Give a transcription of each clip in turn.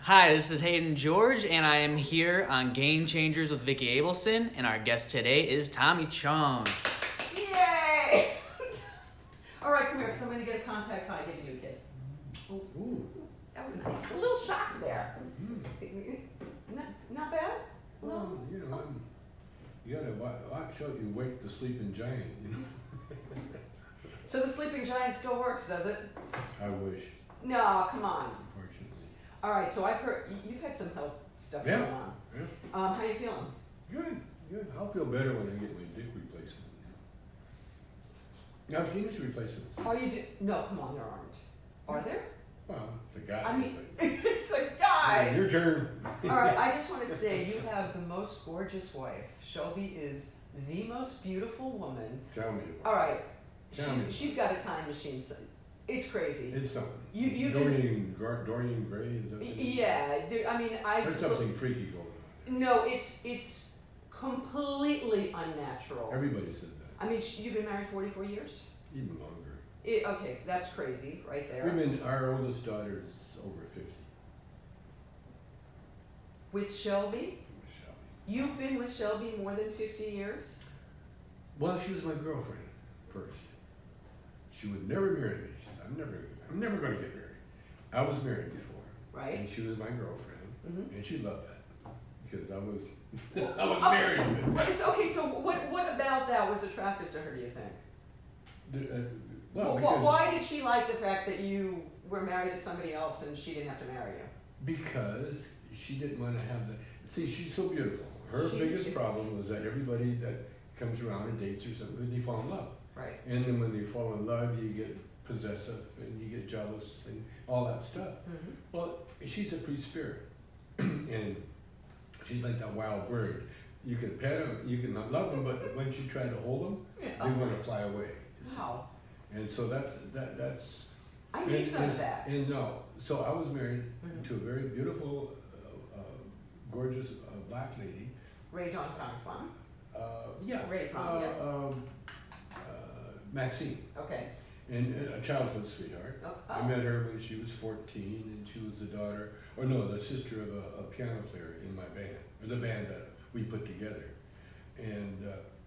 Hi, this is Hayden George, and I am here on Game Changers with Vicki Abelson, and our guest today is Tommy Chong. Yay! All right, come here, because I'm going to get a contact high, give you a kiss. Ooh. That was nice. A little shock there. Not bad? Well, you gotta watch out you wake the sleeping giant, you know. So the sleeping giant still works, does it? I wish, No, come on. unfortunately. All right, so I've heard you've had some health stuff going on. Yeah. How you feeling? Good. I'll feel better when I get my dick replacement. Now, penis replacement. Oh, you do? No, come on, there aren't. Are there? Well, it's a guy. I mean, but- it's a guy. Your turn. All right, I just want to say you have the most gorgeous wife. Shelby is the most beautiful woman. Tell me All about right, Tell me. she's got a time machine. So it's crazy. it. It's something. You Dorian Gray, is that what it is? Yeah, I mean, There's something freaky going on. No, it's completely unnatural. Everybody said that. I mean, you've been married 44 years. Even longer. Okay, that's crazy, right there. Our oldest daughter is over 50. With Shelby, Shelby. you've been with Shelby more than 50 years. Well, she was my girlfriend first. She would never marry me. She said, I'm never going to get married. I was married before. Right. And she was my girlfriend. Mm-hmm. And she loved that. Because I was married. Okay, so what about that was attractive to her, do you think? Because Why did she like the fact that you were married to somebody else and she didn't have to marry you? Because she didn't want to have the... See, she's so beautiful. Her She biggest is. problem was that everybody that comes around and dates or something, they fall in love. Right. And then when they fall in love, you get possessive and you get jealous and all that stuff. Mm-hmm. Well, she's a free spirit. And she's like that wild bird. You can pet them, you can not love them, but once you try to hold them, they want to fly away. Wow. And so that's I need some of that. And no, so I was married Mhm. to a very beautiful, gorgeous black lady. Ray John Chong's mom. Yeah. Ray's mom, Maxine, Okay. and a childhood sweetheart. Oh, I met her when she was 14, and she was the sister of a piano player in my band, or the band that we put together. And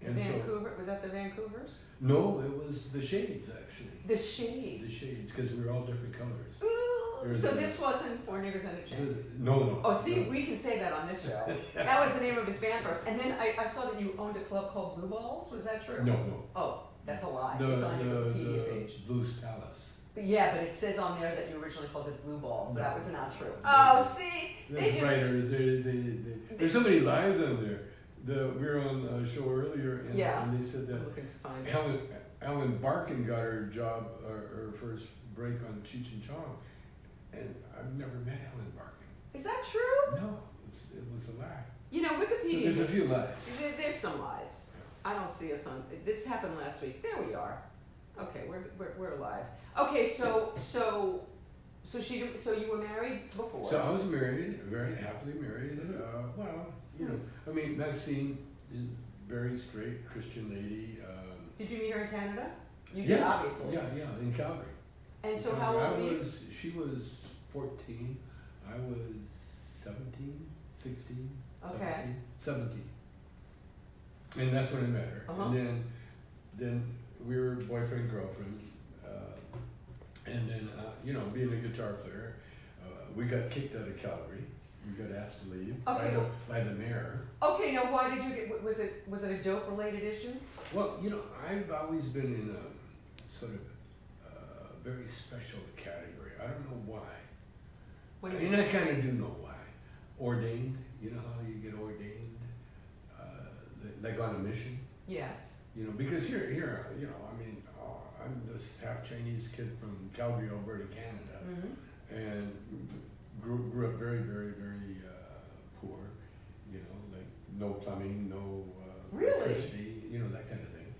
Vancouver, was that the Vancouvers? no, it was the Shades actually. The Shades. The Shades, because we were all different colors. Ooh, There's so a- this wasn't Four Niggers and a Chain? No. Oh, see, we can say that on this show. That was the name of his band first. And then I saw that you owned a club called Blue Balls. Was that true? No. Oh, that's a lie. The It's on your Wikipedia page. Blues Palace. But yeah, but it says on there that you originally called it Blue Balls. No. That was not true. No. Oh, see, they There's just writers. There's so many lies on there. We were on a show earlier, and, Yeah. and they said that I'm looking to find it. Ellen Barkin got her job, her first break on Cheech and Chong, and I've never met Ellen Barkin. Is that true? No, it was a lie. You know, Wikipedia. There's a few lies. There's some lies. I don't see us on. This happened last week. There we are. Okay, we're live. Okay, so you were married before. So I was married, very happily married. I mean, Maxine is very straight Christian lady. Did you meet her in Canada? You did, obviously. Yeah, in Calgary. And so how old were you? She was 14. I was 17, 16, Okay. 17. And that's when I met her. Uh-huh. And then we were boyfriend, girlfriend. And then, being a guitar player, we got kicked out of Calgary. We got asked to leave by the mayor. Okay, now why did you get? Was it a dope related issue? Well, I've always been in a sort of very special category. I don't know why. What do you I kind of do know why. Ordained. You know how you get ordained, like on a mission. Yes. Because here, I'm this half Chinese kid from Calgary, Alberta, Canada, Mm-hmm. and grew up very, very, very poor. Like no plumbing, no Really? electricity, that kind of thing.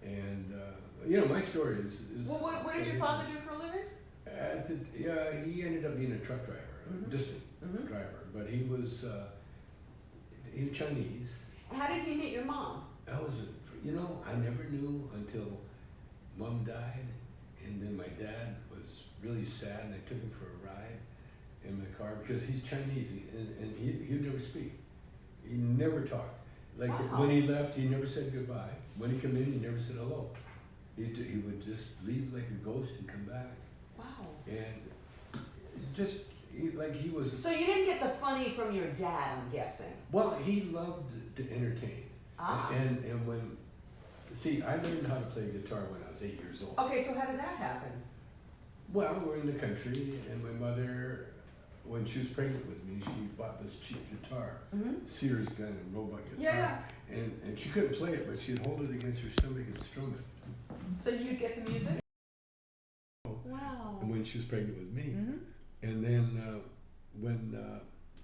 And my story is Well, what did your father do for a living? He ended up being a truck driver, Mhm. a distant Mhm. driver, but he was Chinese. How did he meet your mom? I never knew until Mom died, and then my dad was really sad, and I took him for a ride, in the car because he's Chinese and he'd never speak. He never talked. Like Wow. when he left, he never said goodbye. When he came in, he never said hello. He would just leave like a ghost and come back. Wow. And just like he was. So you didn't get the funny from your dad, I'm guessing. Well, he loved to entertain. Ah. And when, see, I learned how to play guitar when I was 8 years old. Okay, so how did that happen? Well, we're in the country, and my mother, when she was pregnant with me, she bought this cheap guitar, Sears kind of robot guitar. Yeah. And she couldn't play it, but she'd hold it against her stomach and strum it. So you'd get the music? Wow. And when she was pregnant with me. Mm-hmm. And then when,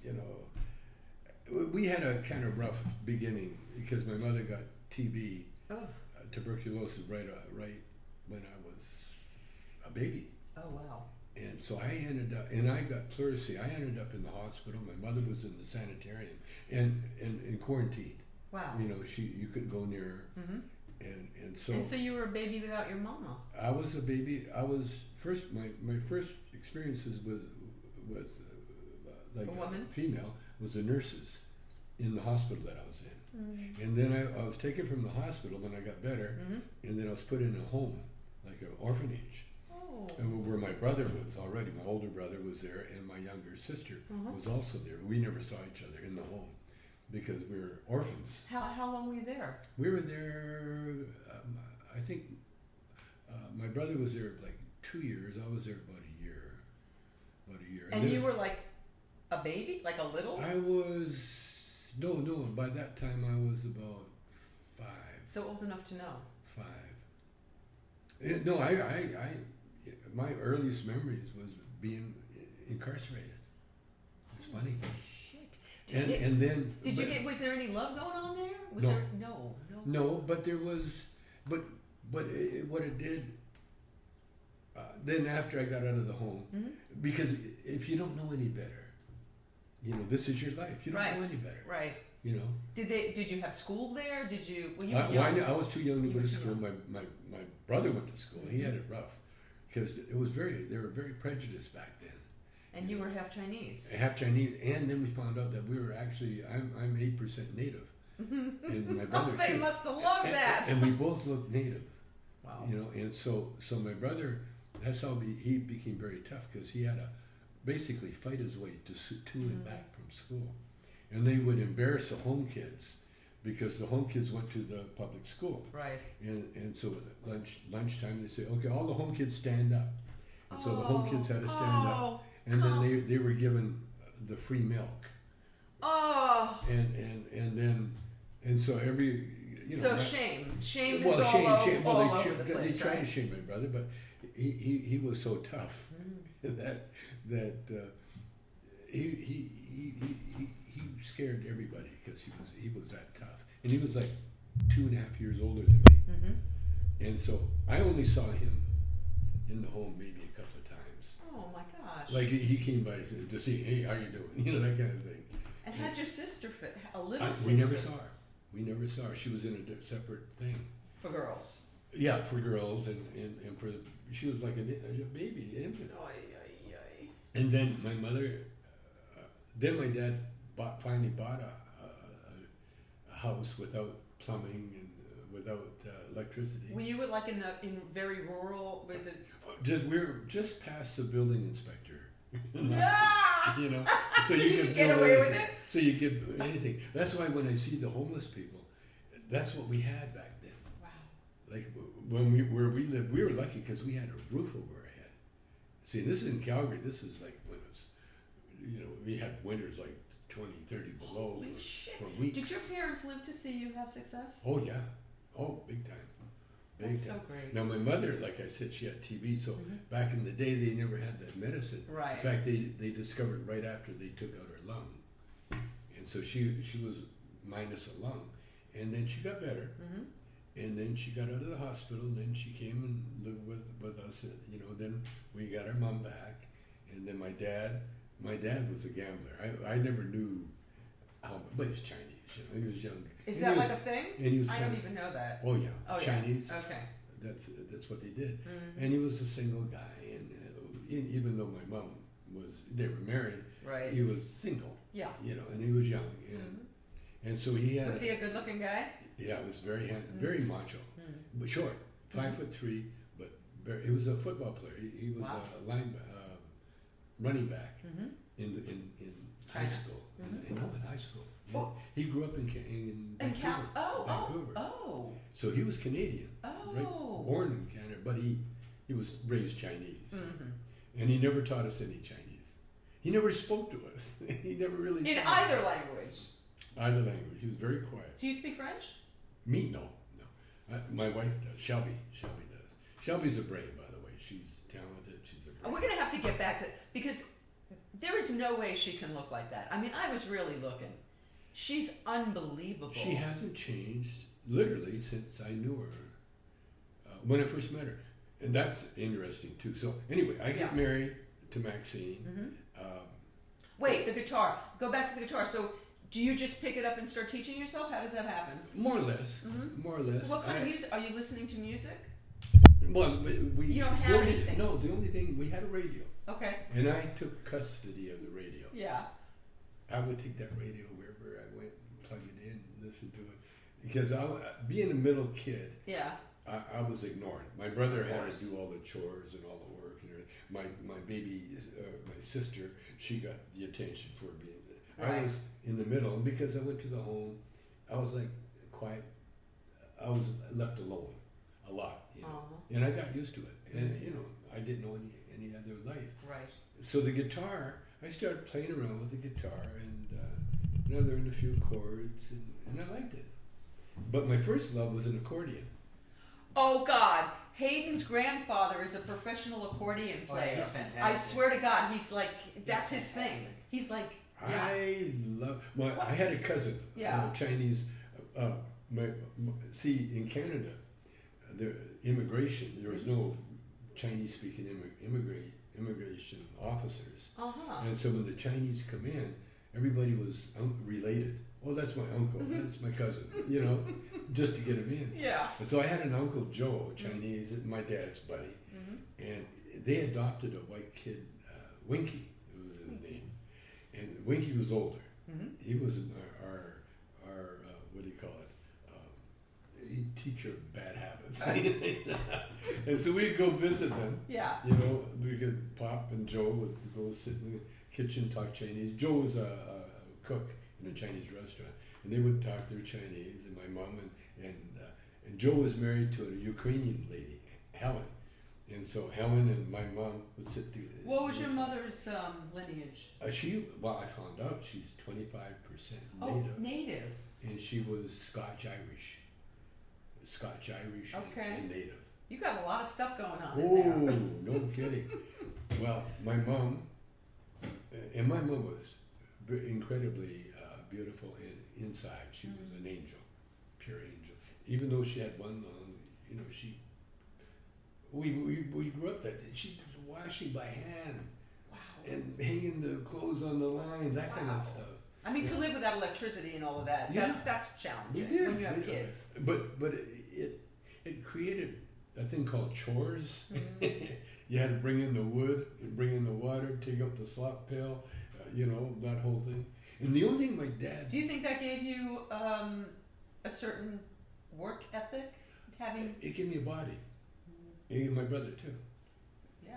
you know, we had a kind of rough beginning because my mother got TB, tuberculosis, right when I was a baby. Oh, wow. And so I ended up, and I got pleurisy. I ended up in the hospital. My mother was in the sanitarium and quarantined. Wow. You know, you couldn't go near her. Mm-hmm. And so. And so you were a baby without your mama. I was a baby. I was first. My first experiences with like a woman? Female was the nurses in the hospital that I was in. And then I was taken from the hospital when I got better, and then I was put in a home, like an orphanage. And where my brother was already, my older brother was there, and my younger sister was also there. We never saw each other in the home because we were orphans. How long were you there? We were there, I think, my brother was there like 2 years. I was there about a year. And you were like a baby, like a little? I was, no, by that time I was about 5. So old enough to know? 5. No, my earliest memories was being incarcerated. It's funny. Shit. And then did you get? Was there any love going on there? No. No. No, but there was, but what it did. Then after I got out of the home, because if you don't know any better, you know this is your life. You don't know any better. Right. You know. Did you have school there? Did you? Well, you were young. I was too young to go to school. My brother went to school. He had it rough. Because they were very prejudiced back then. And you were half Chinese. Half Chinese, and then we found out that we were actually, I'm 8% native. And my brother they too. must have loved that. And we both looked native. Wow. You know, and so my brother, that's how he became very tough because he had to basically fight his way to and back from school. And they would embarrass the home kids because the home kids went to the public school. Right. And so at lunchtime they say, okay, all the home kids stand up. And so the home kids had to stand up. And then they were given the free milk. Oh. And so every, you know. So shame. Shame well, is shame, all shame. all Well, over the place, they tried right? to shame my brother, but he was so tough that he scared everybody because he was that tough. And he was like 2.5 years older than me. And so I only saw him in the home maybe a couple of times. Oh my gosh. Like he came by to see, hey, how you doing? You know, that kind of thing. And had your sister, a little sister? We never saw her. She was in a separate thing. For girls? Yeah, for girls and for, she was like a baby, infant. And then my mother, then my dad finally bought a house without plumbing and without electricity. Were you like in very rural? Was it? We were just past the building inspector. Yeah. You know, so you could get away with it. So you get anything. That's why when I see the homeless people, that's what we had back then. Wow. Like when where we lived, we were lucky because we had a roof over our head. See, this is in Calgary. This is like when it was, you know, we had winters like 20, 30 below for weeks. Did your parents live to see you have success? Oh yeah. Oh, big time. That's so great. Now my mother, like I said, she had TB, so back in the day they never had that medicine. Right. In fact, they discovered right after they took out her lung, and so she was minus a lung, and then she got better, and then she got out of the hospital, and then she came and lived with us. You know, then we got our mom back, and then my dad was a gambler. I never knew how, but he's Chinese. You know, he was young. Is that like a thing? And he was I don't even know that. Oh yeah, oh, Chinese. Yeah. Okay. That's what they did. And he was a single guy, and even though my mom they were married. Right. He was single. Yeah. You know, and he was young, and so he had. Was he a good-looking guy? Yeah, it was very very macho, but short, 5'3", but he was a football player. He was a running back in high school. In high school. Yeah. Oh. He grew up in Vancouver. Vancouver. Oh. So he was Canadian, right? Oh. Born in Canada, but he was raised Chinese, and he never taught us any Chinese. He never spoke to us. He never really. In either language. Either language. He was very quiet. Do you speak French? Me, no. My wife does. Shelby does. Shelby's a brave, by the way. She's talented. She's a brave. We're gonna have to get back to because there is no way she can look like that. I mean, I was really looking. She's unbelievable. She hasn't changed literally since I knew her when I first met her, and that's interesting too. So anyway, I get married to Maxine. Wait, the guitar. Go back to the guitar. So, do you just pick it up and start teaching yourself? How does that happen? More or less. More or less. What kind of music? Are you listening to music? Well, we. You don't have anything. No, the only thing we had a radio. Okay. And I took custody of the radio. Yeah. I would take that radio wherever I went, plug it in, listen to it, because being a middle kid. Yeah. I was ignored. My brother had to do all the chores and all the work. And my baby, my sister, she got the attention for being. I was in the middle, and because I went to the home, I was like quiet. I was left alone a lot, and I got used to it. And I didn't know any other life. Right. So the guitar, I started playing around with the guitar, and I learned a few chords, and I liked it. But my first love was an accordion. Oh God, Hayden's grandfather is a professional accordion player. He's fantastic. I swear to God, he's like that's his thing. He's like. Yeah. I love. Well, I had a cousin, Chinese. See, in Canada, immigration. There was no Chinese-speaking immigration officers, and so when the Chinese come in, everybody was related. Oh, that's my uncle. That's my cousin. Just to get him in. Yeah. And so I had an uncle Joe, Chinese, my dad's buddy, and they adopted a white kid, Winky. It was his name. And Winky was older. He was our what do you call it? Teacher of bad habits. And so we'd go visit them. Yeah. We could Pop and Joe would go sit in the kitchen, talk Chinese. Joe was a cook in a Chinese restaurant, and they would talk their Chinese. And my mom and Joe was married to a Ukrainian lady, Helen. And so Helen and my mom would sit together. What was your mother's lineage? I found out she's 25% native. Oh, native. And she was Scotch-Irish. And native. You got a lot of stuff going on. Oh, no kidding. Well, my mom was incredibly beautiful inside. She was an angel, pure angel. Even though she had one lung, we grew up that she was washing by hand. Wow. And hanging the clothes on the line, that kind of stuff. I mean, to live without electricity and all of that, that's challenging when you have kids. But it created a thing called chores. You had to bring in the wood, bring in the water, take up the slop pail, that whole thing. And the only thing my dad... Do you think that gave you a certain work ethic? It gave me a body. It gave my brother too.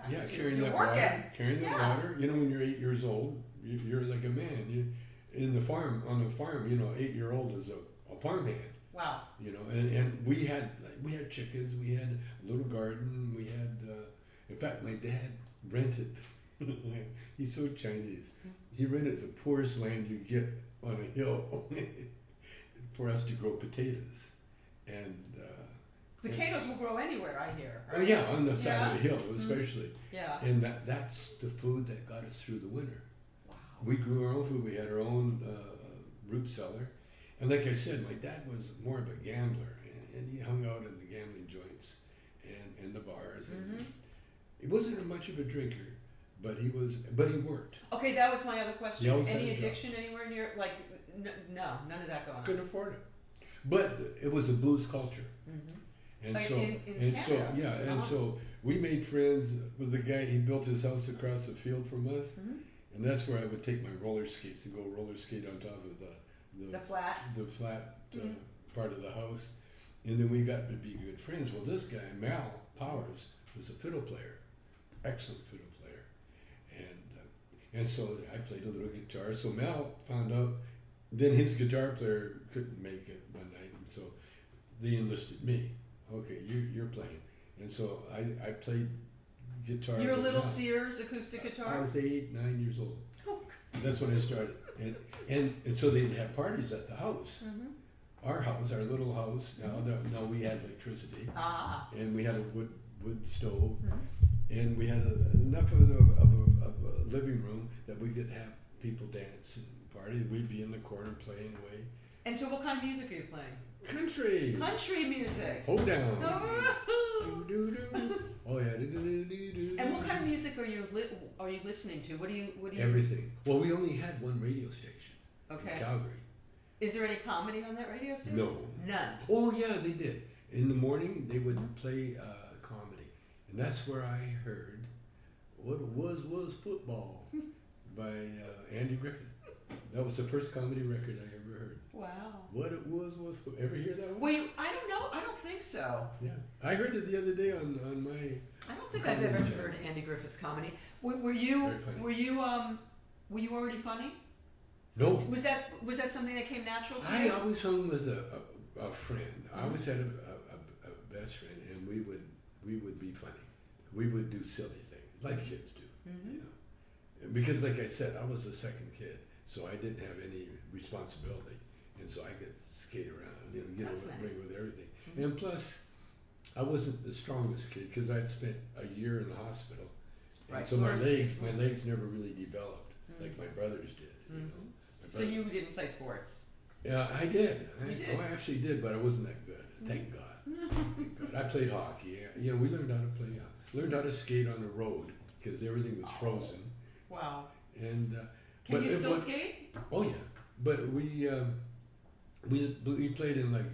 Yeah, carrying that working. Water. When you're 8 years old, you're like a man. On the farm, 8-year-old is a farmhand. Wow. And we had chickens. We had a little garden. We had, in fact, my dad rented. He's so Chinese. He rented the poorest land you get on a hill for us to grow potatoes, and. Potatoes will grow anywhere, I hear. Right? Oh yeah, on the side of the hill, especially. Yeah. And that's the food that got us through the winter. Wow. We grew our own food. We had our own root cellar, and like I said, my dad was more of a gambler, and he hung out in the gambling joints and the bars. And he wasn't much of a drinker, but he worked. Okay, that was my other question. Any addiction anywhere near? No, none of that going on. Couldn't afford it, but it was a blues culture. And Like so, in and so, Canada. yeah, and so we made friends with the guy. He built his house across the field from us, and that's where I would take my roller skates and go roller skate on top of The flat. part of the house, and then we got to be good friends. Well, this guy Mal Powers was a fiddle player, excellent fiddle player, and so I played a little guitar. So Mal found out. Then his guitar player couldn't make it one night, and so they enlisted me. Okay, you're playing, and so I played guitar. Your with little Mal. Sears acoustic guitar. I was 8, 9 years old. Oh. That's when I started, and so they'd have parties at the house. Our house, our little house. Now we had electricity, and we had a wood stove, and we had enough of a living room that we could have people dance and party. We'd be in the corner playing away. And so, what kind of music are you playing? Country. Country music. Hold down. Oh. Oh yeah. Do. And what kind of music are you listening to? What do you? Everything. Well, we only had one radio station. Okay. In Calgary. Is there any comedy on that radio station? No. None. Oh yeah, they did. In the morning, they would play comedy, and that's where I heard "What It Was Football" by Andy Griffith. That was the first comedy record I ever heard. Wow. What It Was Football. Ever hear that one? Wait, I don't know. I don't think so. Yeah, I heard it the other day on my. I don't think I've ever heard Andy Griffith's comedy. Were you? Very funny. Were you already funny? No. Was that something that came natural to I you? always hung with a friend. I always had a best friend, and we would be funny. We would do silly things like kids do, you know. Because, like I said, I was the second kid, so I didn't have any responsibility, and so I could skate around, you know, get away with everything. And plus, I wasn't the strongest kid because I'd spent a year in the hospital, and so my legs never really developed like my brothers did. You know. So you didn't play sports? Yeah, I did. You did? I actually did, but I wasn't that good. Thank God. Thank God. I played hockey. You know, we learned how to play. Learned how to skate on the road because everything was frozen. Wow. And can you still skate? Oh yeah, but we played in like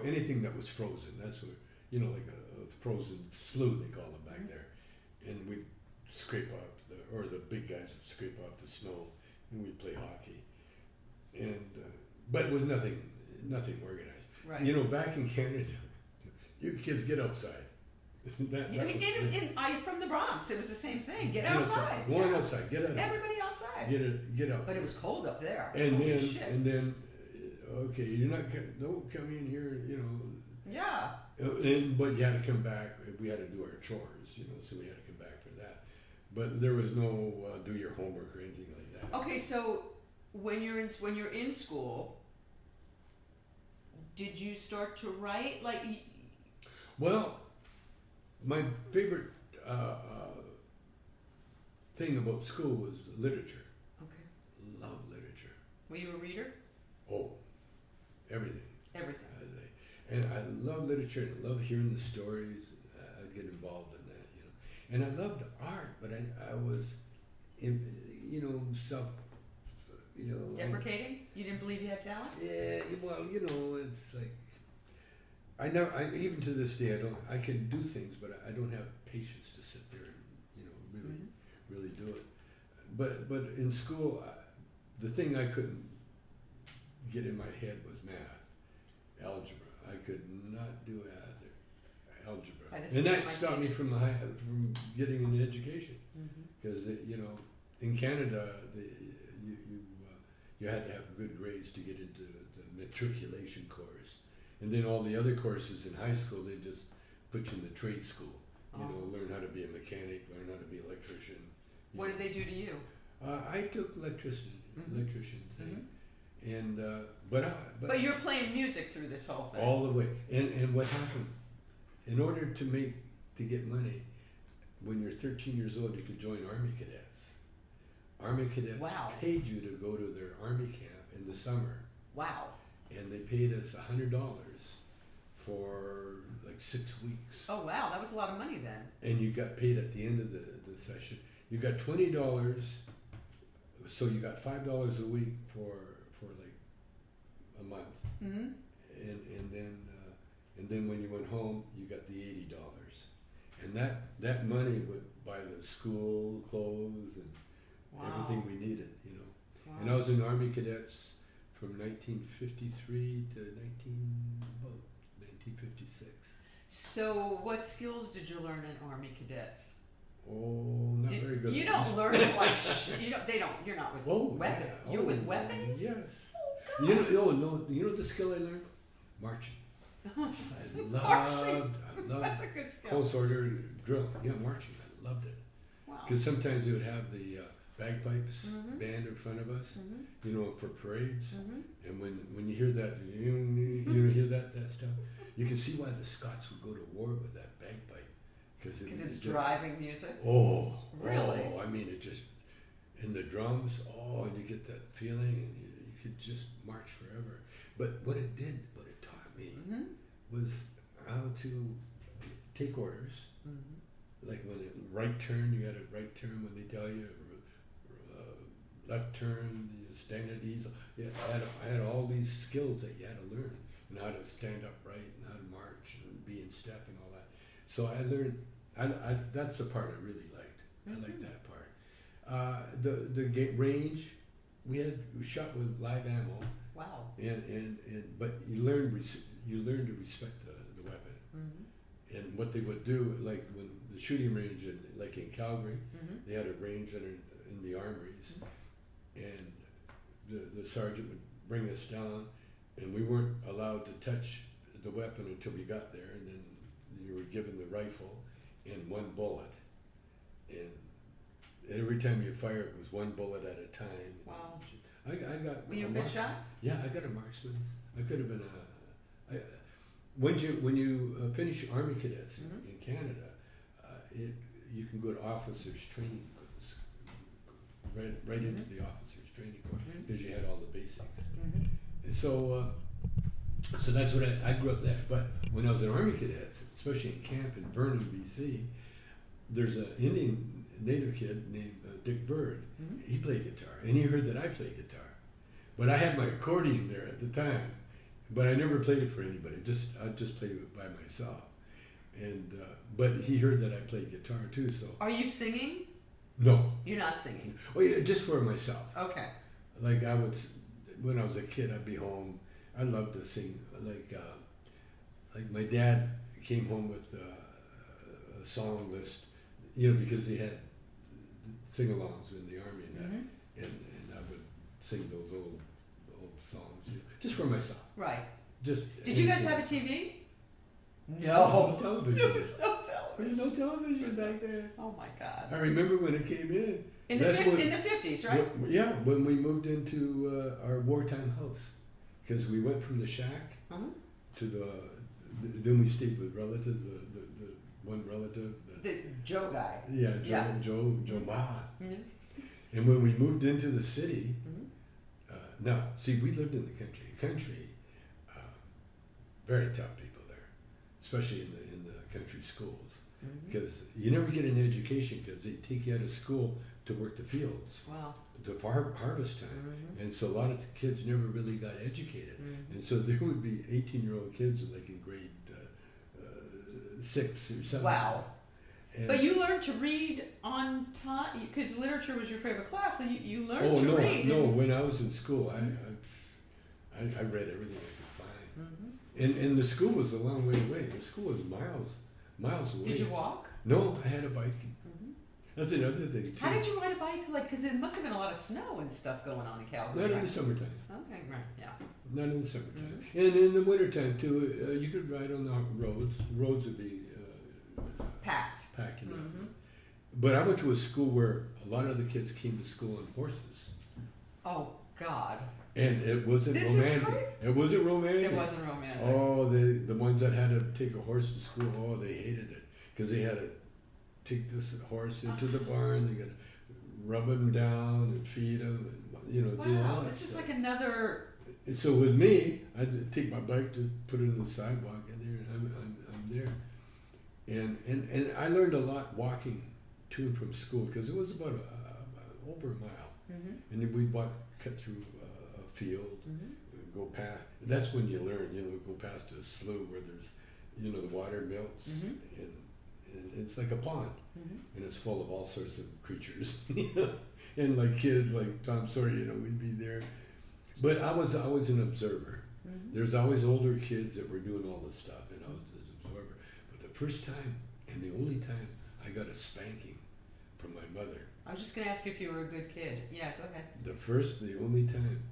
anything that was frozen. That's what like a frozen slough they call them back there, and we'd scrape off the big guys would scrape off the snow, and we'd play hockey. And but it was nothing organized. Right. You know, back in Canada, you kids get outside. I'm from the Bronx. It was the same thing. Get outside. Go on outside. Get out. Everybody outside. Get out. But it was cold up there. And Holy then, okay, you're not. Don't come in here. You know. Yeah. But you had to come back. We had to do our chores. You know, so we had to come back for that. But there was no do your homework or anything like that. Okay, so when you're in school, did you start to write Well, my favorite thing about school was literature. Okay. Love literature. Were you a reader? Oh, everything. Everything. And I love literature and I love hearing the stories. I'd get involved in that, you know. And I loved art, but I was, Deprecating? You didn't believe you had talent? Yeah, well, it's like even to this day, I can do things, but I don't have patience to sit there and really do it. But in school, the thing I couldn't get in my head was math, algebra. I could not do algebra, and that stopped me from getting an education because in Canada you had to have good grades to get into the matriculation course, and then all the other courses in high school they just put you in the trade school. Learn how to be a mechanic, learn how to be an electrician. What did they do to you? I took electrician thing, and but you're playing music through this whole thing. All the way. And what happened? In order to get money, when you're 13 years old, you could join Army Cadets. Army Cadets paid you to go to their Army camp in the summer. Wow. And they paid us $100 for like 6 weeks. Oh wow, that was a lot of money then. And you got paid at the end of the session. You got $20, so you got $5 a week for like a month. And then and then when you went home, you got the $80, and that money would buy the school clothes and everything we needed, you know. Wow. And I was in Army Cadets from 1953 to 1956. So, what skills did you learn in Army Cadets? Oh, not very good. You at don't these. learn like you're not with weapons. Yeah. You're with weapons. Yes. Oh, You know the skill I learned? Marching. I loved That's a good skill. close order drill. Yeah, marching. I loved it. Wow. Because sometimes they would have the bagpipes Mhm. band in front of us, Mhm. you know, for parades. Mhm. And when you hear that, you hear that stuff, you can see why the Scots would go to war with that bagpipe. Because it's driving music. Oh, Really? Oh, I mean, it just, and the drums, and you get that feeling, and you could just march forever. But what it taught me Mhm. was how to take orders. Mhm. Like when it right turn, you got a right turn when they tell you, left turn, you stand at ease. Yeah, I had all these skills that you had to learn, and how to stand upright, and how to march, and be in step, and all that. So I learned. That's the part I really liked. I liked that part. The range, we shot with live ammo, Wow. and but you learn to respect the weapon. Mhm. And what they would do, like when the shooting range, like in Calgary, Mhm. they had a range in the armories, and the sergeant would bring us down, and we weren't allowed to touch the weapon until we got there, and then you were given the rifle and one bullet, and every time you fire, it was one bullet at a time. Wow. I got. Were you a good shot? Yeah, I got a marksman. I could have been when you finish Army Cadets Mhm. in Canada, you can go to officers training course, right into the officers training course, because you had all the basics. Mhm. And so that's what I grew up there. But when I was in Army Cadets, especially in camp in Vernon, BC, there's an Indian native kid named Dick Bird. Mhm. He played guitar, and he heard that I played guitar. But I had my accordion there at the time, but I never played it for anybody. I just played it by myself. And but he heard that I played guitar too. So Are you singing? no, You're not singing. oh yeah, just for myself. Okay. Like when I was a kid, I'd be home. I loved to sing. Like my dad came home with a song list, you know, because he had sing-alongs in the army and that, Mhm. and I would sing those old songs, you know, just for myself. Right. Just. Did you guys have a TV? No television. There was no There was television. no television back then. Oh my God. I remember when it came in. In the That's when- 50s, right? Yeah, when we moved into our wartime house, because we went from the shack Mhm. to then we stayed with relatives. The one relative. The Joe guy. Yeah, Yeah. Joe Maha. Mhm. And when we moved into the city, Mhm. now see, we lived in the country. Very tough people there, especially in the country schools, Mhm. because you never get an education because they take you out of school to work the fields, Wow. the harvest time, Mhm. and so a lot of kids never really got educated, Mhm. and so there would be 18-year-old kids like in grade 6 or 7. Wow. And But you learned to read on time because literature was your favorite class, so you learned oh to no, read. no! When I was in school, I read everything I could find. Mhm. And the school was a long way away. The school was miles away. Did you walk? No, I had a bike. Mhm. That's another thing too. How did you ride a bike? Like, because there must have been a lot of snow and stuff going on in Calgary. Not in right? the summertime. Okay, right, yeah. Not in the summertime. Mm-hmm. And in the wintertime too, you could ride on the roads. The roads would be Packed. packed enough. Mhm. But I went to a school where a lot of the kids came to school on horses. Oh God, And it wasn't This is romantic. It wasn't romantic. it wasn't romantic. Oh, the ones that had to take a horse to school, oh, they hated it because they had to take this horse into the barn. They got to rub him down and feed him, and do all Wow, that this is stuff. like another. So with me, I'd take my bike to put it in the sidewalk, and there I'm there, and I learned a lot walking to and from school because it was about over a mile, Mhm. and then we'd cut through a field, Mhm. go past. That's when you learn. Go past a slough where there's, the water melts, and it's like a pond, and it's full of all sorts of creatures, and like kids like Tom Sawyer, we'd be there. But I was always an observer. There's always older kids that were doing all this stuff, and I was an observer. But the first time and the only time I got a spanking from my mother. I was just going to ask you if you were a good kid. Yeah, go ahead. The only time.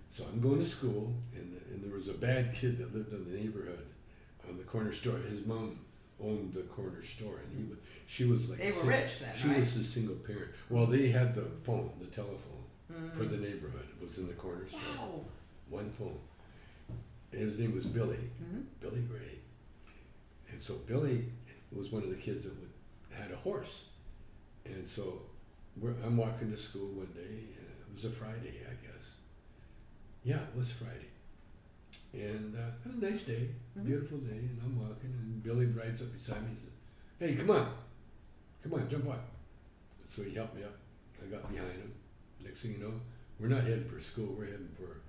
So I'm going to school, and there was a bad kid that lived in the neighborhood on the corner store. His mom owned the corner store, and she was like... They were rich then, She right? was a single parent. Well, they had the telephone for the neighborhood. It was in the corner store. Wow. One phone. His name was Billy, Billy Gray. And so Billy was one of the kids that had a horse. And so I'm walking to school one day, and it was a Friday, I guess. Yeah, it was Friday. And it was a nice day, beautiful day, and I'm walking, and Billy rides up beside me and says, "Hey, come on, jump on." So he helped me up. I got behind him. Next thing you know, we're not heading for school, we're heading for...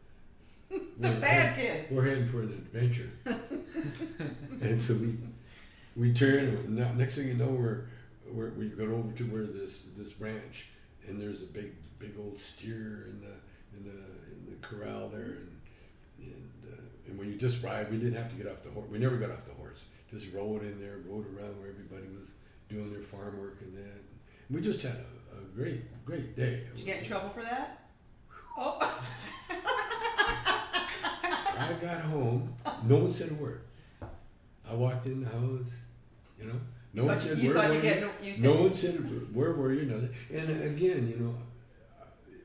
bad kid. We're heading for an adventure. And so we turn, and next thing you know, we got over to where this ranch, and there's a big old steer in the corral there, and when you just ride, we didn't have to get off the horse. We never got off the horse. Just rode in there, rode around where everybody was doing their farm work and that. We just had a great day. Did you get in trouble for that? Oh. I got home. No one said a word. I walked in the house. No one said where were you. No one said where were you. Nothing. And again,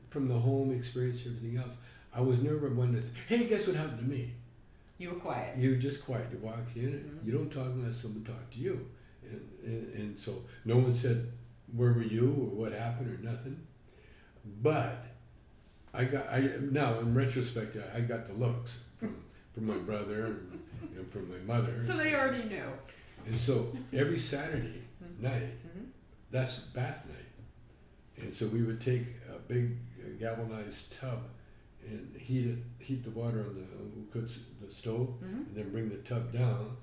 from the home experience, everything else, I was never one to say, "Hey, guess what happened to me?" You were quiet. You just quiet. You walk in, and you don't talk unless someone talked to you. And so no one said where were you or what happened or nothing. But now in retrospect, I got the looks from my brother and from my mother. So they already knew. And so every Saturday night, that's bath night. And so we would take a big galvanized tub and heat the water on the stove, and then bring the tub down.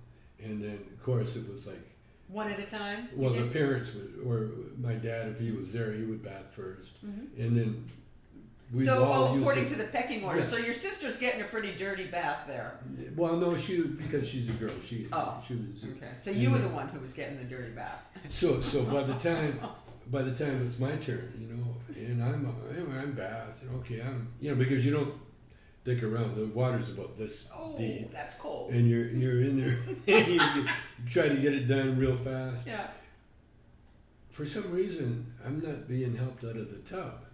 And then, of course, it was like... One at a time? Well, the parents would, or my dad, if he was there, he would bath first. And then we'd all use according to the pecking order. Yeah. So your sister's getting a pretty dirty bath there. Well, no, because she's a girl. She was... Okay, so you were the one who was getting the dirty bath. So by the time it's my turn, and I'm bath, and okay, because you don't dick around. The water's about this deep. Oh, that's cold. And you're in there, and you try to get it done real fast. Yeah. For some reason, I'm not being helped out of the tub.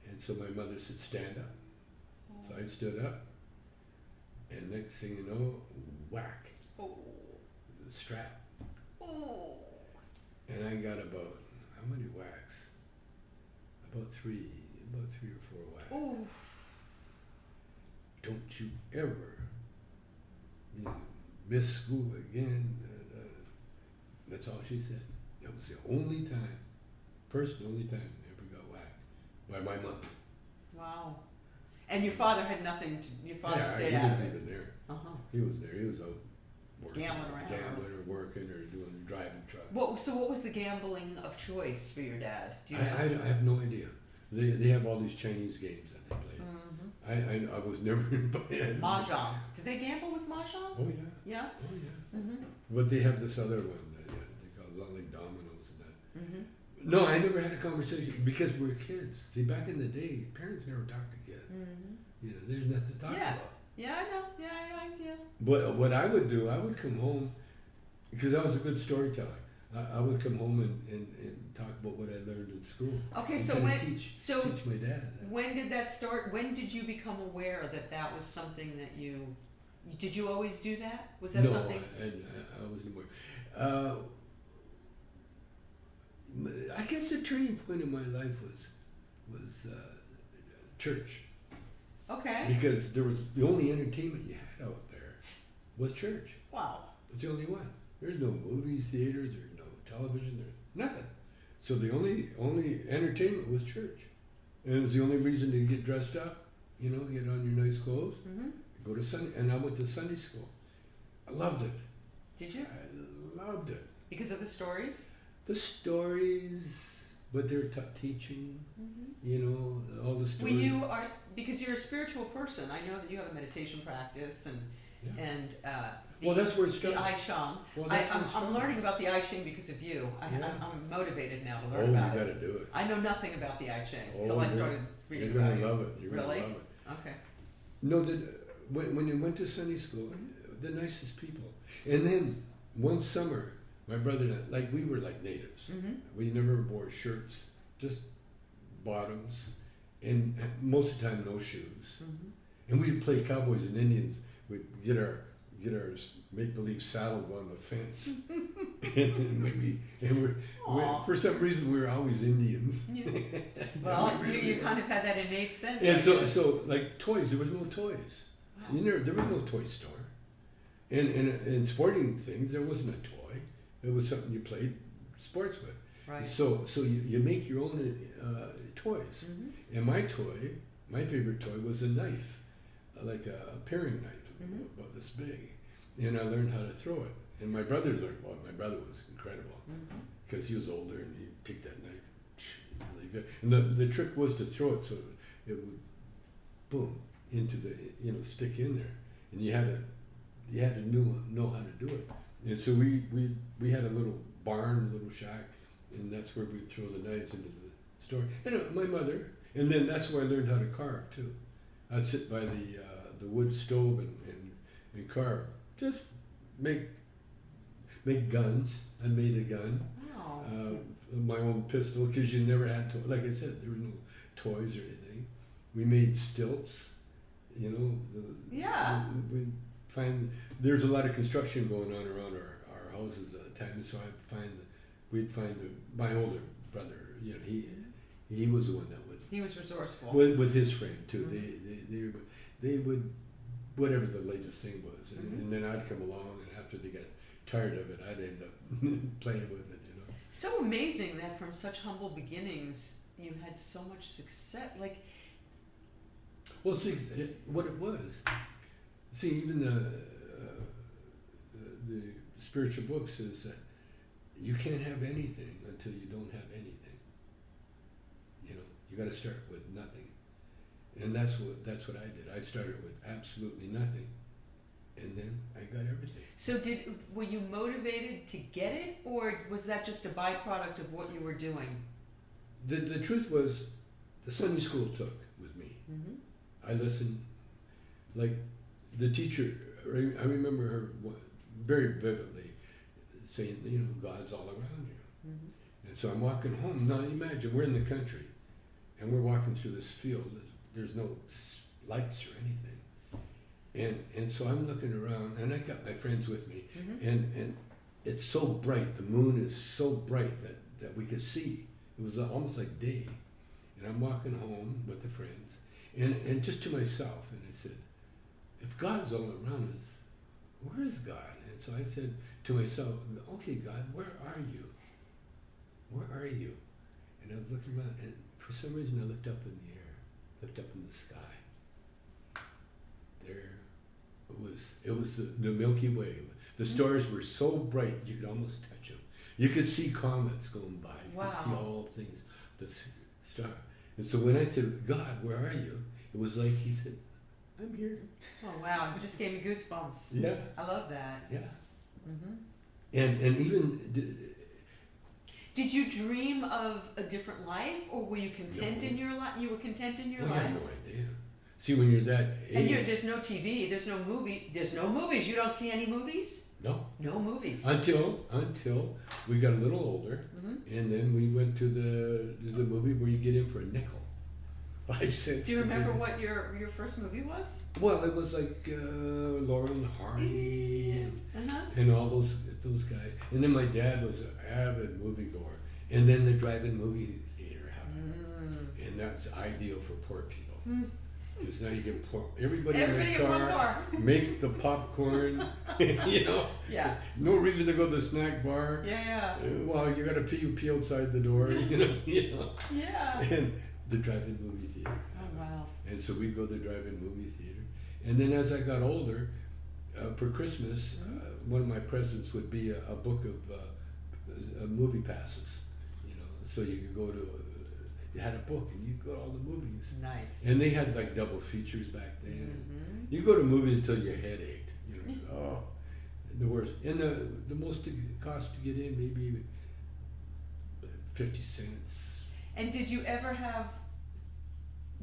And so my mother said, "Stand up." So I stood up, and next thing you know, whack. Oh. The strap. Oh. And I got about, how many whacks? About three or four whacks. Oh. Don't you ever miss school again. That's all she said. That was the only time, first and only time I ever got whacked by my mom. Wow. And your father had nothing to, your father stayed he out of wasn't it. even there. Uh-huh. He was there. He was out working, Gambling around. Gambling or working or driving truck. What was the gambling of choice for your dad? Do you know? I have no idea. They have all these Chinese games that they play. I was never invited. Mahjong. Did they gamble with Mahjong? Oh yeah. Yeah? Oh yeah. But they have this other one that they call it like dominoes and that. No, I never had a conversation because we were kids. See, back in the day, parents never talked to kids. There's nothing to talk about. Yeah, I know. Yeah. But what I would do, I would come home because I was a good storyteller. I would come home and talk about what I learned in school. Okay, so teach my dad that. When did that start? When did you become aware that was something that you... Did you always do that? Was that something... No, I wasn't aware. I guess the turning point in my life was church. Okay. Because there was the only entertainment you had out there was church. Wow. It's the only one. There's no movie theaters, there's no television, there's nothing. So the only entertainment was church. And it was the only reason to get dressed up you know, get on your nice clothes, Mm-hmm. go to Sunday, and I went to Sunday school. I loved it. Did you? I loved it. Because of the stories? The stories, but they're teaching, Mm-hmm. you know, all the stories. When you are, because you're a spiritual person, I know that you have a meditation practice and Yeah. and Well, that's where it the started. I Chong. Well, that's where it I'm started. learning about the I Ching because of you. Yeah. I'm motivated now to Oh, learn you about got it. to do it. I know nothing about the I Ching Oh, until I you're- started reading You're about going to you. love it. You're going Really? to love it. Okay. No, when you went to Sunday school, the nicest people. And then one summer, my brother and I, like we were like natives. Mm-hmm. We never wore shirts, just bottoms, and most of the time no shoes. Mm-hmm. And we'd play cowboys and Indians. We'd get our make-believe saddles on the fence, and Aw. for some reason we were always Indians. Yeah. Well, you kind of had that innate sense. And I so guess. like toys, there was no toys. Wow. There was no toy store. And in sporting things, there wasn't a toy. It was something you played sports with. Right. So you make your own toys. Mm-hmm. And my favorite toy was a knife, like a paring knife, Mhm. about this big. And I learned how to throw it. And my brother learned. Well, my brother was incredible Mm-hmm. because he was older and he'd take that knife really good. And the trick was to throw it so it would boom into the stick in there. And you had to know how to do it. And so we had a little barn, a little shack, and that's where we'd throw the knives into the store. And my mother, and then that's where I learned how to carve too. I'd sit by the wood stove and carve. Just make guns. I made a gun, Wow. my own pistol, because you never had to. Like I said, there were no toys or anything. We made stilts. You know. Yeah. We find there's a lot of construction going on around our houses at the time, so we'd find my older brother. You know, he was the one that would. He was resourceful. With his friend too. Mhm. They would whatever the latest thing was, Mhm. and then I'd come along, and after they got tired of it, I'd end up playing with it. You know. So amazing that from such humble beginnings you had so much success. Like, Well, see, what it was. See, even the spiritual book says that you can't have anything until you don't have anything. You know, you got to start with nothing, and that's what I did. I started with absolutely nothing, and then I got everything. so were you motivated to get it, or was that just a byproduct of what you were doing? The truth was, the Sunday school took with me. Mm-hmm. I listened, like the teacher. I remember her very vividly saying, you know, God's all around you. Mm-hmm. And so I'm walking home. Now imagine we're in the country, and we're walking through this field. There's no lights or anything, and so I'm looking around, and I got my friends with me, Mm-hmm. and it's so bright. The moon is so bright that we could see. It was almost like day, and I'm walking home with the friends, and just to myself, and I said, if God's all around us, where is God? And so I said to myself, okay, God, where are you? Where are you? And I was looking around, and for some reason I looked up in the air, looked up in the sky. There it was the Milky Way. The stars were so bright you could almost touch them. You could see comets going by. You could see Wow. all things, the star. And so when I said, God, where are you? It was like he said, I'm here. Oh wow! You just gave me goosebumps. Yeah, I love that. yeah. Mm-hmm. And even Did you dream of a different life, or were you content No. in your life? You were content in your I life. had no idea. See, when you're that And age, there's no TV, there's no movie, there's no movies. You don't see any movies? no. No movies. Until we got a little older, Mm-hmm. and then we went to the movie where you get in for a nickel, 5 cents. Do you to remember get in. what your first movie was? Well, it was like Laurel and Hardy Uh-huh. and all those guys. And then my dad was an avid moviegoer, and then the drive-in movie theater happened, and that's ideal for poor people. Mm. Because now you can pour everybody Everybody in in the one car, car. make the popcorn, you know. Yeah. No reason to go to the snack bar. Yeah, Well, you got to pee outside the door, you know. yeah. And the drive-in movie theater. Oh wow. And so we'd go to the drive-in movie theater. And then as I got older, for Christmas, one of my presents would be a book of movie passes. You know, so you could go to. You had a book and you'd go to all the movies. Nice. And they had like double features back then. You go to movies until your head ached. You know, oh, the worst. And the most it cost to get in maybe 50 cents. And did you ever have?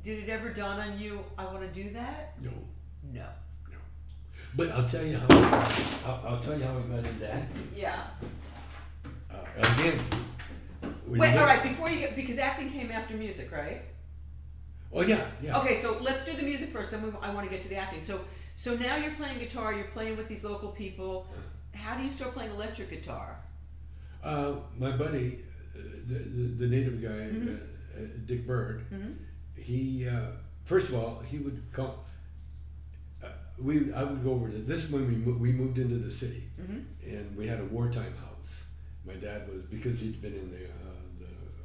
Did it ever dawn on you? I want to do that. No. No. But I'll tell you how. I'll tell you how I got into acting. Yeah. Again. Wait. All right. Before you get, because acting came after music, right? Oh yeah. Okay, so let's do the music first. Then I want to get to the acting. So now you're playing guitar. You're playing with these local people. How do you start playing electric guitar? My buddy, the native guy, Dick Bird. He first of all he would come. I would go over to. This is when we moved into the city, and we had a wartime house. My dad was, because he'd been in the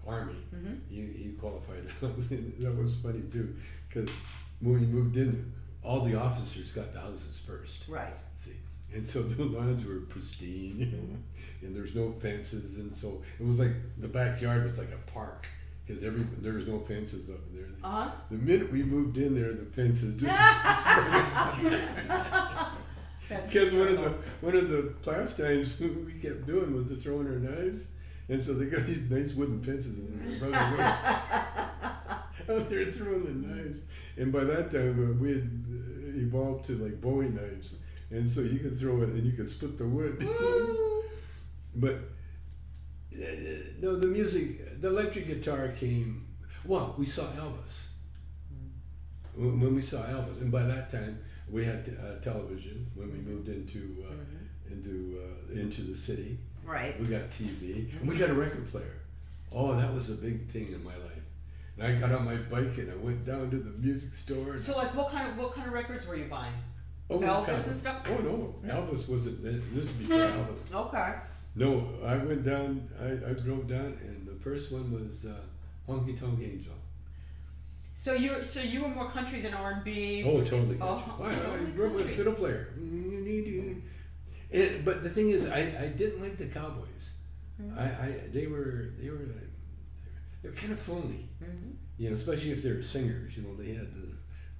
army. He qualified. That was funny too, because when we moved in, all the officers got the houses first. Right. See, and so the lawns were pristine, you know, and there's no fences, and so it was like the backyard was like a park. Because there was no fences up there. The minute we moved in there, the fences just because one of the pastimes we kept doing was throwing our knives, and so they got these nice wooden fences, and my brother out there throwing the knives. And by that time, we had evolved to like Bowie knives, and so you could throw it and you could split the wood. But no, the music, the electric guitar came. Well, we saw Elvis. When we saw Elvis, and by that time we had television. When we moved into the city, right? We got TV, and we got a record player. Oh, that was a big thing in my life. And I got on my bike and I went down to the music store. So, like, what kind of records were you buying? Oh, Elvis and stuff? Oh no, Elvis wasn't. This was before Elvis. Okay. No, I went down. I drove down, and the first one was Honky Tonk Angel. So you were more country than R&B. Oh, totally country. I grew up with a fiddle player. But the thing is, I didn't like the Cowboys. They were kind of phony. You know, especially if they were singers. You know, they had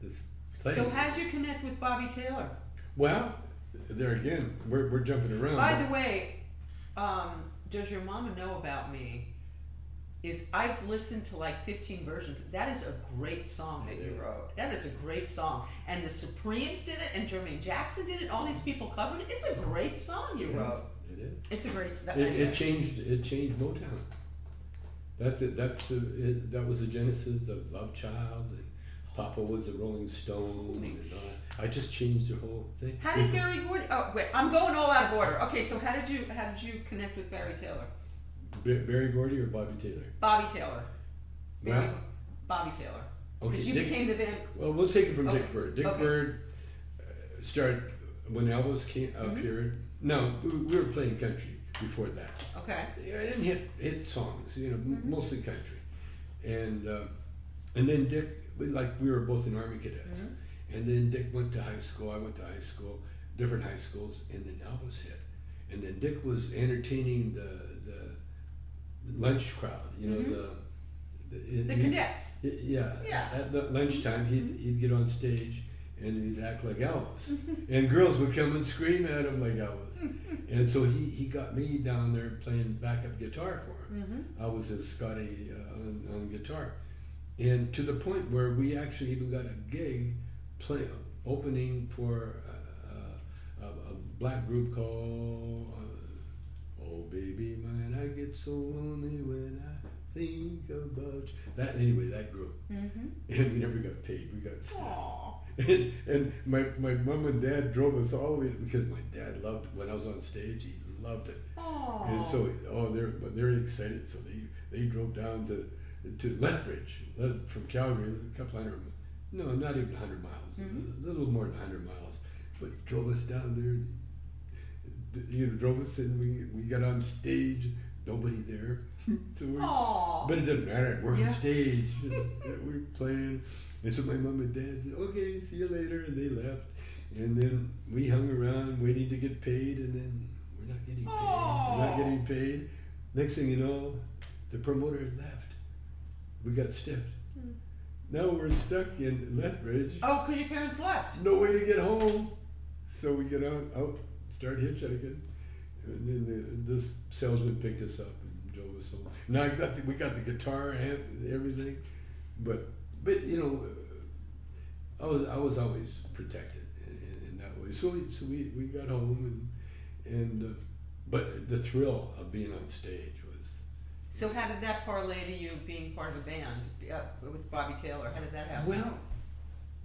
this thing. So how'd you connect with Bobby Taylor? Well, there again, we're jumping around. By the way. Does Your Mama Know About Me? I've listened to like 15 versions. That is a great song that you wrote. That is a great song. And the Supremes did it, and Jermaine Jackson did it, all these people covered it. It's a great song you wrote. It is. It's a great song. It changed Motown. That's it. That was the genesis of Love Child, and Papa was a Rolling Stone, and I just changed the whole thing. How did Barry Gordy? Oh wait, I'm going all out of order. Okay, so how did you connect with Barry Taylor? Barry Gordy or Bobby Taylor? Bobby Taylor. Well, Bobby Taylor. Okay. Because you became the band. Well, we'll take it from Dick Bird. Dick Bird started when Elvis appeared. No, we were playing country before that. Okay. Yeah, and hit songs, you know, mostly country, and then Dick, we were both in Army cadets. And then Dick went to high school, I went to high school, different high schools, and then Elvis hit. And then Dick was entertaining the lunch crowd, you know, the cadets. Yeah. At the lunchtime, he'd get on stage and he'd act like Elvis. And girls would come and scream at him like Elvis. And so he got me down there playing backup guitar for him. I was his Scotty on guitar. And to the point where we actually even got a gig opening for a black group called Oh Baby Mine, I Get So Lonely When I Think About You. That group. And we never got paid. We got sick. And my mom and dad drove us all the way, because my dad loved it. When I was on stage, he loved it. And so they're excited, so they drove down to Lethbridge from Calgary. It was a couple hundred, no, not even 100 miles, a little more than 100 miles. But he drove us down there. You know, drove us in. We got on stage. Nobody there. So but it didn't matter. We're on stage. We're playing, And so my mom and dad said, okay, see you later, and they left. And then we hung around waiting to get paid, and then we're not getting paid. We're not getting paid. Next thing you know, the promoter had left. We got stiffed. Now we're stuck in Lethbridge. Oh, because your parents left. No way to get home. So we get out, start hitchhiking. And then this salesman picked us up and drove us home. Now we got the guitar and everything, but you know, I was always protected in that way. So we got home and but the thrill of being on stage was. So how did that parlay to you being part of a band with Bobby Taylor? How did that happen? Well,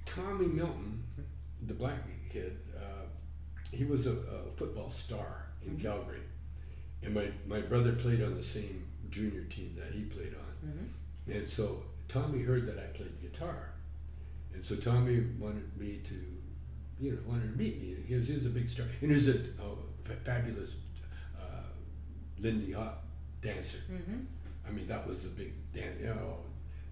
Tommy Milton, the black kid, he was a football star in Calgary, and my brother played on the same junior team that he played on, and so Tommy heard that I played guitar, and so Tommy wanted me to, wanted to meet me because he was a big star, and he was a fabulous Lindy Hop dancer. I mean, that was a big dance,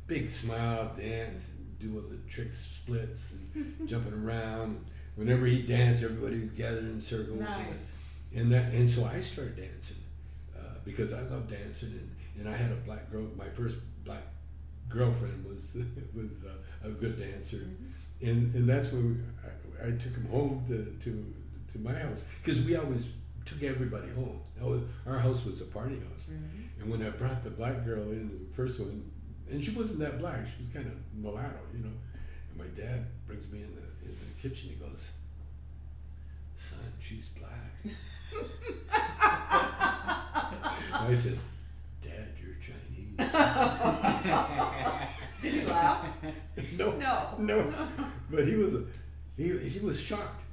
big smile, dance, do all the tricks, splits, and jumping around. Whenever he danced, everybody would gather in circles. Nice. And so I started dancing because I love dancing, and I had a black girl. My first black girlfriend was a good dancer, and that's when I took him home to my house because we always took everybody home. Our house was a party house, and when I brought the black girl in, the first one, and she wasn't that black, she was kind of mulatto, And my dad brings me in the kitchen. He goes, "Son, she's black." I said, "Dad, you're Chinese." Did he laugh? No. But he was shocked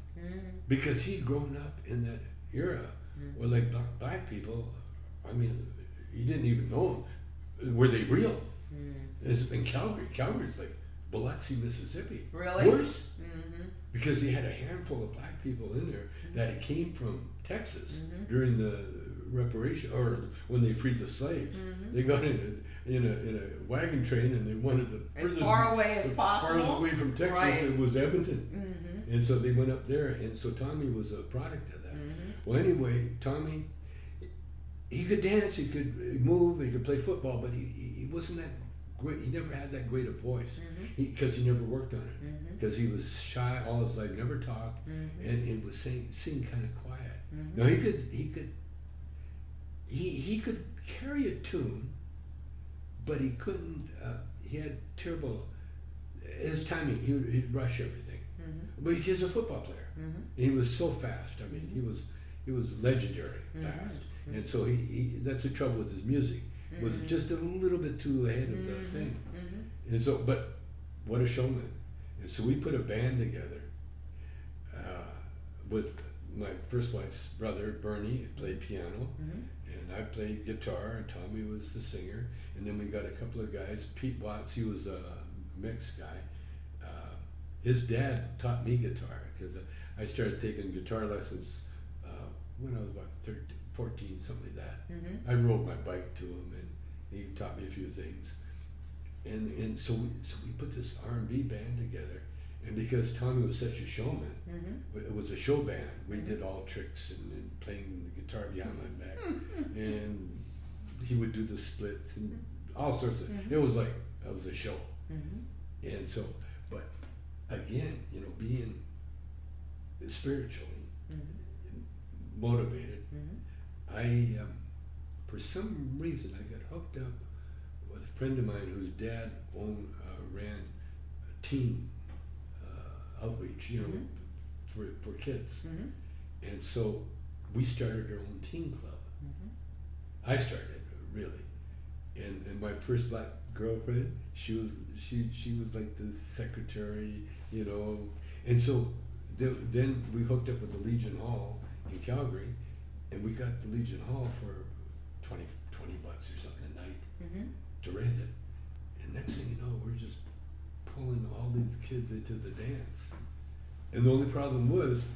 because he'd grown up in that era where like black people, I mean, he didn't even know them. Were they real? It's in Calgary. Calgary's like Biloxi, Mississippi. Really? Worse. Because he had a handful of black people in there that came from Texas during the reparation, or when they freed the slaves. They got in a wagon train, and they wanted the as far away as possible. Far away from Texas, right. It was Edmonton, and so they went up there, and so Tommy was a product of that. Well, anyway, Tommy, he could dance, he could move, he could play football, but he wasn't that great. He never had that great a voice because he never worked on it. Because he was shy all his life, never talked, and it was sing kind of quiet. Now he could carry a tune, but he couldn't. He had terrible. His timing, he'd rush everything. But he was a football player. And he was so fast. I mean, he was legendary fast. And so he that's the trouble with his music. Was just a little bit too ahead of the thing. And so, but what a showman. And so we put a band together with my first wife's brother, Bernie, played piano, and I played guitar, and Tommy was the singer. And then we got a couple of guys. Pete Watts, he was a mix guy. His dad taught me guitar because I started taking guitar lessons when I was about 13, 14, something like that. I rode my bike to him, and he taught me a few things. And so we put this R&B band together, and because Tommy was such a showman, it was a show band. We did all tricks and playing the guitar behind my back, and he would do the splits and all sorts of. It was a show, and so. But again, being spiritually motivated, I for some reason I got hooked up with a friend of mine whose dad ran a teen outreach, for kids, and so we started our own teen club. I started really, and my first black girlfriend, she was like the secretary, and so then we hooked up with the Legion Hall in Calgary, and we got the Legion Hall for $20 or something a night to rent it. And next thing you know, we're just pulling all these kids into the dance. And the only problem was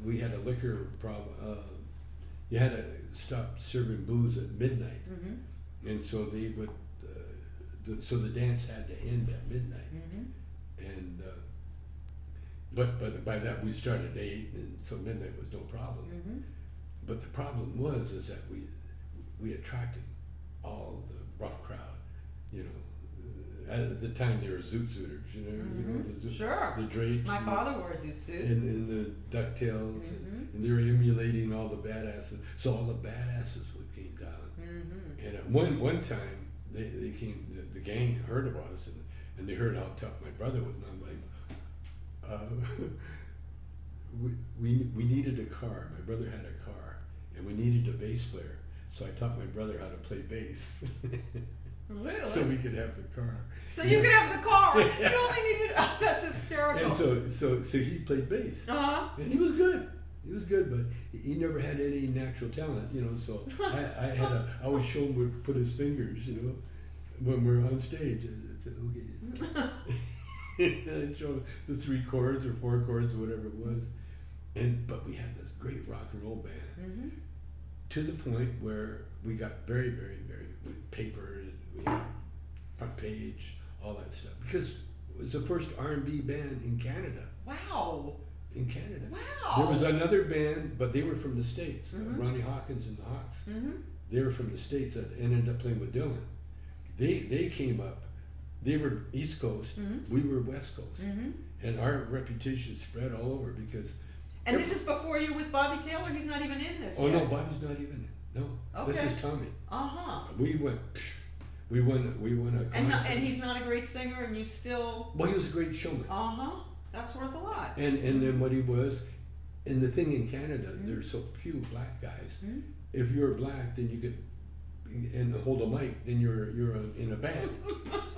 we had a liquor problem. You had to stop serving booze at midnight, and so they would. So the dance had to end at midnight, and but by that we started at 8, and so midnight was no problem. Mm-hmm. But the problem was is that we attracted all the rough crowd, you know. At the time they were zoot suiters, you know, Sure. the drapes, My father wore a zoot suit. and the ducktails, and they were emulating all the badasses. So all the badasses came down, and at one time they came, the gang heard about us, and they heard how tough my brother was, and I'm like, we needed a car. My brother had a car, and we needed a bass player. So I taught my brother how to play bass. Really? So we could have the car. So you could have the car. You only needed. Oh, that's hysterical. And so he played bass. And he was good. He was good, but he never had any natural talent, you know. So I always show him where to put his fingers, you know, when we're on stage. And I said, okay. And I'd show him the 3 chords or 4 chords or whatever it was. But we had this great rock and roll band to the point where we got very, very, very paper. We had front page, all that stuff, because it was the first R&B band in Canada. Wow. In Canada. Wow. There was another band, but they were from the States. Ronnie Hawkins and the Hawks. They were from the States that ended up playing with Dylan. They came up. They were East Coast. We were West Coast. And our reputation spread all over because. And this is before you with Bobby Taylor? He's not even in this yet. yet. No, Bobby's not even in. No. Okay. This is Tommy. We won a contest. And he's not a great singer, and you still. Well, he was a great showman. That's worth a lot. And then what he was, and the thing in Canada, there's so few black guys. If you're black, then you get and hold a mic, then you're in a band.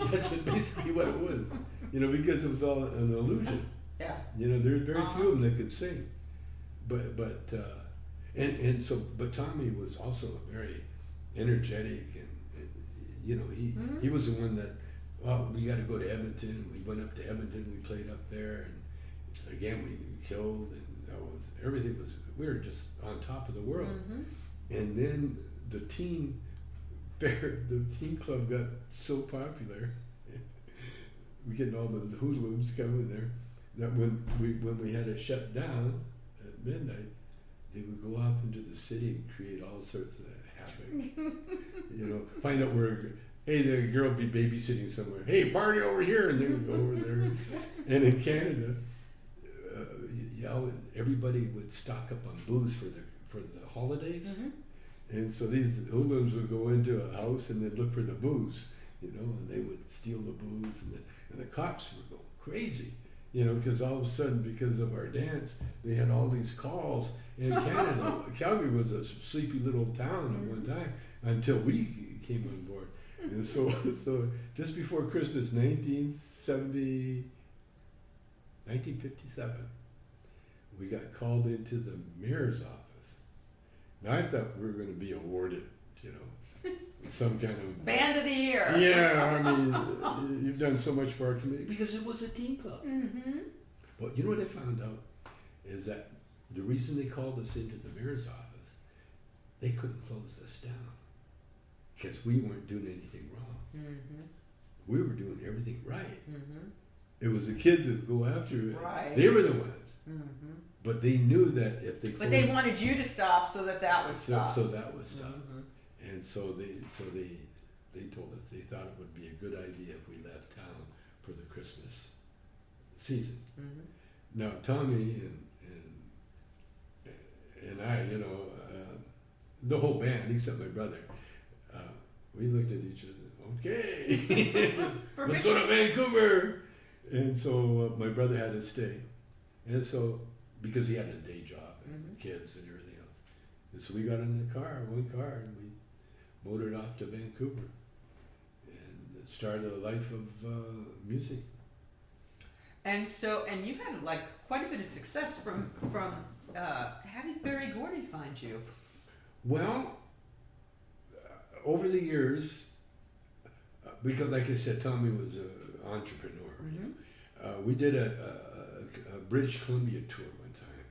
That's basically what it was, you know, because it was all an illusion. Yeah. You know, there's very few of them that could sing, but Tommy was also very energetic, and you know, he was the one that, we got to go to Edmonton. We went up to Edmonton. We played up there, and again we killed, and we were just on top of the world. And then the teen club got so popular. We getting all the hoodlums coming there that when we had to shut down at midnight, they would go off into the city and create all sorts of havoc. You know, find out where, hey, the girl would be babysitting somewhere. Hey, party over here, and they would go over there. And in Canada, everybody would stock up on booze for the holidays. And so these hoodlums would go into a house and they'd look for the booze, you know, and they would steal the booze, and the cops would go crazy, you know, because all of a sudden, because of our dance, they had all these calls in Canada. Calgary was a sleepy little town at one time until we came on board. And so just before Christmas, 1957, we got called into the mayor's office. Now I thought we were going to be awarded, you know, some kind of Band of the Year. Yeah, I mean, you've done so much for our community because it was a teen club. But you know what I found out is that the reason they called us into the mayor's office, they couldn't close us down because we weren't doing anything wrong. We were doing everything right. It was the kids that would go after it. Right. They were the ones. But they knew that if they closed, but they wanted you to stop so that would stop. So that was stopped. And so they told us they thought it would be a good idea if we left town for the Christmas season. Now Tommy and I, you know, the whole band except my brother, we looked at each other. Okay, let's go to Vancouver. And so my brother had to stay, and so because he had a day job and kids and everything else, and so we got in one car, and we motored off to Vancouver, and started a life of music. And you had like quite a bit of success from how did Barry Gordy find you? Well, over the years, because like I said, Tommy was an entrepreneur. We did a British Columbia tour one time.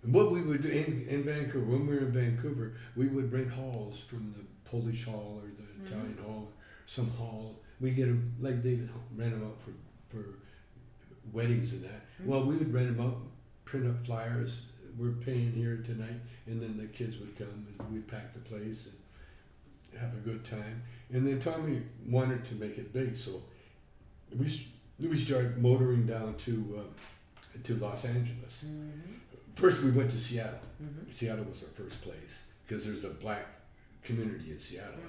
And what we would do in Vancouver, when we were in Vancouver, we would rent halls from the Polish Hall or the Italian Hall, some hall. We get them, like they rent them out for weddings and that. Well, we would rent them out, print up flyers. We're paying here tonight, and then the kids would come and we'd pack the place and have a good time. And then Tommy wanted to make it big, so we started motoring down to Los Angeles. First, we went to Seattle. Seattle was our first place because there's a black community in Seattle.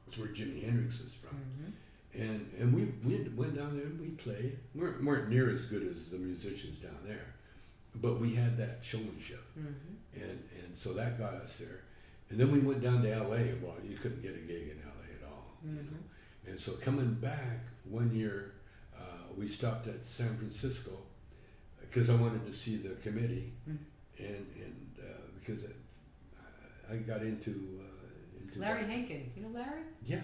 That's where Jimi Hendrix is from. And we went down there and we played. We weren't near as good as the musicians down there, but we had that showmanship. And so that got us there. And then we went down to LA. Well, you couldn't get a gig in LA at all. You know? And so coming back one year, we stopped at San Francisco because I wanted to see the committee, and because I got into Larry Hankin. You know Larry? Yeah.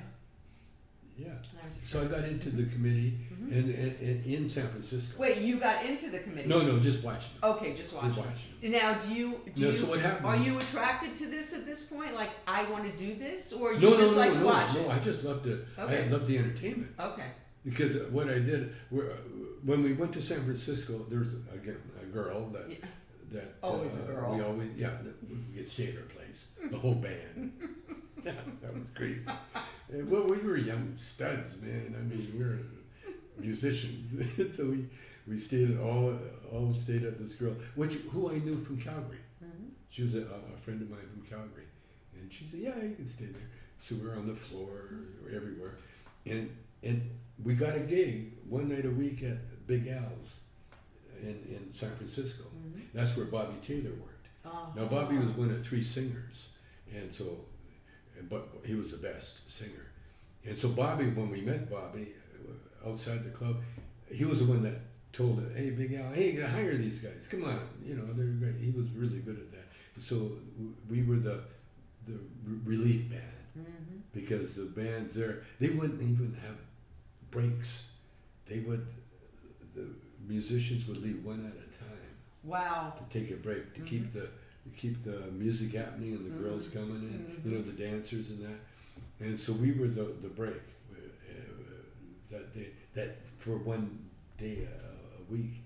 So I got into the committee and in San Francisco. Wait, you got into the committee? No, just watching. Okay, just watching. Now, So what happened? Are you attracted to this at this point? Like, I want to do this, or you No, like to watch it? No, I just loved it. Okay. I loved the entertainment. Okay. Because what I did, when we went to San Francisco, there was again a girl that always a girl. We'd stay at her place. The whole band. That was crazy. Well, we were young studs, man. I mean, we were musicians, so we stayed all stayed at this girl, who I knew from Calgary. She was a friend of mine from Calgary, and she said, "Yeah, you can stay there." So we were on the floor, or everywhere, and we got a gig one night a week at Big Al's in San Francisco. That's where Bobby Taylor worked. Now Bobby was one of 3 singers, and so, but he was the best singer. And so Bobby, when we met Bobby outside the club, he was the one that told it, "Hey, Big Al, hey, hire these guys. Come on, they're great." He was really good at that. So we were the relief band, because the bands there, they wouldn't even have breaks. The musicians would leave one at a time. Wow. To take a break, to keep the music happening and the girls coming in, the dancers and that. And so we were the break that for one day a week.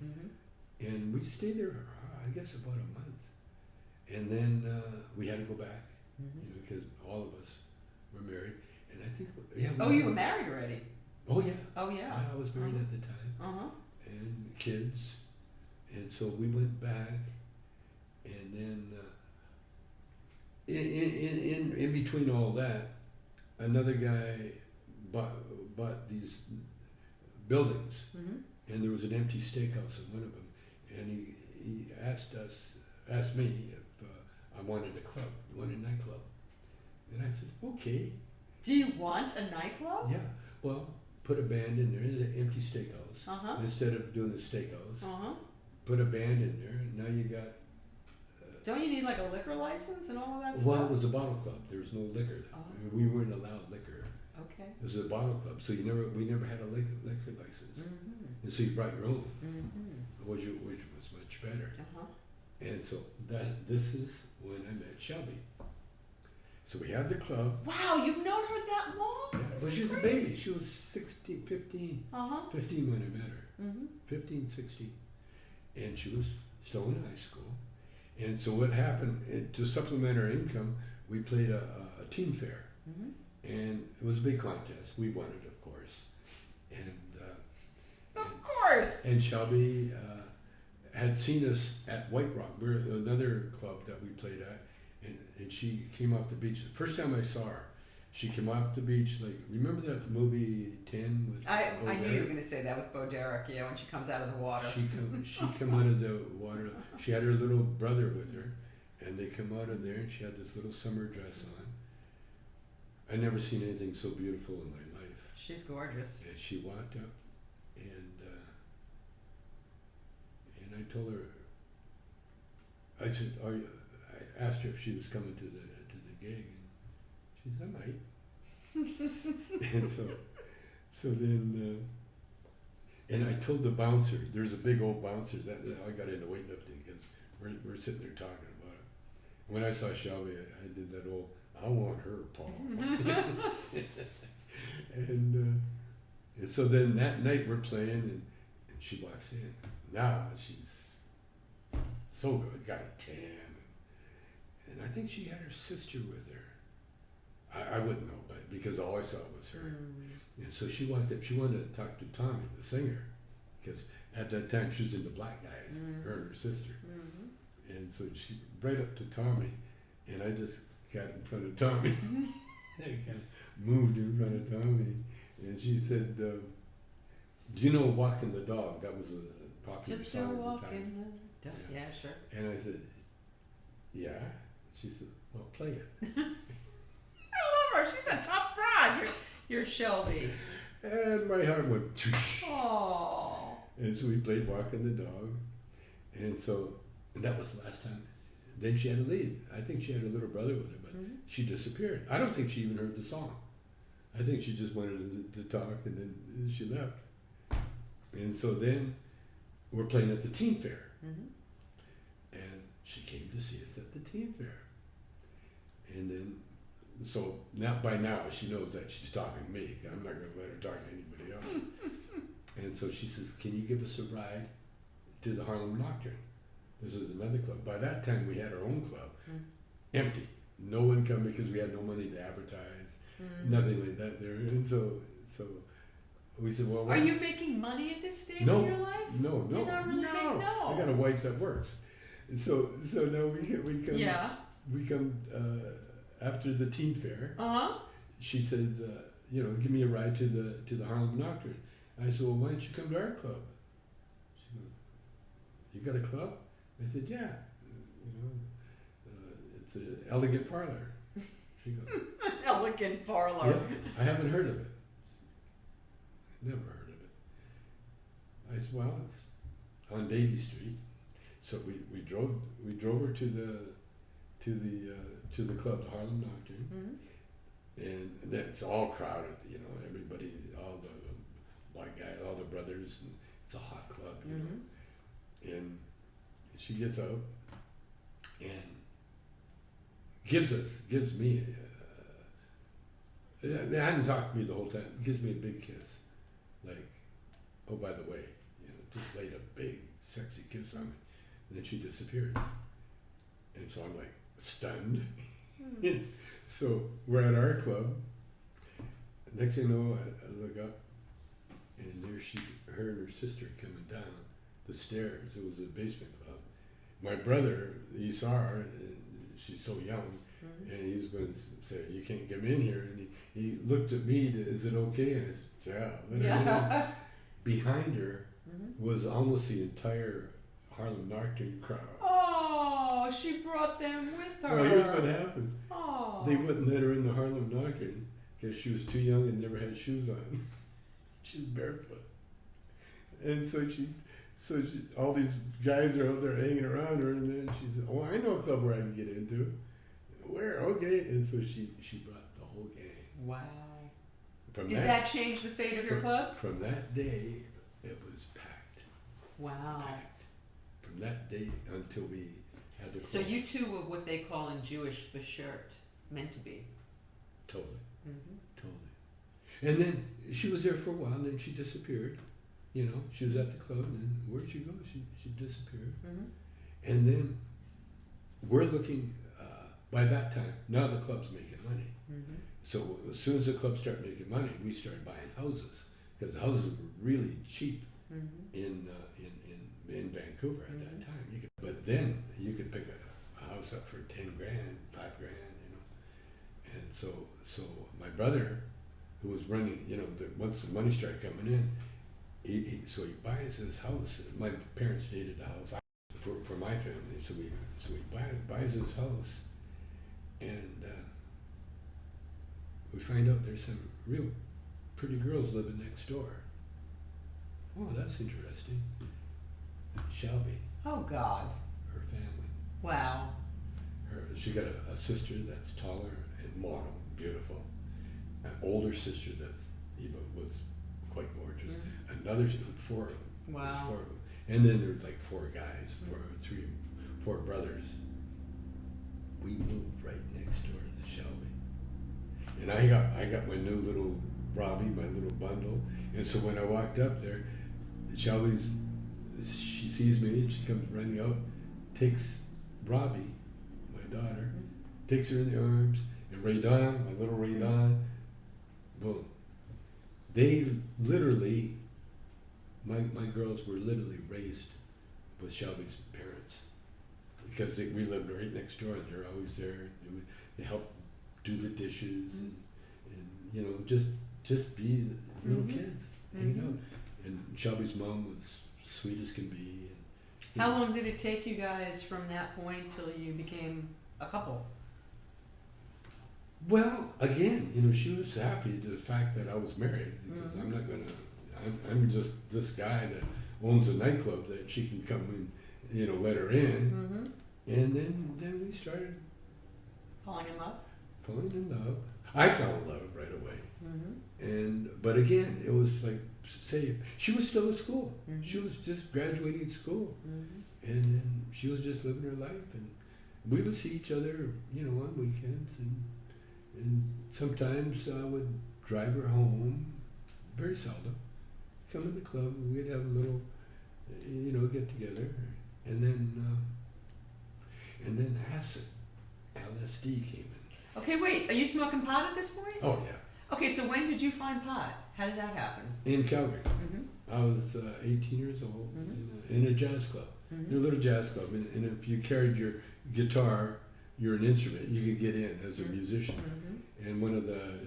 And we stayed there, I guess, about a month. And then we had to go back, because all of us were married. And I think, you were married already? Oh, yeah. Oh, yeah. I was married at the time. And kids. And so we went back. And then in between all that, another guy bought these buildings, and there was an empty steakhouse in one of them, and he asked me if I wanted a club, wanted a nightclub, and I said, okay. Do you want a nightclub? Yeah. Well, put a band in there, an empty steakhouse. Instead of doing a steakhouse, put a band in there, and now you got. Don't you need like a liquor license and all of that Well, stuff? it was a bottle club. There was no liquor. I mean, we weren't allowed liquor. Okay. It was a bottle club, so we never had a liquor license, and so you brought your own, which was much better. And so this is when I met Shelby. So we had the club. Wow, you've known her that long? Yeah, well, she was a baby. She was 15 when I met her. 15, 16. And she was still in high school. And so what happened, to supplement our income, we played a teen fair. And it was a big contest. We won it, of course. Of course! And Shelby had seen us at White Rock. We're another club that we played at. And she came off the beach. The first time I saw her, she came off the beach, like, remember that movie 10 with I knew you were going to say that with Bo Derek, when she comes out of the water. She come out of the water. She had her little brother with her, and they come out of there, and she had this little summer dress on. I never seen anything so beautiful in my life. She's gorgeous. And she walked up, and I told her, I said, I asked her if she was coming to the gig, and she said, I might. And so then, and I told the bouncer, there's a big old bouncer that I got into weightlifting because we're sitting there talking about it. When I saw Shelby, I did that old, I want her, Paul. And so then that night we're playing, and she walks in. Now she's so good, got a tan. And I think she had her sister with her. I wouldn't know, but because all I saw was her. And so she walked up, she wanted to talk to Tommy, the singer, because at that time she was in the Black Guys, her and her sister. And so she right up to Tommy, and I just got in front of Tommy. I kind of moved in front of Tommy, and she said, "Do you know Walking the Dog?" That was a popular Just song go at the time. walking the dog. Yeah, sure. And I said, "Yeah." She said, "Well, play it." I love her. She's a tough bride. You're Shelby. And my heart went. Oh. And so we played Walking the Dog, and so that was the last time. Then she had to leave. I think she had her little brother with her, but she disappeared. I don't think she even heard the song. I think she just wanted to talk, and then she left. And so then we're playing at the teen fair, and she came to see us at the teen fair. And then, so now by now she knows that she's talking to me. I'm not going to let her talk to anybody else. And so she says, "Can you give us a ride to the Harlem Nocturne?" This is another club. By that time, we had our own club, empty. No one come because we had no money to advertise, nothing like that there. And so we said, "Well, are you making money at this stage no, of your life? no, You're not really making, no. I got a wife that works." And so now we come. Yeah. We come after the teen fair. Uh-huh. She says, "Give me a ride to the Harlem Nocturne." I said, "Well, why don't you come to our club?" She goes, "You got a club?" I said, "Yeah, it's an elegant parlor." She goes, Elegant parlor. "Yeah, I haven't heard of it." Never heard of it. I said, "Well, it's on Davie Street." So we drove her to the club, the Harlem Nocturne, and that's all crowded. Everybody, all the Black guys, all the brothers, and it's a hot club, And she gets up and gives me. They hadn't talked to me the whole time. Gives me a big kiss, like, "Oh, by the way," just laid a big, sexy kiss on me, and then she disappeared. And so I'm like stunned. So we're at our club. Next thing you know, I look up, and there she's her and her sister coming down the stairs. It was a basement club. My brother, he saw her, and she's so young, and he was going to say, "You can't come in here." And he looked at me, "Is it okay?" And I said, "Yeah, let her in." Behind her was almost the entire Harlem Nocturne crowd. Oh, she brought them with her. Well, here's what happened. Oh. They wouldn't let her in the Harlem Nocturne because she was too young and never had shoes on. She's barefoot. And so all these guys are out there hanging around her, and then she said, "Oh, I know a club where I can get into." "Where?" "Okay." And so she brought the whole gang. Wow. Did that change the fate of your club? From that day, it was packed. Wow. Packed. From that day until we had to. So you two were what they call in Jewish beshert, meant to be. Totally. Totally. And then she was there for a while, and then she disappeared. She was at the club, and then where'd she go? She disappeared. And then we're looking. By that time, now the club's making money. So as soon as the club started making money, we started buying houses because the houses were really cheap in Vancouver at that time. But then you could pick a house up for $10,000, $5,000, And so my brother, who was running, once the money started coming in, he buys his house. My parents needed a house for my family, so he buys his house, and we find out there's some real pretty girls living next door. Oh, that's interesting. Shelby. Oh, God. Her family. Wow. She got a sister that's taller and model, beautiful. An older sister that was quite gorgeous. Another, four of them. Wow. There's 4 of them. And then there's like 4 guys, 4 brothers. We moved right next door to Shelby. And I got my new little Robbie, my little bundle. And so when I walked up there, Shelby's, she sees me and she comes running out, takes Robbie, my daughter, takes her in the arms, and Ray Don, my little Ray Don, boom. They literally, my girls were literally raised with Shelby's parents because we lived right next door and they're always there. They help do the dishes and you know, just be little kids, hanging out. And Shelby's mom was sweet as can be. And, How long did it take you guys from that point till you became a couple? Well, again, you know, she was happy to the fact that I was married because I'm not gonna. I'm just this guy that owns a nightclub that she can come and you know let her in, and then we started Falling in love? falling in love. I fell in love right away, but again, it was like say she was still at school. She was just graduating school, and then she was just living her life, and we would see each other, you know, on weekends and sometimes I would drive her home, very seldom, come to the club, and we'd have a little, you know, get together, and then acid, LSD came in. Okay, wait, are you smoking pot at this point? Oh yeah. Okay, so when did you find pot? How did that happen? In Calgary. I was 18 years old in a jazz club, in a little jazz club, and if you carried your guitar, you're an instrument, you could get in as a musician. And one of the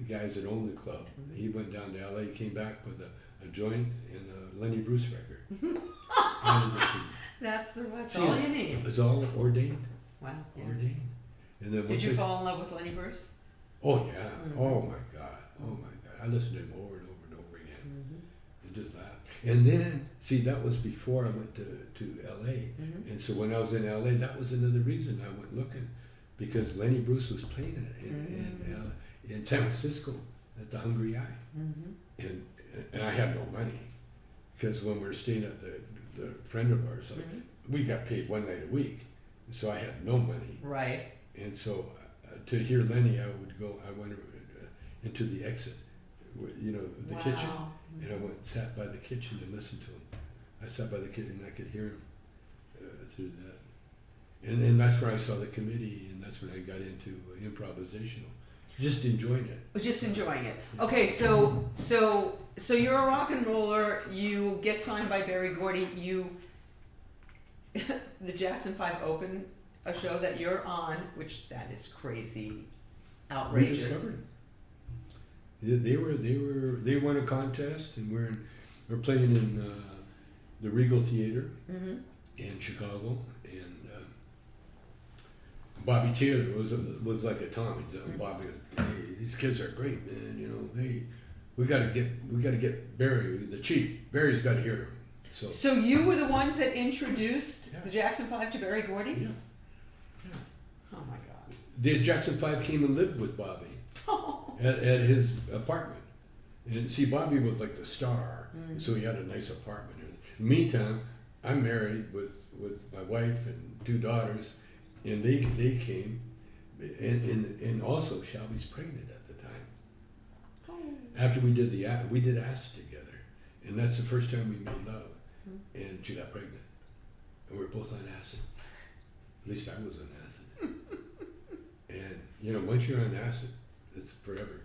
guys that owned the club, he went down to LA, came back with a joint and a Lenny Bruce record. That's all you need. It's all ordained. Wow. Yeah. Ordained. And then Did you fall in love with Lenny Bruce? Oh yeah. Oh my God. Oh my God. I listened to him over and over and over again. And just laughed. And then, see, that was before I went to LA. And so when I was in LA, that was another reason I went looking. Because Lenny Bruce was playing it in San Francisco at the Hungry Eye. And I had no money. Because when we were staying at the friend of ours, we got paid one night a week. So I had no money. Right. And so to hear Lenny, I went into the exit, you know, the kitchen. And I went sat by the kitchen and listened to him. I sat by the kitchen and I could hear him through that. And that's where I saw the committee, and that's when I got into improvisational. Just enjoying it. Just enjoying it. Okay, so you're a rock and roller. You get signed by Berry Gordy. The Jackson 5 open a show that you're on, which that is crazy, outrageous. We discovered it. They won a contest, and we're playing in the Regal Theater in Chicago, and Bobby Taylor was like a Tommy. Bobby, hey, these kids are great, man. You know, we got to get Barry, the chief. Barry's got to hear him. So you were the ones that introduced the Jackson 5 to Berry Gordy? Yeah. Oh my God. The Jackson 5 came and lived with Bobby at his apartment. And see, Bobby was like the star, so he had a nice apartment. In the meantime, I'm married with my wife and 2 daughters, and they came, and also Shelby's pregnant at the time. After we did acid together, and that's the first time we made love, and she got pregnant, and we were both on acid. At least I was on acid. And you know, once you're on acid, it's forever.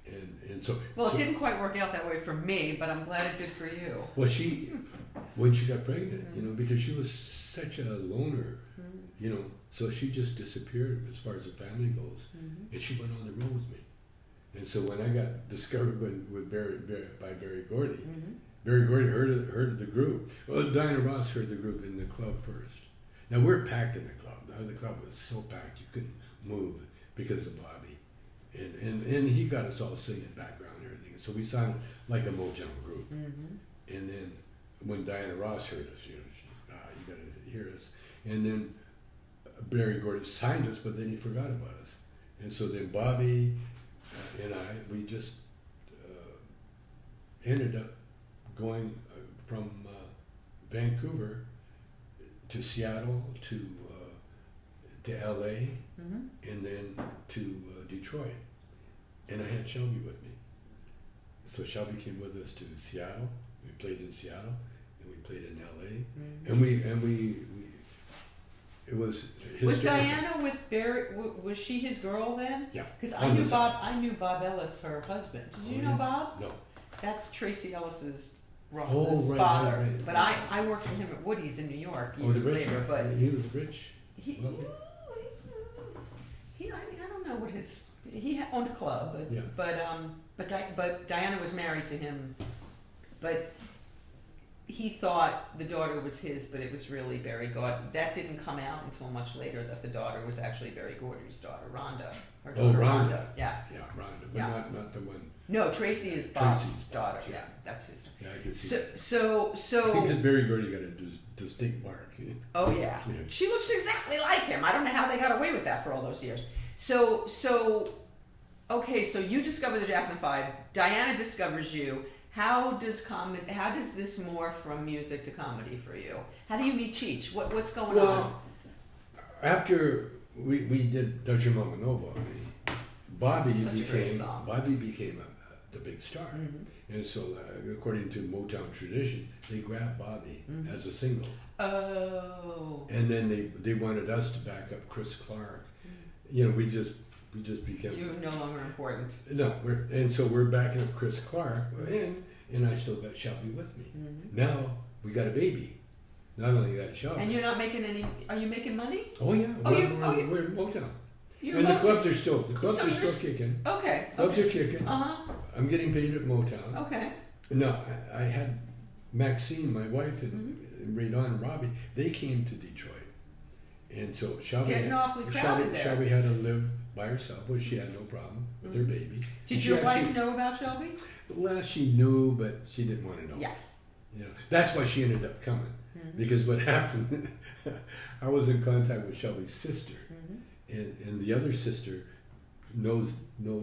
And so. Well, it didn't quite work out that way for me, but I'm glad it did for you. Well, when she got pregnant, you know, because she was such a loner, you know, so she just disappeared as far as the family goes, and she went on the road with me. And so when I got discovered by Berry Gordy, Berry Gordy heard of the group. Well, Diana Ross heard the group in the club first. Now we're packed in the club. Now the club was so packed you couldn't move because of Bobby. And he got us all singing background and everything. So we sounded like a Motown group. And then when Diana Ross heard us, you know, she's, you got to hear us. And then Berry Gordy signed us, but then he forgot about us. And so then Bobby and we just ended up going from Vancouver to Seattle to LA, and then to Detroit. And I had Shelby with me. So Shelby came with us to Seattle. We played in Seattle, and we played in L.A. Mm-hmm. And we it was Was historical. Diana with Barry? Was she his girl then? Yeah. Because On the side. I knew Bob Ellis, her husband. Did you know yeah. Bob? No. That's Tracy Ellis's Ross's right, father. right, right. But I worked with him at Woody's in New York The years rich later. one. But He was rich. he, Well, I don't know what his. He owned a club, but Yeah. but Diana was married to him. But he thought the daughter was his, but it was really Barry Gordy. That didn't come out until much later that the daughter was actually Barry Gordy's daughter, Rhonda. Her daughter, Rhonda. Yeah. Yeah, Rhonda, but Yeah. not the one. No, Tracy is Bob's Tracy's daughter. yeah. Yeah, that's his daughter. Yeah, I could see. So. Because Barry Gordy got a distinct mark. Oh yeah. Yeah. She looks exactly like him. I don't know how they got away with that for all those years. So okay, so you discover the Jackson 5, Diana discovers you. How does this morph from music to comedy for you? How do you meet Cheech? What's going on? Well, after we did Does Your Mama Know About Me, Bobby Such a great became song. the big star. Mhm. And so according to Motown tradition, they grabbed Bobby Mhm. as a single. Oh. And then they wanted us to back up Chris Clark. You know, we just became You're no longer important. no. So we're backing up Chris Clark, and I still got Shelby with me. Mhm. Now we got a baby. Not only got Shelby. And you're not making any. Are you making money? Oh yeah, we're in Motown, You're and the mostly- clubs are still So you're kicking. Okay. Clubs are kicking. Uh huh. I'm getting paid at Motown. Okay. No, I had Maxine, my wife, and Mm-hmm. Radon and Robbie. They came to Detroit, and so Shelby Getting awfully crowded there. Shelby had to live by herself, which she had no problem with her baby. Did And she your wife actually- know about Shelby? Well, she knew, but she didn't want to know. Yeah. You know, that's why she ended up coming. Mhm. Because what happened, I was in contact with Shelby's sister, Mhm. and the other sister knows the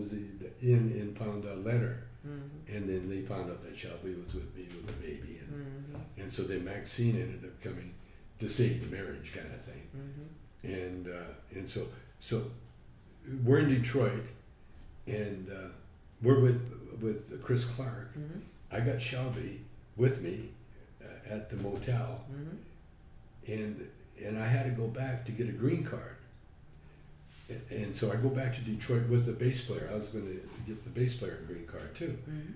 and found a letter, Mhm. and then they found out that Shelby was with me with the baby, Mhm. and so then Maxine ended up coming to save the marriage kind of thing, Mhm. and so we're in Detroit, and we're with Chris Clark. Mhm. I got Shelby with me at the motel, Mhm. and I had to go back to get a green card. And so I go back to Detroit with the bass player. I was going to get the bass player a green card too, Mhm.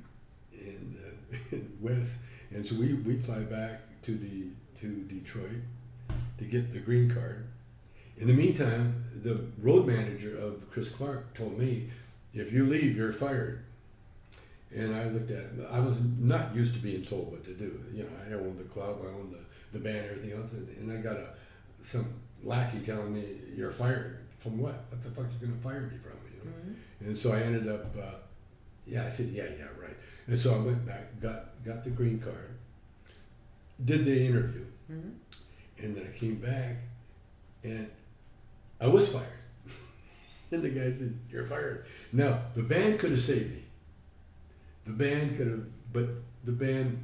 and so we fly back to Detroit to get the green card. In the meantime, the road manager of Chris Clark told me, "If you leave, you're fired." And I looked at him. I was not used to being told what to do. You know, I owned the club, I owned the band, everything else, and I got some lackey telling me, "You're fired." From what? What the fuck are you going to fire me from? You know? Mhm. And so I ended up, I said, yeah, right. And so I went back, got the green card, did the interview, Mhm. and then I came back, and I was fired. And the guy said, "You're fired." Now, the band could have saved me. The band could have, but the band,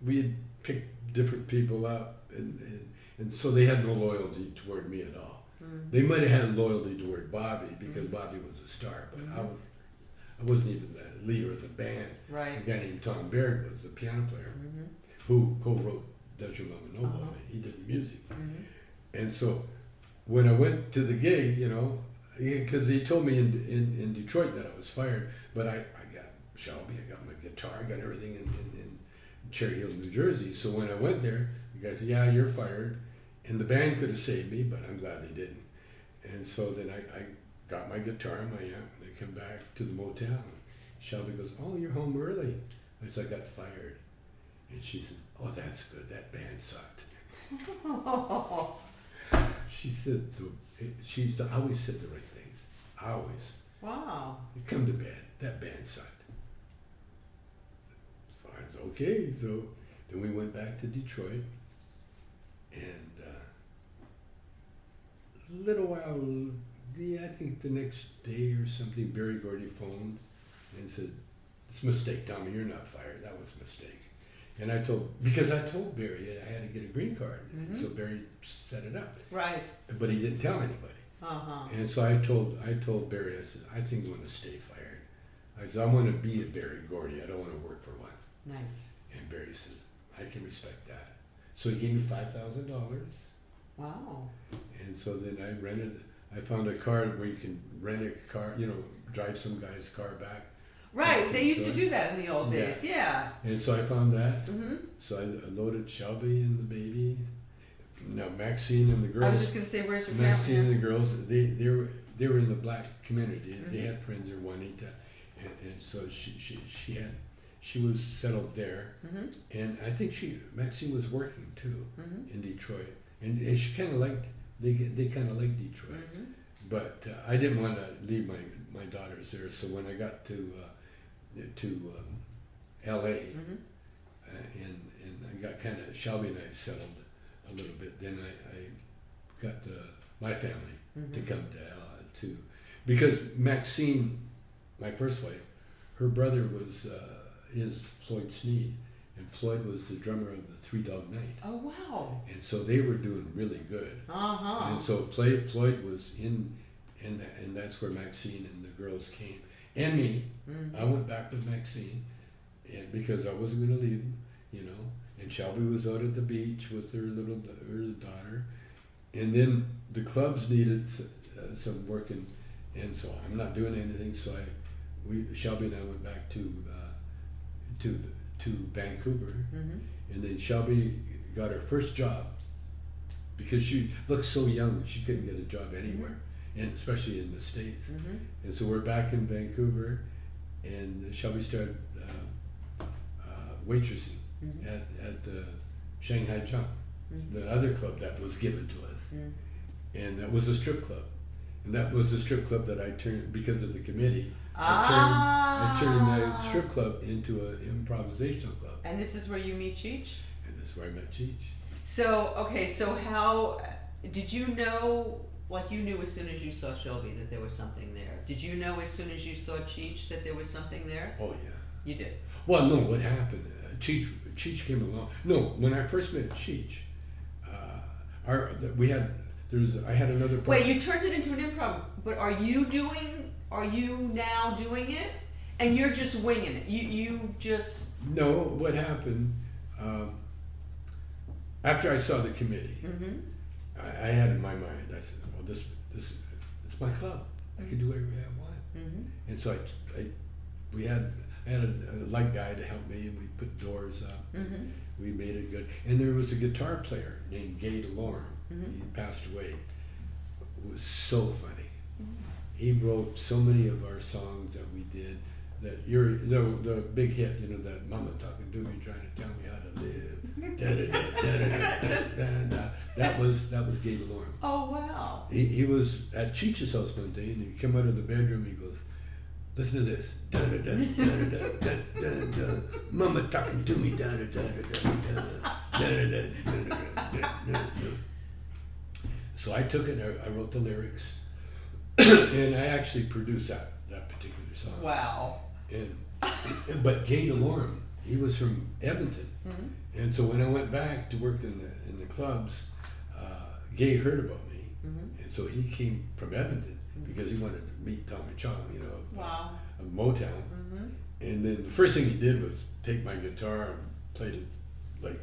we had picked different people up, and so they had no loyalty toward me at all. Mhm. They might have had loyalty toward Bobby because Bobby was a star, but I wasn't even the leader of the band. Right. A guy named Tom Baird was the piano player Mhm. who co-wrote Does Your Mama Know About Uh-huh. Me. He did the music. Mhm. And so when I went to the gig, you know, because they told me in Detroit that I was fired, but I got Shelby, I got my guitar, I got everything in Cherry Hill, New Jersey. So when I went there, the guy said, "Yeah, you're fired." And the band could have saved me, but I'm glad they didn't. And so then I got my guitar and my amp, and I come back to the motel. And Shelby goes, "Oh, you're home early." I said, "I got fired." And she says, "Oh, that's good. That band sucked." She said, I always said the right things. Always. Wow. Come to bed. That band sucked. So I said, okay. So then we went back to Detroit. And a little while, I think the next day or something, Barry Gordy phoned and said, "It's a mistake, Tommy. You're not fired. That was a mistake." And because I told Barry I had to get a green card. Mhm. So Barry set it up. Right. But he didn't tell anybody. Uh-huh. And so I told Barry, I said, "I think I'm going to stay fired." I said, "I want to be a Barry Gordy. I don't want to work for one." Nice. And Barry says, I can respect that. So he gave me $5,000. Wow. And so then I found a car where you can rent a car, drive some guy's car back. Right, they used to do that in the old days, yeah. And so I found that. Mm-hmm. So I loaded Shelby and the baby. Now Maxine and the girls. I was just going to say, where's your Maxine family? and the girls, they were in the black community. They had friends there, Juanita, and so she was settled there. Mm-hmm. And I think Maxine was working too Mm-hmm. in Detroit, and she kind of liked they kind of liked Detroit. Mm-hmm. But I didn't want to leave my daughters there. So when I got to L.A. Mm-hmm. And I got kind of Shelby and I settled a little bit. Then I got my family to come to because Maxine, my first wife, her brother is Floyd Sneed, and Floyd was the drummer of the Three Dog Night. Oh, wow. And so they were doing really good. Uh-huh. And so Floyd was in that, and that's where Maxine and the girls came. And me. Mm-hmm. I went back with Maxine, and because I wasn't going to leave them, And Shelby was out at the beach with her daughter. And then the clubs needed some work, and so I'm not doing anything. So Shelby and I went back to Vancouver, and then Shelby got her first job because she looked so young she couldn't get a job anywhere, and especially in the States. And so we're back in Vancouver, and Shelby started waitressing at the Shanghai Junk, the other club that was given to us, and that was a strip club, and that was the strip club that I turned because of the committee. I turned that strip club into an improvisational club. And this is where you meet Cheech? And this is where I met Cheech. So how did you know? Like, you knew as soon as you saw Shelby that there was something there. Did you know as soon as you saw Cheech that there was something there? Oh yeah. You did. Well, no. What happened? Cheech came along. No, when I first met Cheech, I had another. Wait, you turned it into an improv, but are you now doing it? And you're just winging it. You just. No, what happened? After I saw the committee, I had in my mind. I said, "Well, this it's my club. I can do whatever I want." And so I had a light guy to help me, and we put doors up. We made it good. And there was a guitar player named Gay DeLorme. He passed away. It was so funny. He wrote so many of our songs that we did. That the big hit, that Mama talking to me, trying to tell me how to live. That was Gay DeLorme. Oh wow. He was at Cheech's house one day, and he came out of the bedroom. He goes, "Listen to this. Mama talking to me. So I took it. I wrote the lyrics, and I actually produced that particular song. Wow. But Gay DeLorme, he was from Edmonton, and so when I went back to work in the clubs, Gay heard about me, and so he came from Edmonton because he wanted to meet Tommy Chong, Wow. of Motown. And then the first thing he did was take my guitar and played it like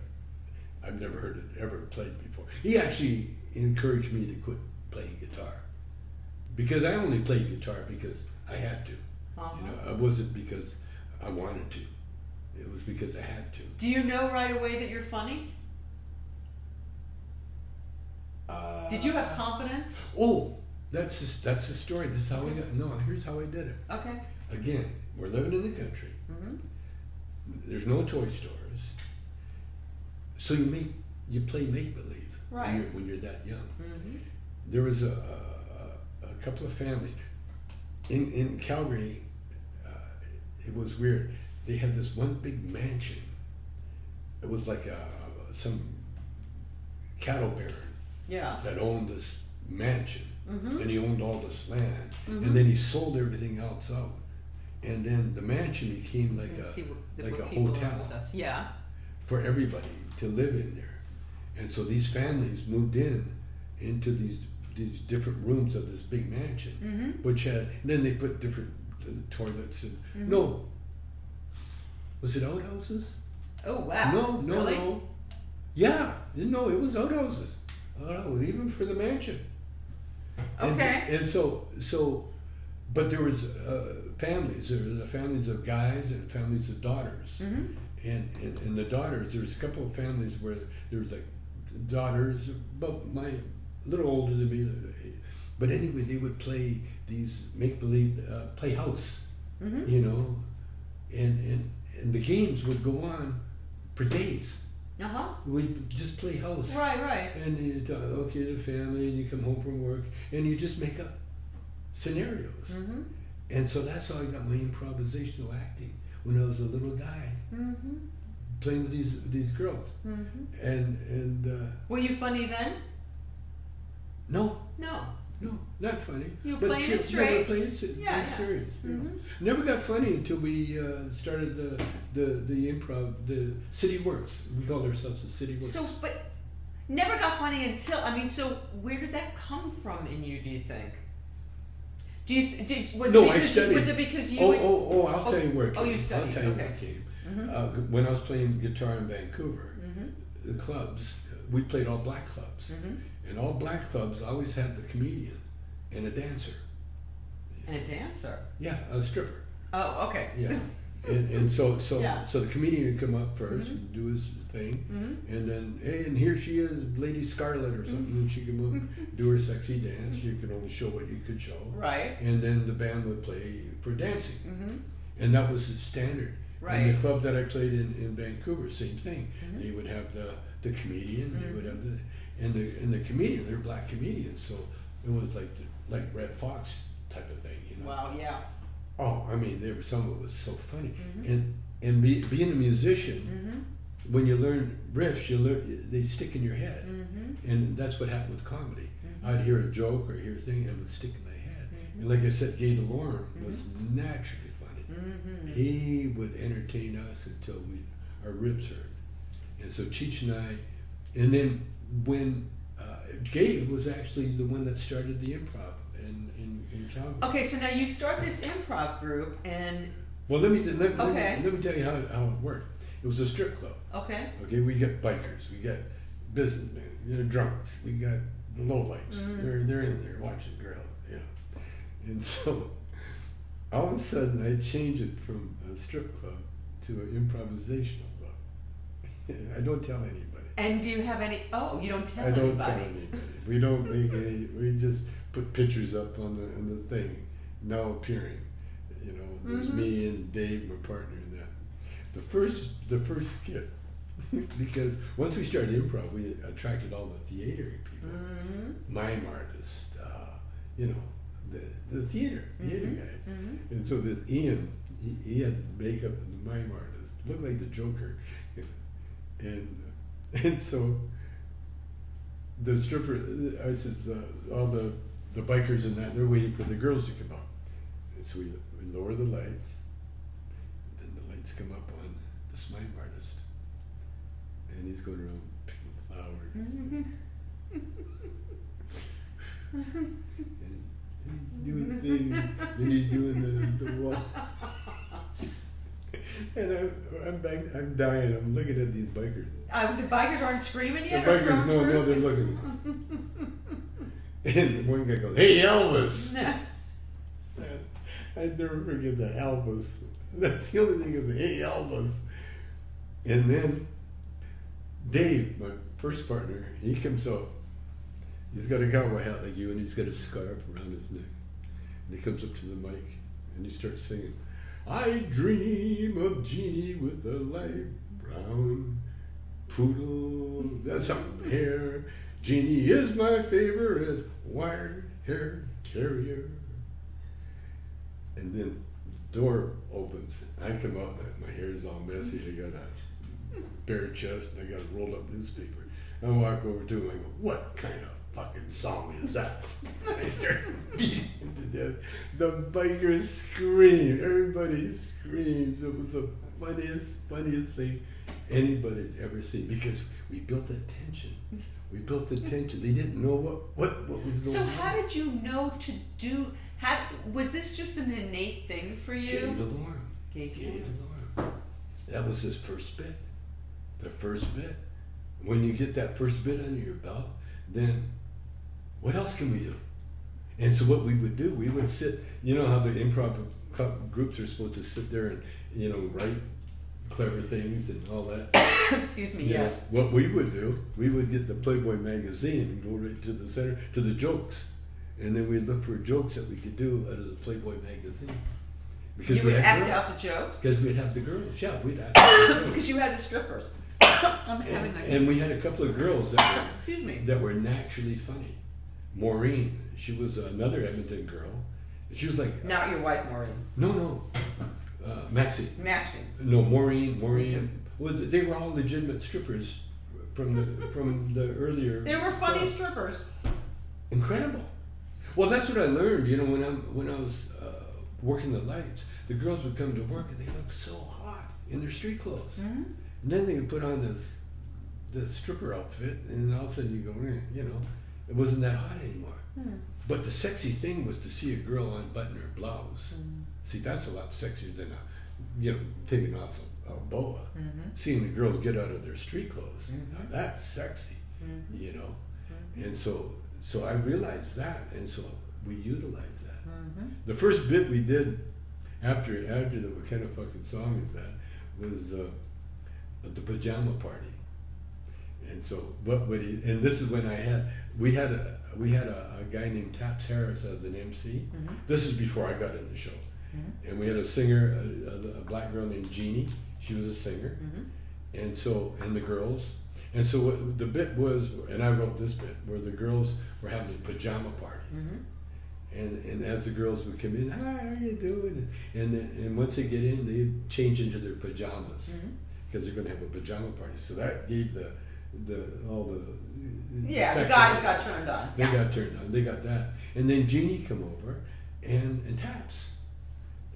I've never heard it ever played before. He actually encouraged me to quit playing guitar because I only played guitar because I had to. It wasn't because I wanted to. It was because I had to. Do you know right away that you're funny? Did you have confidence? Oh, that's the story. This is how we got. No, here's how I did it. Okay. Again, we're living in the country. There's no toy stores, so you play make believe when you're that young. There was a couple of families in Calgary. It was weird. They had this one big mansion. It was like some cattle baron that owned this mansion, and he owned all this land, and then he sold everything else out, and then the mansion became like a hotel for everybody to live in there, and so these families moved into these different rooms of this big mansion, which had. Then they put different toilets and no. Was it outhouses? Oh wow. No, really? no. Yeah, no, it was outhouses. Oh, even for the mansion. Okay. And so, but there was families. There were the families of guys and families of daughters. Mm-hmm. And the daughters, there was a couple of families where there was like daughters, about a little older than me. But anyway, they would play these make-believe, play house, Mm-hmm. you know, and the games would go on for days. Uh-huh. We'd just play house. Right. And you talk, okay, the family, and you come home from work, and you just make up scenarios. Mm-hmm. And so that's how I got my improvisational acting when I was a little guy Mm-hmm. playing with these girls. Mm-hmm. And Were you funny then? no, No. not funny. You were But playing it se- straight. No, playing it serious. You know. Mm-hmm. Never got funny until we started the improv, the City Works. We called ourselves the City Works. So, but never got funny until, so where did that come from in you, do you think? Was No, it I because studied. Was it because you I'll tell you where it came. you studied, I'll tell you where okay. it came. Mm-hmm. When I was playing guitar in Vancouver, Mm-hmm. the clubs, we played all black clubs. Mm-hmm. And all black clubs always had the comedian and a dancer. And a dancer. Yeah, a stripper. Oh, okay. Yeah. And so Yeah. the comedian would come up 1st Mhm. and do his thing, Mm-hmm. and then, hey, and here she is, Lady Scarlet or something, and she come up, do her sexy dance. You could only show what you could show. Right. And then the band would play for dancing. Mm-hmm. And that was the standard. Right. And the club that I played in Vancouver, same thing. Mhm. They would have the comedian, they would Mhm. have the comedian, they're black comedians, so it was like Red Fox type of thing, you know. Wow, yeah. Oh, I mean, there were some of it was so funny. Mhm. And being a musician, Mm-hmm. when you learn riffs, they stick in your head. Mm-hmm. And that's what happened with comedy. Mhm. I'd hear a joke or hear a thing, and it would stick in my head. Mhm. And like I said, Gay DeLorme was naturally funny. Mm-hmm. He would entertain us until our ribs hurt. And so Cheech and I, and then when Gay was actually the one that started the improv in Calgary. Okay, so now you start this improv group, and Well, let me Okay. tell you how it worked. It was a strip club. okay. Okay, we got bikers, we got businessmen, drunks, we got the lowlifes. Mhm. They're in there watching girls, you know. And so all of a sudden I changed it from a strip club to an improvisational club. I don't tell anybody. And do you have any? Oh, you don't tell I don't anybody. tell anybody. We don't make any. We just put pictures up on the thing, now appearing. You know, there's Mhm. me and Dave, my partner, in that. The first skit, because once we started improv, we attracted all the theater people, Mm-hmm. mime artists, you know, the theater guys. Mm-hmm. And so this Ian, he had makeup and the mime artist, looked like the Joker, and so the stripper, I says, all the bikers and that, they're waiting for the girls to come out. And so we lower the lights, then the lights come up on this mime artist, and he's going around picking flowers. And he's doing things, then he's doing the wall. And I'm dying. I'm looking at these bikers. The bikers aren't screaming The yet. or bikers, throwing no, fruit? they're looking. And one guy goes, "Hey, Elvis!" I'd never forget that, Elvis. That's the only thing is, "Hey, Elvis!" And then Dave, my first partner, he comes up. He's got a cowboy hat like you, and he's got a scarf around his neck. And he comes up to the mic, and he starts singing, "I dream of Jeannie with the light brown poodle, that's some hair. Jeannie is my favorite wire-haired terrier." And then the door opens. I come out, my hair's all messy. I got a bare chest, and I got a rolled up newspaper. I walk over to him. I go, "What kind of fucking song is that?" I start beating him to death. The bikers scream. Everybody screams. It was the funniest thing anybody had ever seen, because we built a tension. We built the tension. They didn't know what was going So on. how did you know to do? Was this just an innate thing for you? Gay DeLorme. Gay Gay DeLorme. DeLorme. That was his first bit. the first bit. When you get that first bit under your belt, then what else can we do? And so what we would do, we would sit, you know how the improv groups are supposed to sit there and, you know, write clever things and all that. Excuse me, You know, yes. what we would do, we would get the Playboy magazine and go right to the center, to the jokes. And then we'd look for jokes that we could do out of the Playboy magazine. Because You we would had act girls. out the jokes? Because we'd have the girls, yeah, we'd act out the girls. Because you had the strippers. I'm having And we had a couple of girls that Excuse me. were naturally funny. Maureen, she was another Edmonton girl. She was like, Not your wife, Maureen. no, Maxie. Maxine. No, Maureen. Well, they were all legitimate strippers from the earlier. They were funny stuff. strippers. Incredible. Well, that's what I learned. You know, when I was working the lights, the girls would come to work and they looked so hot in their street clothes. Mm-hmm. And then they would put on this stripper outfit, and all of a sudden you go, you know, it wasn't that hot anymore. Hmm. But the sexy thing was to see a girl unbutton her blouse. See, that's a lot sexier than taking off a boa. Mm-hmm. Seeing the girls get out of their street clothes, Mhm. now that's sexy, Mhm. you know. Mhm. And so I realized that, and so we utilized that. Mm-hmm. The first bit we did after the what kind of fucking song is that was the pajama party. And so and this is when we had a guy named Taps Harris as an MC. Mhm. This is before I got in the show. Mhm. And we had a singer, a black girl named Jeannie. She was a singer. Mhm. And the girls. And so what the bit was, and I wrote this bit, where the girls were having a pajama party. Mhm. And as the girls would come in, hi, how are you doing? And once they get in, they change into their pajamas Mhm. because they're going to have a pajama party. So that gave all the Yeah, the section- guys got turned on. They Yeah. got turned on. They got that. And then Jeannie come over and taps.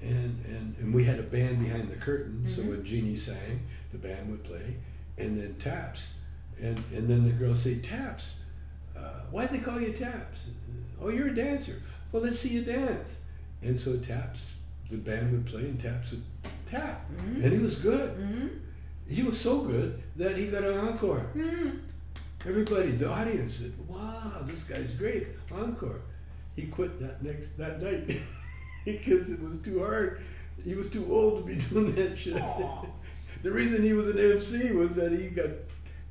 And we had a band behind the curtain, so Mhm. when Jeannie sang, the band would play, and then taps. And then the girls say, Taps, why'd they call you Taps? Oh, you're a dancer. Well, let's see you dance. And so Taps, the band would play and Taps would tap. Mhm. And he was good. Mhm. He was so good that he got an encore. Mhm. Everybody, the audience said, wow, this guy's great, encore. He quit that night because it was too hard. He was too old to be doing that shit. Aw. The reason he was an MC was that he got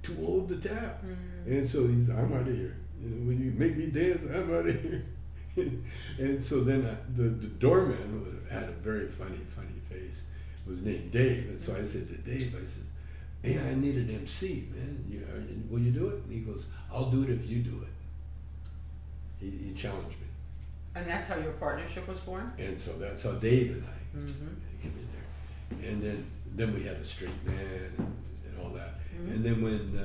too old to tap. Mhm. And so I'm out of here. You know, when you make me dance, I'm out of here. And so then the doorman, who had a very funny face, was named Dave. And so I said to Dave, I says, hey, I need an MC, man. Will you do it? And he goes, I'll do it if you do it. He challenged me. And that's how your partnership was born? And so that's how Dave and I Mm-hmm. came in there. And then we had a straight man and all that. Mhm. And then when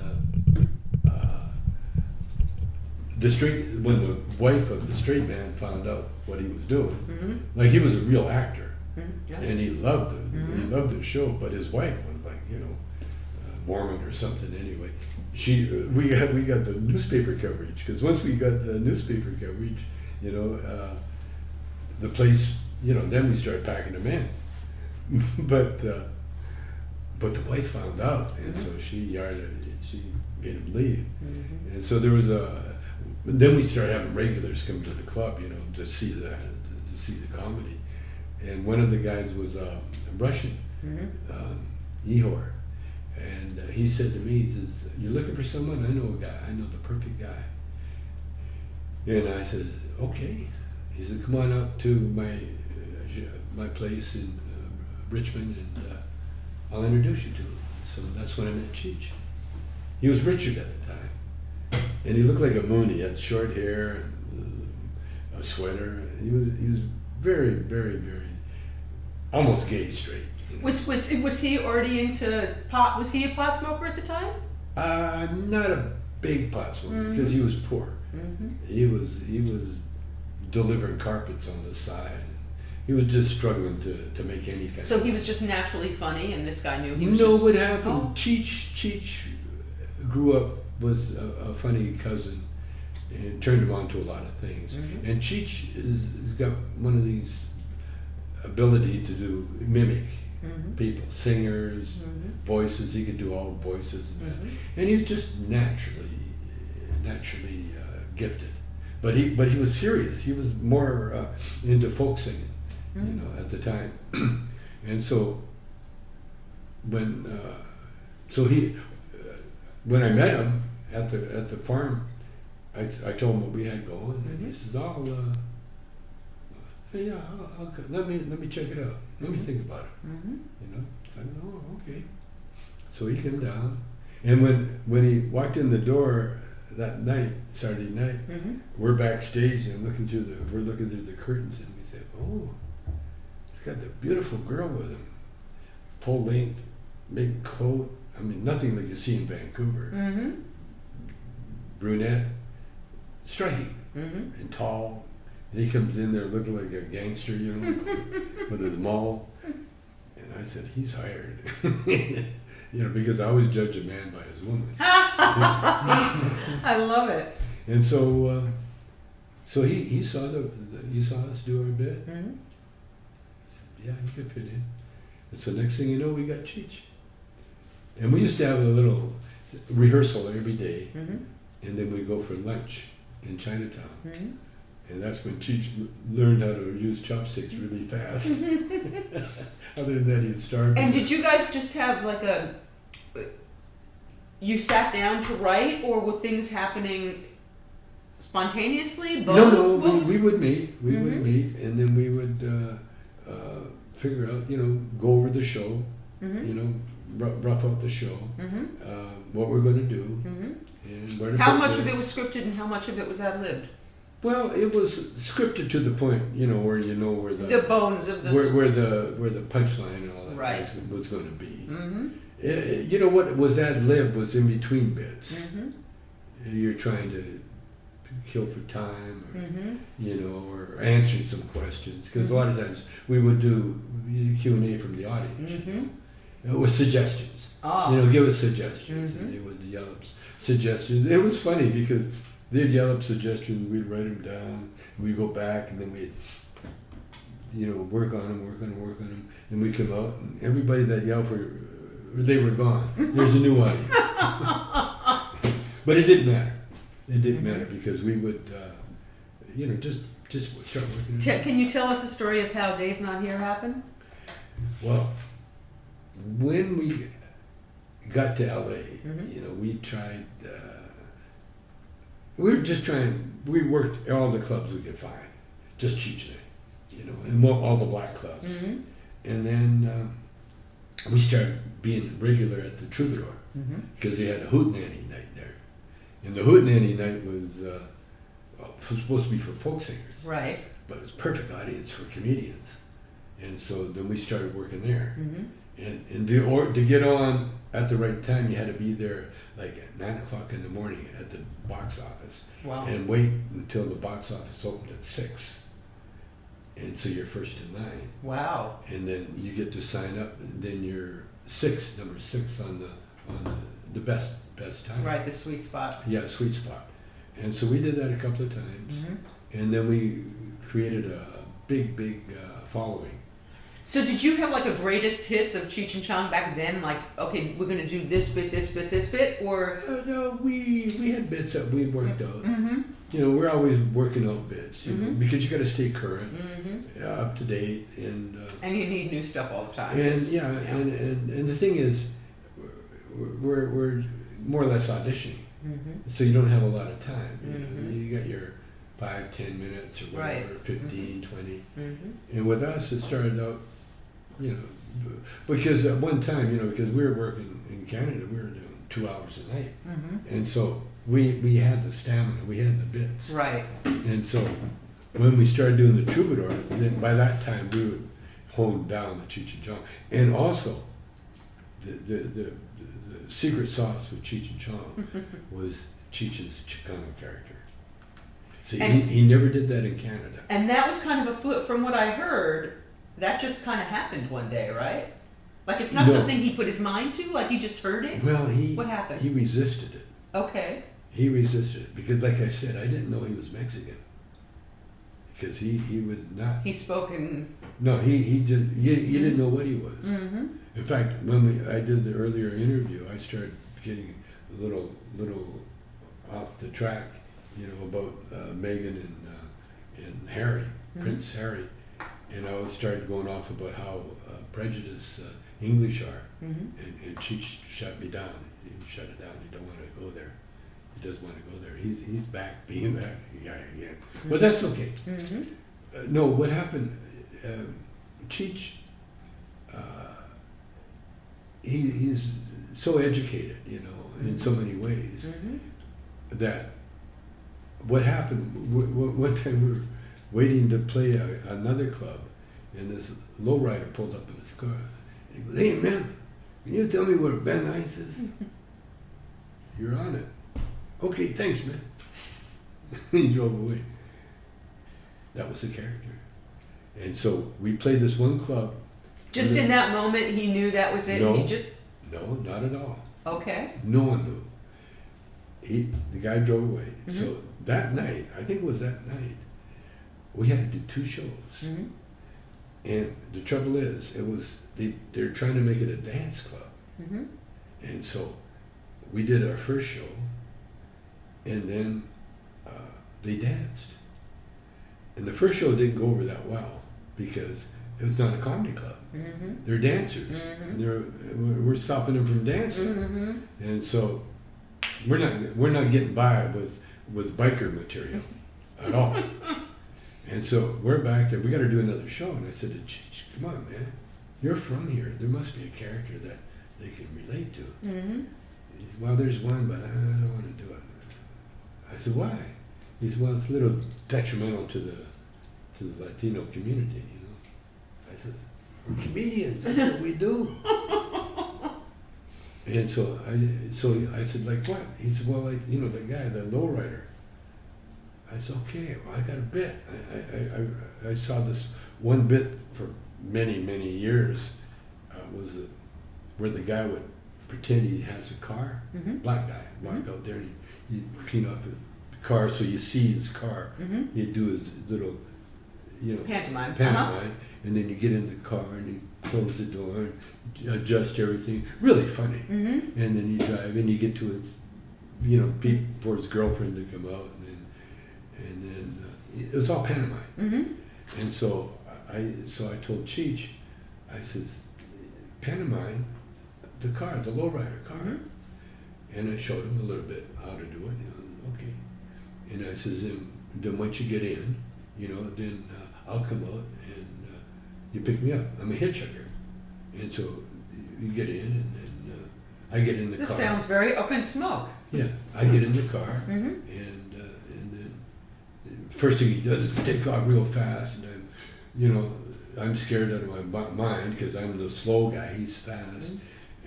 when the wife of the straight man found out what he was doing, Mm-hmm. like he was a real actor, Mm-hmm. Yeah. and he loved it. Mhm. He loved the show, but his wife was like, Mormon or something. Anyway, we got the newspaper coverage because once we got the newspaper coverage, the place, then we started packing them in. but the wife found out, and so she made him leave. Mhm. And so there was then we started having regulars come to the club, to see the comedy. And one of the guys was Russian, Mhm. Ihor. And he said to me, he says, you're looking for someone? I know a guy. I know the perfect guy. And I said, okay. He said, come on up to my place in Richmond, and I'll introduce you to him. So that's when I met Cheech. He was Richard at the time. And he looked like a moon. He had short hair and a sweater. He was very, very, very, almost gay straight. Was he already into pot? Was he a pot smoker at the time? Not a big pot smoker Mhm. because he was poor. Mm-hmm. He was delivering carpets on the side. He was just struggling to make any kind. So of he was just naturally funny, and this guy knew he was. No, just, what happened? Oh. Cheech grew up with a funny cousin and turned him on to a lot of things. Mhm. And Cheech has got one of these ability to do mimic. people, singers, voices. He could do all voices and that. And he was just naturally gifted. But he was serious. He was more into folk singing, at the time. And so when when I met him at the farm, I told him what we had going, and he says, "Oh, yeah, I'll let me check it out. Let me think about it." So I said, "Oh, okay." So he came down, and when he walked in the door that night, Saturday night, we're backstage and we're looking through the curtains, and we said, "Oh, he's got the beautiful girl with him, full length, big coat. I mean, nothing like you see in Vancouver. Brunette, striking, and tall. And he comes in there looking like a gangster, with his maul. And I said, he's hired, because I always judge a man by his woman. I love it. And so he saw he saw us do our bit. He said, yeah, you could fit in. And so next thing you know, we got Cheech. And we used to have a little rehearsal every day, and then we go for lunch in Chinatown. And that's when Cheech learned how to use chopsticks really fast. Other than that, he'd starved. And did you guys just have like you sat down to write, or were things happening spontaneously? Both? No, we would meet. We would meet, and then we would figure out, go over the show, rough out the show, what we're going to do, and where to How put much the- of it was scripted and how much of it was ad-libbed? Well, it was scripted to the point, where where The bones of the... where the punchline and all that Right. was going to be. What was ad lib was in between bits. You're trying to kill for time, or answering some questions, because a lot of times we would do Q&A from the audience. With suggestions. Give us suggestions, and they would yell up suggestions. It was funny because they'd yell up suggestions, we'd write them down, we'd go back, and then we'd, work on them, and we'd come out, and everybody that yelled they were gone. There's a new audience. But it didn't matter. It didn't matter because we would, just start working. Can you tell us the story of how Dave's Not Here happened? Well, when we got to LA, we tried. We were just trying. We worked at all the clubs we could find, just Cheech and I, and all the black clubs. And then we started being regular at the Troubadour because they had a hootenanny night there, and the hootenanny night was supposed to be for folk singers, right? But it was perfect audience for comedians, and so then we started working there. And to get on at the right time, you had to be there like at 9 o'clock in the morning at the box office. Wow. And wait until the box office opened at 6. And so you're first in line. Wow. And then you get to sign up, and then you're number 6 on the best time. Right, the sweet spot. Yeah, sweet spot. And so we did that a couple of times. And then we created a big following. So did you have like a greatest hits of Cheech and Chong back then? Like, okay, we're going to do this bit, or? No, we had bits that we worked out. We're always working out bits, because you got to stay current, up to date, and you need new stuff all the time. And and the thing is, we're more or less auditioning, so you don't have a lot of time. You got your 5-10 minutes or whatever, Right. 15, 20, and with us it started out. Because at one time, because we were working in Canada, we were doing 2 hours a night, and so we had the stamina, we had the bits, Right. and so when we started doing the Troubadour, then by that time we would hone down the Cheech and Chong, and also the secret sauce with Cheech and Chong was Cheech's Chicano character. See, he never did that in Canada. And that was kind of a flip from what I heard. That just kind of happened one day, right? Like it's not No. something he put his mind to. Like he just heard it. Well, What happened? he resisted it. Okay. He resisted it because, like I said, I didn't know he was Mexican. because he would not. He spoke in. No, he just you didn't know what he was. Mm-hmm. In fact, when I did the earlier interview, I started getting a little off the track, you know, about Meghan and Harry, Prince Harry, and I started going off about how prejudiced English are, and Cheech shut me down. He shut it down. He don't want to go there. He doesn't want to go there. He's back being that guy again, but that's okay. No, what happened? Cheech. He's so educated, you know, in so many ways, that what happened, one time we were waiting to play another club, and this lowrider pulled up in his car. And he goes, "Hey, man, can you tell me where Van Nuys is?" "You're on it." "Okay, thanks, man." He drove away. That was the character. And so we played this one club. Just in that moment, he knew that was it. No, He just. no, not at all. Okay. No one knew. The guy drove away. So that night, I think it was that night, we had to do 2 shows. And the trouble is, they're trying to make it a dance club. And so we did our first show, and then they danced. And the first show didn't go over that well because it was not a comedy club. They're dancers. And we're stopping them from dancing. And so we're not getting by with biker material at all. And so we're back there. We got to do another show. And I said to Cheech, "Come on, man. You're from here. There must be a character that they can relate to." He said, "Well, there's one, but I don't want to do it." I said, "Why?" He said, "Well, it's a little detrimental to the Latino community, you know." I said, "We're comedians. That's what we do." And so I said, "Like what?" He said, "Well, like, you know, the guy, the lowrider." I said, "Okay, well, I got a bit." I saw this one bit for many years. Was where the guy would pretend he has a car, black guy, walk out there and he'd clean off the car so you see his car. He'd do his little, you know, Pantomime. And then you get in the car and you close the door and adjust everything. Really funny. And then you drive and you get to his, you know, peep for his girlfriend to come out, and then it was all pantomime. And so I told Cheech, I says, "Pantomime, the car, the lowrider car." And I showed him a little bit how to do it. Okay. And I says, then once you get in, you know, then I'll come out and you pick me up. I'm a hitchhiker. And so you get in, and then I get in the car. This sounds very Up in Smoke. Yeah, I get in the car, and then first thing he does is take off real fast, and I'm scared out of my mind because I'm the slow guy. He's fast,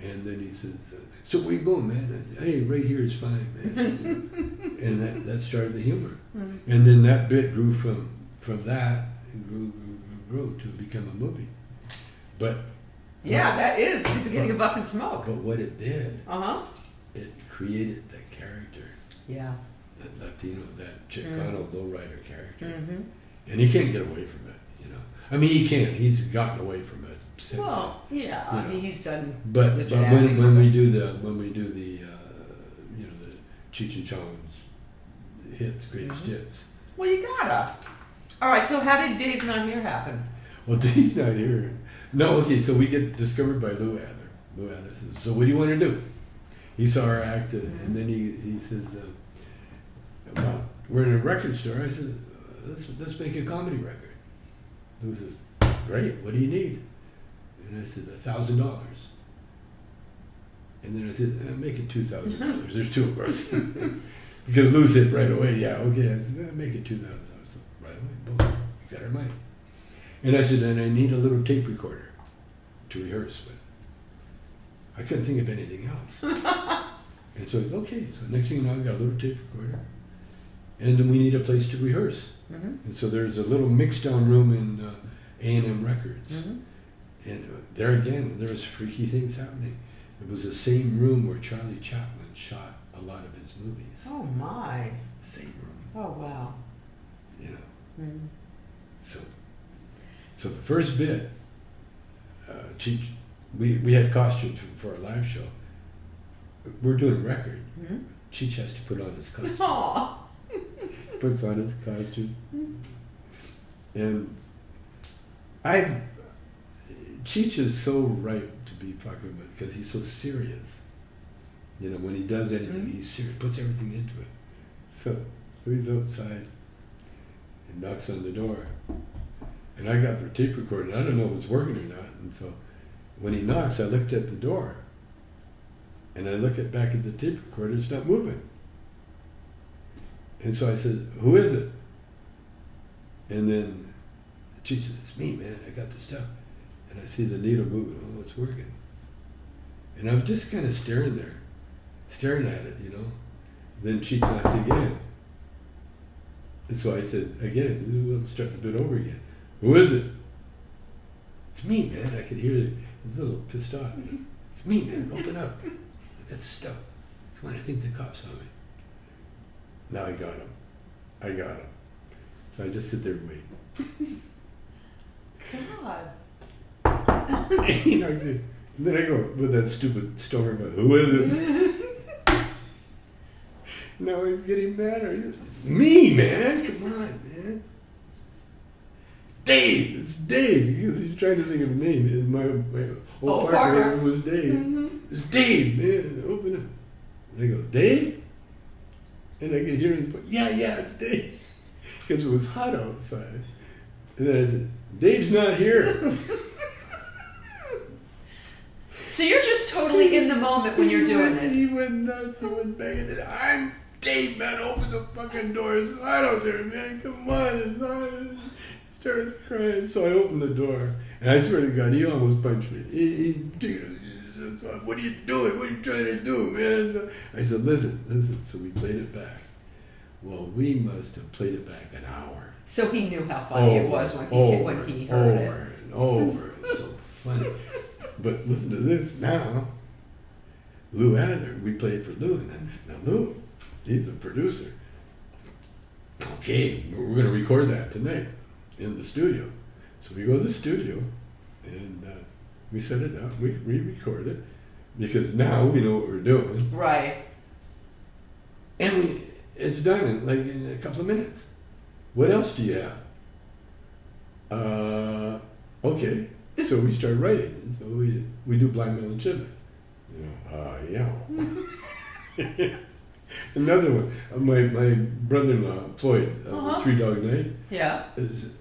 and then he says, "So where you going, man?" "Hey, right here is fine, man." And that started the humor, and then that bit grew from that, and grew to become a movie. But yeah, that is the beginning of Up in Smoke. But what it did, It created that character. Yeah. That Latino, that Chicano lowrider character. And he can't get away from it, you know. I mean, he can't. He's gotten away from it since. Well, yeah. I mean, he's done. But the when we do the Cheech and Chong's hits, greatest hits. Well, you gotta. All right. So how did Dave's Not Here happen? Well, Dave's not here. No, okay. So we get discovered by Lou Adler. Lou Adler says, "So what do you want to do?" He saw our act, and then he says, "Well, we're in a record store." I said, let's make a comedy record." Lou says, "Great. What do you need?" And I said, $1,000. And then I said, "Make it $2,000. There's 2 of us." Because Lou said right away, "Yeah, okay." I said, "Make it $2,000. So right away, boom, you got our money. And I said, "And I need a little tape recorder to rehearse with." I couldn't think of anything else. And so, okay. So next thing you know, I got a little tape recorder. And then we need a place to rehearse. And so there's a little mix-down room in A&M Records. And there again, there was freaky things happening. It was the same room where Charlie Chaplin shot a lot of his movies. Oh my. Same room. Oh wow. You know. So the first bit, Cheech, we had costumes for our live show. We're doing a record. Mm-hmm. Cheech has to put on his costume. Aw. Puts on his costumes. And Cheech is so right to be talking about because he's so serious. You know, when he does anything, he's serious, puts everything into it. So he's outside and knocks on the door. And I got the tape recorder. I don't know if it's working or not. And so when he knocks, I looked at the door. And I look back at the tape recorder, it's not moving. And so I said, who is it? And then she said, it's me, man, I got the stuff. And I see the needle moving, oh, it's working. And I was just kind of staring there, staring at it, you know. Then she knocked again. And so I said, again, we'll start the bit over again. Who is it? It's me, man. I could hear it. He's a little pissed off. It's me, man. Open up. I got the stuff. Come on, I think the cops saw me. Now I got him. So I just sit there and wait. God. He knocks in. And then I go with that stupid story about who is it? Now he's getting madder. It's me, man. Come on, man. Dave. It's Dave. Because he's trying to think of a name. And my old partner was Dave. Mm-hmm. It's Dave, man. Open up. And I go, Dave? And I could hear him, yeah, it's Dave. Because it was hot outside. And then I said, Dave's not here. So you're just totally in the moment when you're doing this. He went nuts. He went banging. I'm Dave, man. Open the fucking door. It's hot out there, man. Come on. It's hot. He starts crying. So I opened the door. And I swear to God, he almost punched me. He said, what are you doing? What are you trying to do, man? I said, listen. So we played it back. Well, we must have played it back an hour. So he knew how funny it was when he heard it. Over and over. It was so funny. But listen to this now. Lou Adler, we played for Lou. And then, now Lou, he's a producer. Okay, we're going to record that tonight in the studio. So we go to the studio and we set it up. We record it because now we know what we're doing. Right. And it's done in a couple of minutes. What else do you have? Okay. So we start writing. So we do Blind Melon Chili. You know, yeah. Another one. My brother-in-law, Floyd, Three Dog Night. Yeah. Is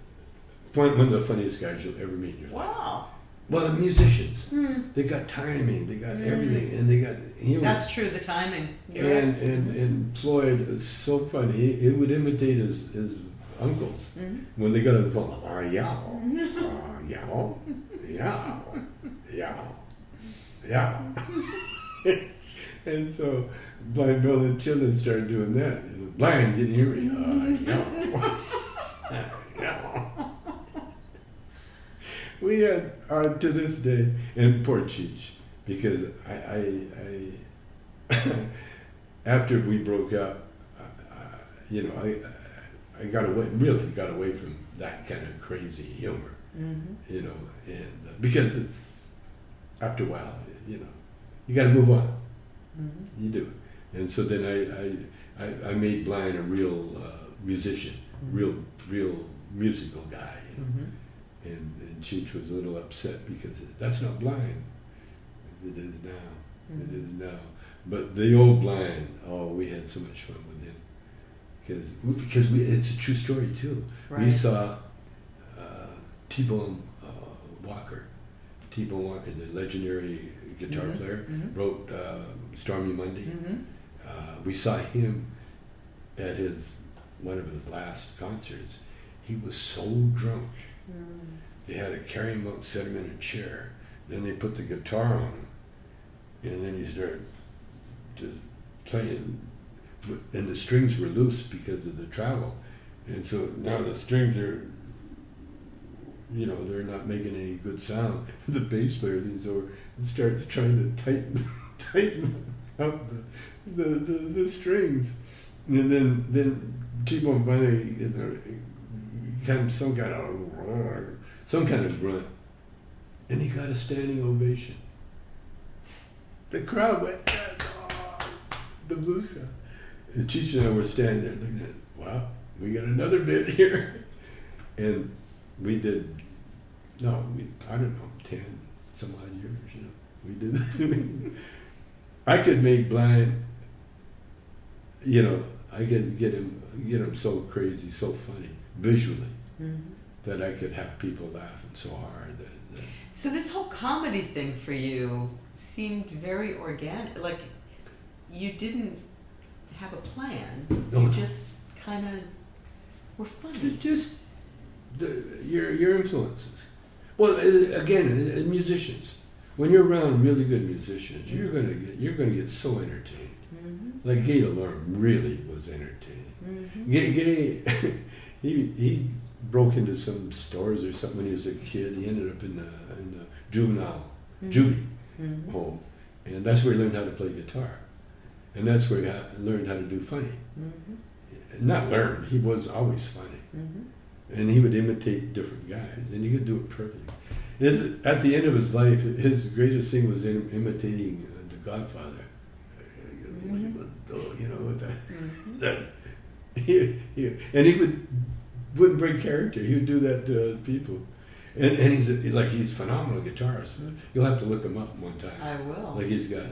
one of the funniest guys you'll ever meet in your life. Wow. Well, the musicians. They got timing. They got everything, and they got humor. That's true. The timing. And Floyd is so funny. He would imitate his uncles when they got on the phone. Yeah. And so Blind Bill and Children started doing that. Blind, didn't hear me. Yeah. We had to this day, and poor Cheech, because I after we broke up, you know, I got away from that kind of crazy humor, you know, and because it's after a while, you know, you got to move on. You do, and so then I made Blind a real musician, real musical guy, you know, and Cheech was a little upset because that's not Blind, as it is now. It is now. But the old Blind, we had so much fun with him because it's a true story too. Right. We saw T-Bone Walker, the legendary guitar player, wrote Stormy Monday. We saw him at one of his last concerts. He was so drunk. They had to carry him up, set him in a chair. Then they put the guitar on him, and then he started just playing. And the strings were loose because of the travel, and so now the strings are, you know, they're not making any good sound. The bass player leans over and starts trying to tighten up the strings, and then T-Bone finally some kind of some kind of grunt, and he got a standing ovation. The crowd went, oh, the blues crowd. And Cheech and I were standing there looking at it. Wow, we got another bit here. And we did, I don't know, 10 some odd years, We did. I could make Blind, I could get him so crazy, so funny, visually, that I could have people laughing so hard. So this whole comedy thing for you seemed very organic. Like, you didn't have a plan. No. You just kind of were funny. It's just your influences. Well, again, musicians. When you're around really good musicians, you're gonna get so entertained. Like Gay Alarm really was entertaining. Gay, he broke into some stores or something when he was a kid. He ended up in the juvenile juvie home, and that's where he learned how to play guitar, and that's where he learned how to do funny. Not learned; he was always funny, and he would imitate different guys, and he could do it perfectly. At the end of his life, his greatest thing was imitating The Godfather. With that, and he wouldn't break character. He would do that to people, and he's phenomenal guitarist. You'll have to look him up one time. I will. Like he's got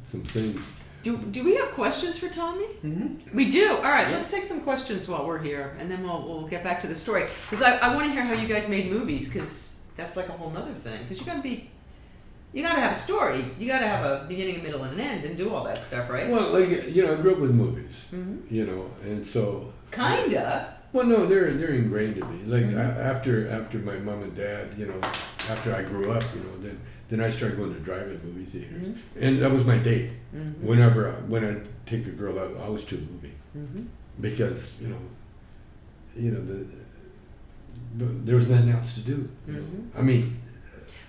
some things. Do we have questions for Tommy? We do. All right, let's take some questions while we're here, and then we'll get back to the story. Because I want to hear how you guys made movies, because that's like a whole nother thing. Because you got to have a story. You got to have a beginning, a middle, and an end, and do all that stuff, right? Well, I grew up with movies, and so. Kinda. Well, no, they're ingrained in me. Like after my mom and dad, after I grew up, then I started going to drive-in movie theaters, and that was my date. When I take a girl out, I always do a movie, because there was nothing else to do. I mean,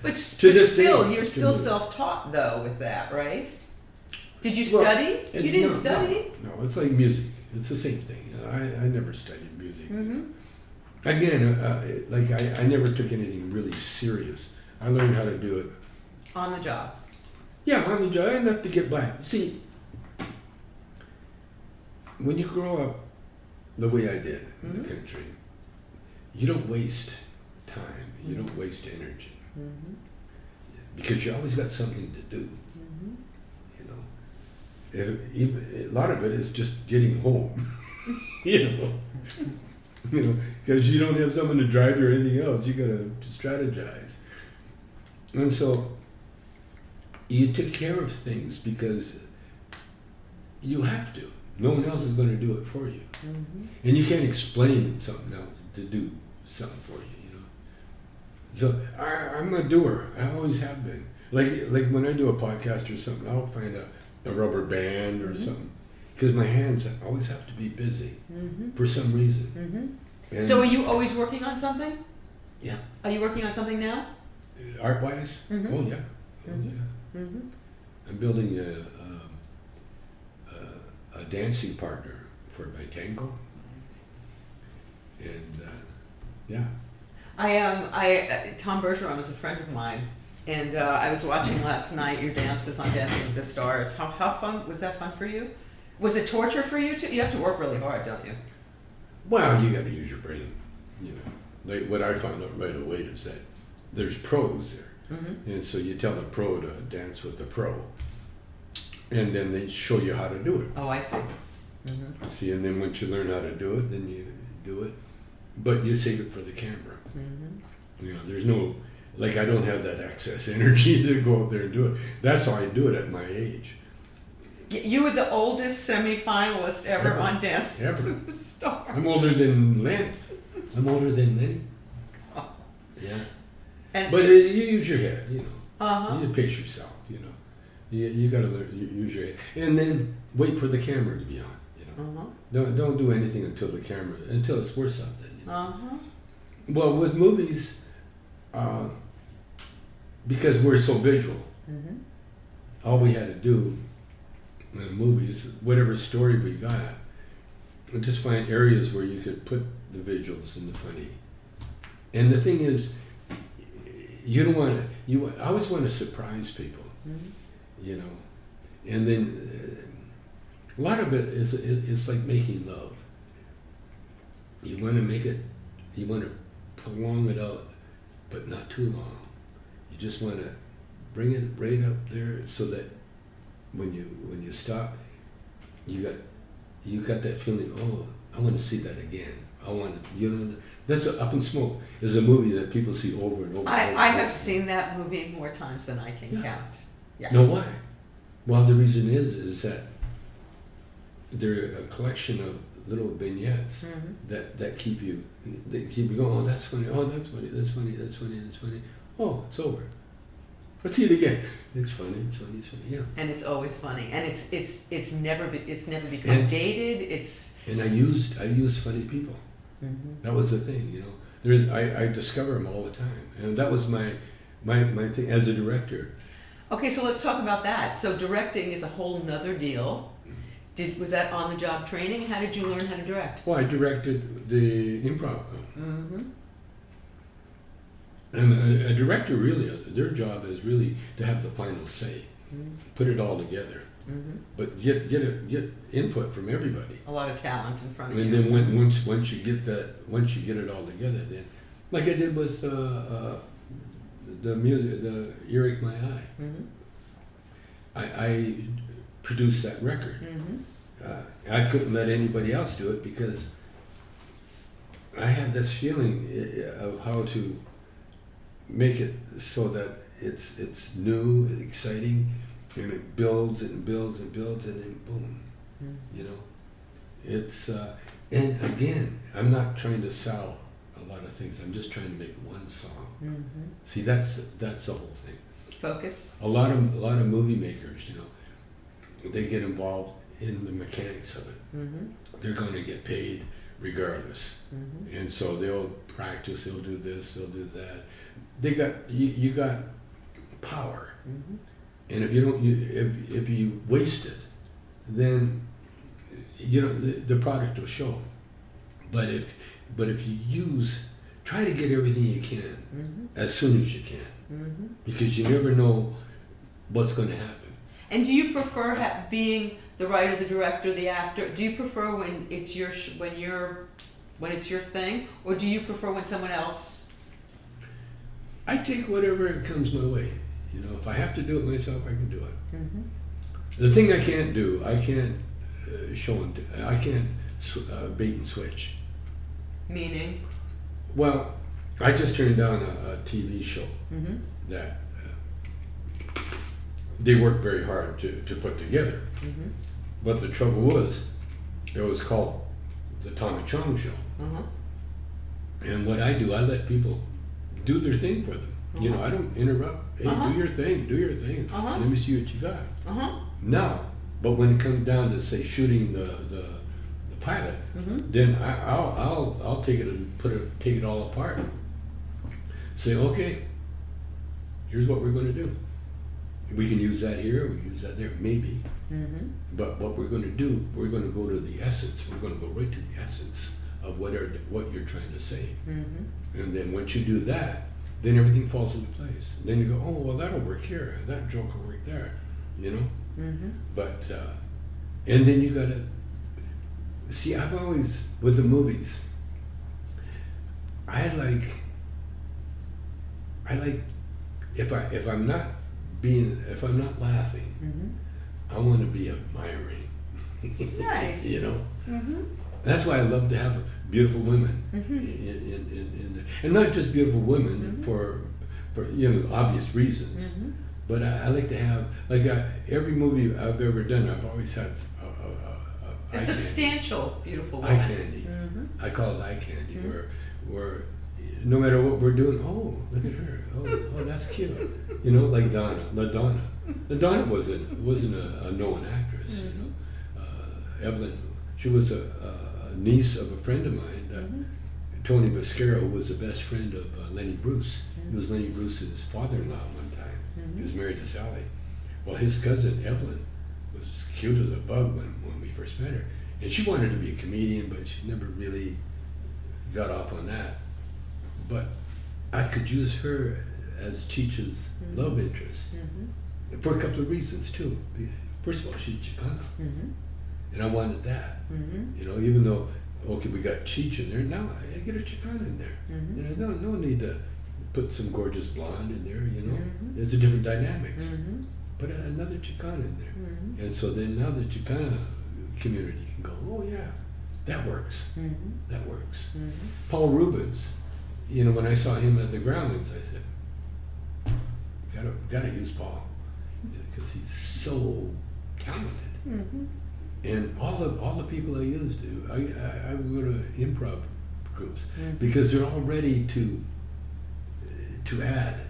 but still, you're still self-taught though with that, right? Did you study? You didn't study. No, it's like music. It's the same thing. I never studied music. Again, I never took anything really serious. I learned how to do it on the job. Yeah, on the job, enough to get by. See, when you grow up the way I did in the country, you don't waste time. You don't waste energy. Because you always got something to do. A lot of it is just getting home. Because you don't have someone to drive you or anything else. You got to strategize. And so you take care of things because you have to. No one else is going to do it for you. And you can't explain something else to do something for you. So I'm a doer. I always have been. Like when I do a podcast or something, I'll find a rubber band or something. Because my hands always have to be busy for some reason. So are you always working on something? Yeah. Are you working on something now? Art-wise? Oh, yeah. I'm building a dancing partner for my tango. And, yeah. Tom Bergeron is a friend of mine. And I was watching last night your dances on Dancing with the Stars. How fun, was that fun for you? Was it torture for you too? You have to work really hard, don't you? Well, you got to use your brain. Like what I found out right away is that there's pros there, and so you tell the pro to dance with the pro, and then they show you how to do it. Oh, I see. See, and then once you learn how to do it, then you do it, but you save it for the camera. There's no, I don't have that excess energy to go out there and do it. That's how I do it at my age. You were the oldest semi-finalist ever on Dancing with the Stars. I'm older than Len. I'm older than Lenny. Oh. Yeah. But you use your head, You pace yourself, You got to use your head. And then wait for the camera to be on, Don't do anything until it's worth something, Well, with movies, because we're so visual, all we had to do in movies, whatever story we got, just find areas where you could put the visuals and the funny, And the thing is, you don't want to. You always want to surprise people, you know. And then a lot of it is it's like making love. You want to make it. You want to prolong it out, but not too long. You just want to bring it right up there so that when you stop, you got that feeling. Oh, I want to see that again. I want to, you know. That's Up in Smoke is a movie that people see over and over. I have seen that movie more times than I can count. Yeah. No, why? Well, the reason is that they're a collection of little vignettes that keep you going. Oh, that's funny. Oh, that's funny. That's funny. That's funny. That's funny. Oh, it's over. Let's see it again. It's funny. It's funny. It's funny. Yeah. And it's always funny, and it's never become dated. And I used funny people. That was the thing, you know. I discover them all the time, and that was my thing as a director. Okay, so let's talk about that. So directing is a whole nother deal. Was that on the job training? How did you learn how to direct? Well, I directed the improv club. And a director really, their job is really to have the final say, put it all together, but get input from everybody. A lot of talent in front of And you. then once you get it all together, then like I did with the music, the Earache My Eye. I produced that record. I couldn't let anybody else do it because I had this feeling of how to make it so that it's new and exciting, and it builds and builds and builds, and then boom, you know. It's and again, I'm not trying to sell a lot of things. I'm just trying to make one song. See, that's the whole thing. Focus. A lot of movie makers, you know, they get involved in the mechanics of it. They're going to get paid regardless, and so they'll practice. They'll do this. They'll do that. They got you got power, and if you don't, if you waste it, then you know the product will show. But if you try to get everything you can as soon as you can, because you never know what's going to happen. And do you prefer being the writer, the director, the actor? Do you prefer when it's your when it's your thing, or do you prefer when someone else? I take whatever comes my way. You know, if I have to do it myself, I can do it. The thing I can't do, I can't I can't bait and switch. Meaning? Well, I just turned down a TV show that they worked very hard to put together. But the trouble was, it was called the Tommy Chong Show. And what I do, I let people do their thing for them. You know, I don't interrupt. Hey, do your thing, do your thing. Let me see what you got. Now, but when it comes down to say shooting the pilot, then I'll take it and take it all apart. Say, okay, here's what we're going to do. We can use that here, we can use that there, maybe. But what we're going to do, we're going to go to the essence. We're going to go right to the essence of what you're trying to say. And then once you do that, then everything falls into place. Then you go, oh, well, that'll work here. That joke will work there, you know? But, and then you got to, see, I've always, with the movies, I like, if I'm not laughing, I want to be admiring. Nice. You know? That's why I love to have beautiful women and not just beautiful women for you know obvious reasons, but I like to have every movie I've ever done. I've always had a substantial, beautiful eye woman. candy. I call it eye candy, where no matter what we're doing, oh look at her, oh that's cute, you know, like Madonna. Madonna wasn't a known actress, you know. Evelyn, she was a niece of a friend of mine, Tony Bascaro, who was the best friend of Lenny Bruce. He was Lenny Bruce's father-in-law one time. He was married to Sally. Well, his cousin Evelyn was cute as a bug when we first met her, and she wanted to be a comedian, but she never really got off on that. but I could use her as Cheech's love interest for a couple of reasons too. First of all, she's Chicana, and I wanted that. You know, even though okay, we got Cheech in there, now I get a Chicana in there. You know, no need to put some gorgeous blonde in there. You know, there's a different dynamics. Put another Chicana in there, and so then now the Chicana community can go, oh yeah, that works. That works. Paul Rubens, you know, when I saw him at the Groundlings, I said, gotta use Paul because he's so talented. And all the people I used, I go to improv groups because they're all ready to add.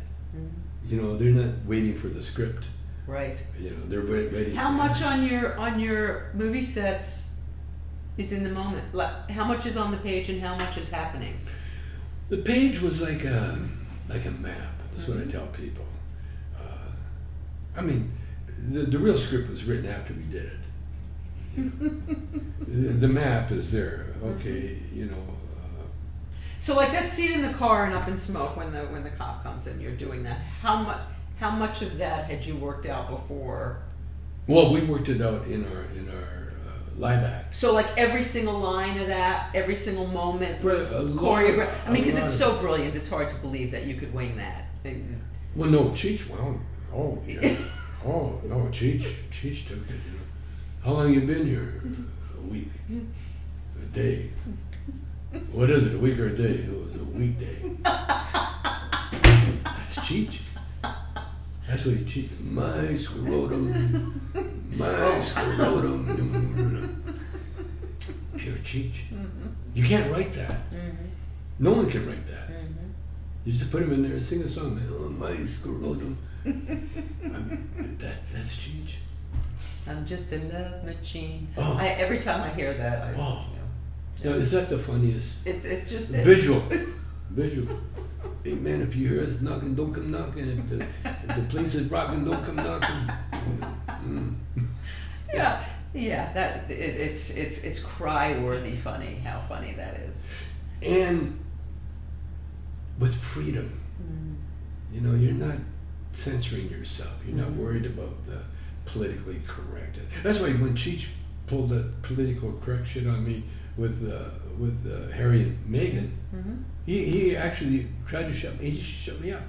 You know, they're not waiting for the script. Right. You know, they're ready. How much on your movie sets is in the moment? Like, how much is on the page and how much is happening? The page was like a map. That's what I tell people. I mean, the real script was written after we did it. You know? the map is there. Okay, you know. So like that scene in the car and Up in Smoke when the cop comes in, you're doing that. How much of that had you worked out before? Well, we worked it out in our live act. So like every single line of that, every single moment was choreographed. I mean, because it's so brilliant, it's hard to believe that you could wing that. Well, no, Cheech. Well, oh yeah. Oh no, Cheech took it. You know. How long you been here? A week. A day. What is it? A week or a day? It was a weekday. That's Cheech. That's what he cheated. My scrotum. My scrotum. Pure Cheech. You can't write that. No one can write that. You just put him in there and sing a song. Man. Oh, my scrotum. I mean, that's Cheech. I'm just a love machine. Oh. Every time I hear that, Now, is that the funniest? It just Visual. Visual. Hey man, if you hear us knocking, don't come knocking. If the place is rocking, don't come knocking. Yeah. That it's cry-worthy funny. How funny that is. And with freedom, you know, you're not censoring yourself. You're not worried about the politically correct. That's why when Cheech pulled that political correct shit on me with Harry and Meghan, he actually tried to shut me. He just shut me up.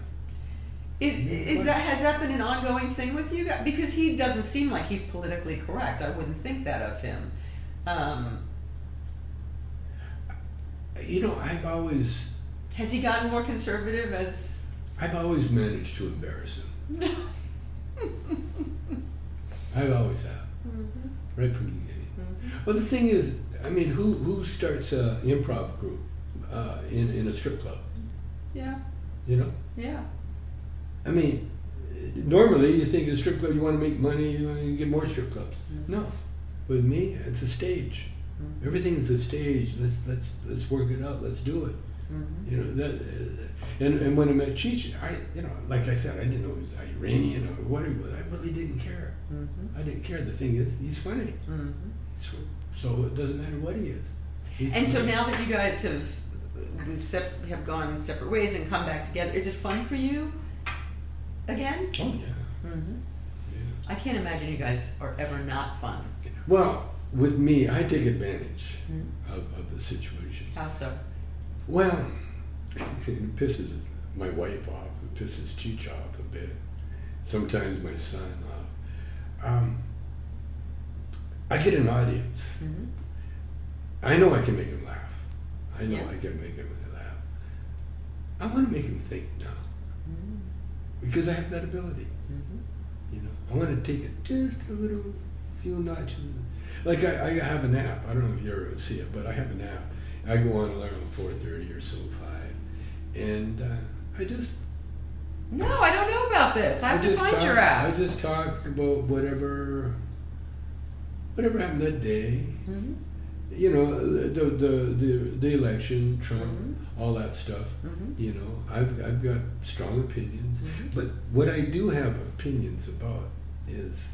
Has that been an ongoing thing with you guys? Because he doesn't seem like he's politically correct. I wouldn't think that of him. You know, I've always. Has he gotten more conservative as? I've always managed to embarrass him. I always have, right from the beginning. Well, the thing is, I mean, who starts an improv group in a strip club? Yeah. You know? Yeah. I mean, normally you think a strip club, you want to make money, you want to get more strip clubs. No, with me, it's a stage. Everything is a stage. Let's work it out. Let's do it. You know that. And when I met Cheech, like I said, I didn't know he was Iranian or what he was. I really didn't care. I didn't care. The thing is, he's funny. So it doesn't matter what he is. He's and funny. so now that you guys have gone in separate ways and come back together, is it fun for you again? Oh yeah. I can't imagine you guys are ever not fun. Well, with me, I take advantage of the situation. How so? Well, it pisses my wife off. It pisses Cheech off a bit. Sometimes my son off. I get an audience. I know I can make him laugh. I know I can make him laugh. I want to make him think now. Because I have that ability. You know, I want to take it just a little, few notches. Like I have an app. I don't know if you ever see it, but I have an app. I go on around 4:30 or so, 5, and I just. No, I don't know about this. I have to find your app. I just talk about whatever happened that day. You know, the election, Trump, all that stuff. You know, I've got strong opinions, but what I do have opinions about is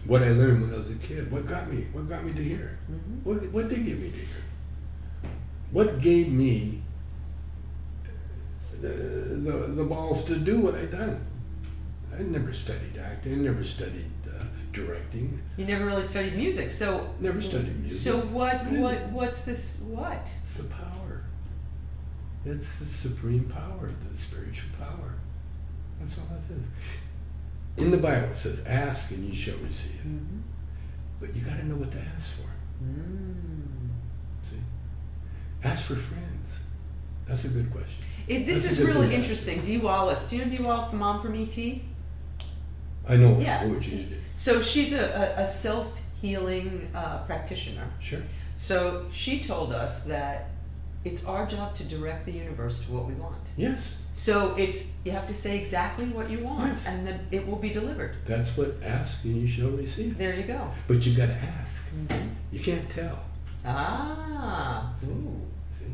what I learned when I was a kid. What got me to here? What did get me to here? What gave me the balls to do what I done. I never studied acting. I never studied directing. You never really studied music, so. Never studied music. So what's this, what? It's the power. It's the supreme power, the spiritual power. That's all it is. In the Bible it says, ask and ye shall receive. Mm-hmm. But you got to know what to ask for. See? Ask for friends. That's a good question. This That's is a good really thing. interesting. Dee Wallace. Do you know Dee Wallace, the mom from E.T.? I know Yeah. what you did. So she's a self-healing practitioner. Sure. So she told us that it's our job to direct the universe to what we want. Yes. So you have to say exactly what you want, Yes. and then it will be delivered. That's what ask and you shall receive. There you go. But you got to ask. Mm-hmm. You can't tell. Ah, ooh, See?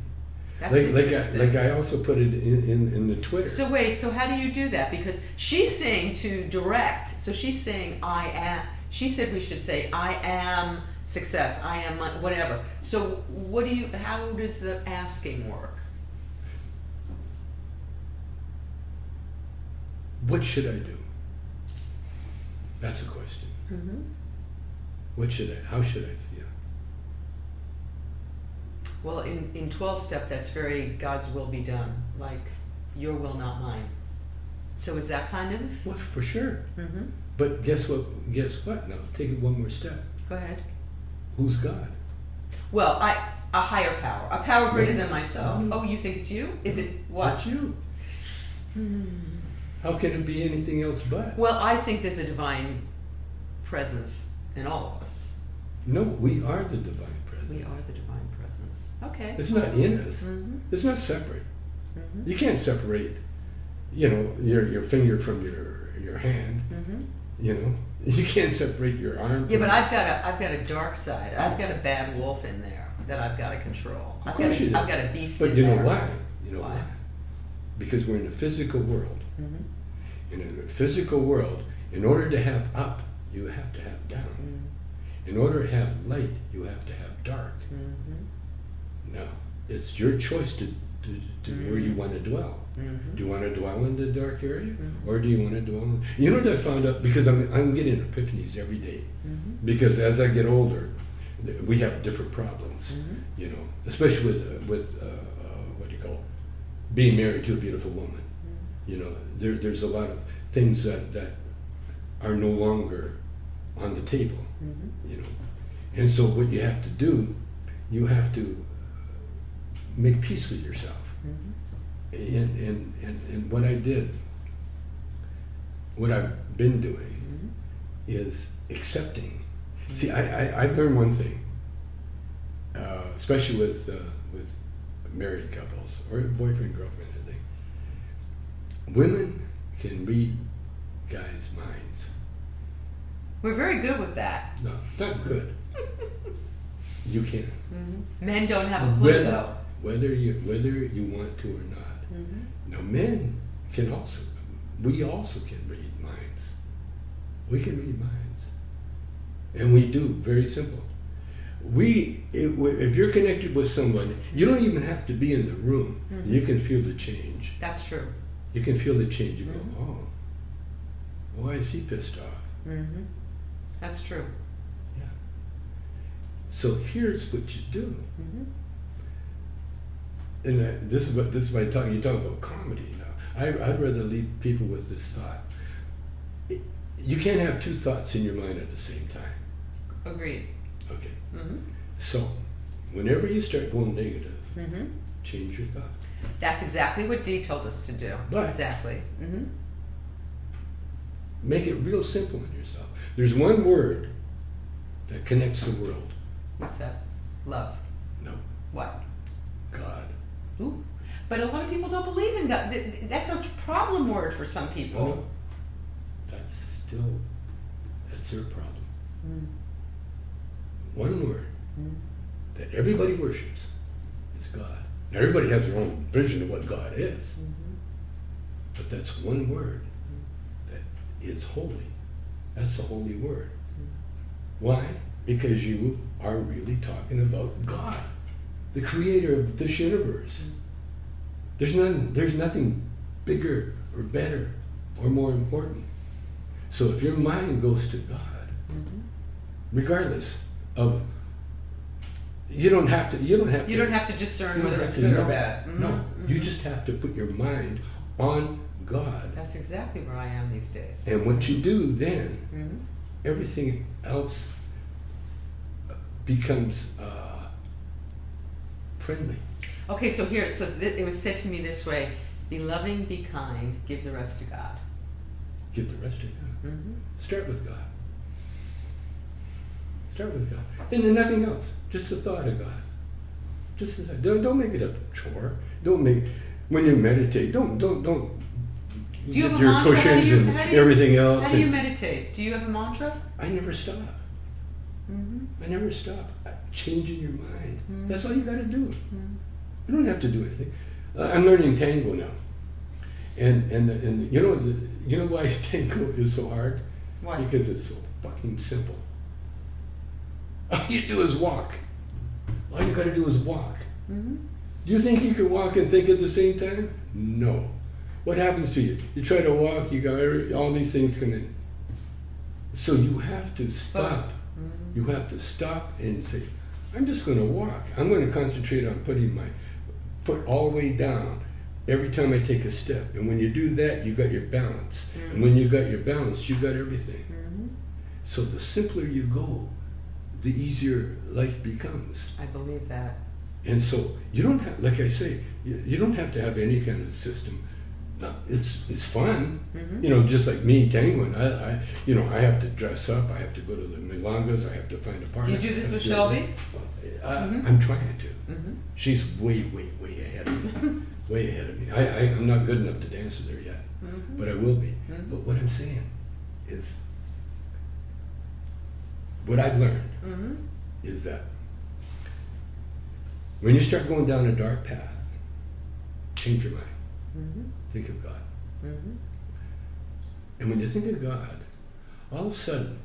that's Like interesting. I also put it in the Twitter. So wait, so how do you do that? Because she's saying to direct, so she's saying I am, she said we should say I am success, I am whatever. So how does the asking work? What should I do? That's a question. Mm-hmm. How should I feel? Well, in 12-step, that's very God's will be done, like your will, not mine. So is that kind of? Well, for sure. Mm-hmm. But guess what? Now, take it one more step. Go ahead. Who's God? Well, a higher power, a power greater Yeah. than myself. Mhm. Oh, you think it's you? Is it what? That's you. Hmm. How can it be anything else but? Well, I think there's a divine presence in all of us. No, we are the divine presence. We are the divine presence. Okay. It's not in us. Mm-hmm. It's not separate. Mm-hmm. You can't separate, your finger from your hand. Mm-hmm. You can't separate your arm. Yeah, from but I've got a dark side. I've got a bad wolf in there that I've got to control. Of course you do. I've got a beast But in you know there. why? You know Why? why? Because we're in a physical world. Mm-hmm. In a physical world, in order to have up, you have to have down. Mm-hmm. In order to have light, you have to have dark. Mm-hmm. Now, it's your choice to where you want to dwell. Mm-hmm. Do you want to dwell in the dark area, Mhm. or do you want to dwell in? You know what I found out, because I'm getting epiphanies every day. Mm-hmm. Because as I get older, we have different problems. Mm-hmm. Especially with what do you call it? Being married to a beautiful woman. There's a lot of things that are no longer on the table. Mm-hmm. And so what you have to do, you have to make peace with yourself. Mm-hmm. And what I did, what I've been doing, Mm-hmm. is accepting. See, I've learned one thing, especially with married couples or boyfriend, girlfriend, thing. Women can read guys' minds. We're very good with that. No, it's not good. You can. Mm-hmm. Men don't have a clue, though. Whether you want to or not. Mm-hmm. Now, men can also. We also can read minds. We can read minds, and we do. Very simple. If you're connected with someone, you don't even have to be in the room. Mm-hmm. You can feel the change. That's true. You can feel the change. You go, Mhm. oh, why is he pissed off? Mm-hmm. That's true. Yeah. So here's what you do. Mm-hmm. And this is why you talk about comedy now. I'd rather leave people with this thought. You can't have two thoughts in your mind at the same time. Agreed. Okay. Mm-hmm. So, whenever you start going negative, Mm-hmm. change your thought. That's exactly what Dee told us to do. But- exactly. Mm-hmm. Make it real simple in yourself. There's one word that connects the world. What's that? Love. No, What? God. Ooh. But a lot of people don't believe in God. That's a problem word for some people. No, that's their problem. Mm. One word Mm. that everybody worships is God. Now, everybody has their own vision of what God is, Mm-hmm. but that's one word that is holy. That's the holy word. Why? Because you are really talking about God, the creator of this universe, There's nothing bigger or better or more important. So if your mind goes to God, regardless of, you don't have to discern whether it's good or bad. No, you just have to put your mind on God. That's exactly where I am these days. And what you do then, everything else becomes friendly. Okay, so it was said to me this way: be loving, be kind, give the rest to God. Give the rest to God. Start with God. Start with God. And then nothing else. Just the thought of God. Just the thought. Don't make it a chore. Don't make, when you meditate, don't Do you get have a your mantra? cushions and everything else. How do you meditate? Do you have a mantra? I never stop. I never stop. Changing your mind. That's all you got to do. You don't have to do anything. I'm learning tango now. And you know why tango is so hard? Why? Because it's so fucking simple. All you do is walk. All you got to do is walk. Do you think you can walk and think at the same time? No. What happens to you? You try to walk, you got all these things come in. So you have to stop. You have to stop and say, I'm just going to walk. I'm going to concentrate on putting my foot all the way down every time I take a step. And when you do that, you got your balance. And when you got your balance, you got everything. So the simpler you go, the easier life becomes. I believe that. And so you don't have, like I say, you don't have to have any kind of system. No, it's fun, just like me tangoing. I have to dress up. I have to go to the milongas. I have to find a partner. Do you do this with Shelby? I'm trying to. She's way ahead of me. Way ahead of me. I'm not good enough to dance with her yet, but I will be. But what I'm saying is, what I've learned is that when you start going down a dark path, change your mind. Think of God. And when you think of God, all of a sudden,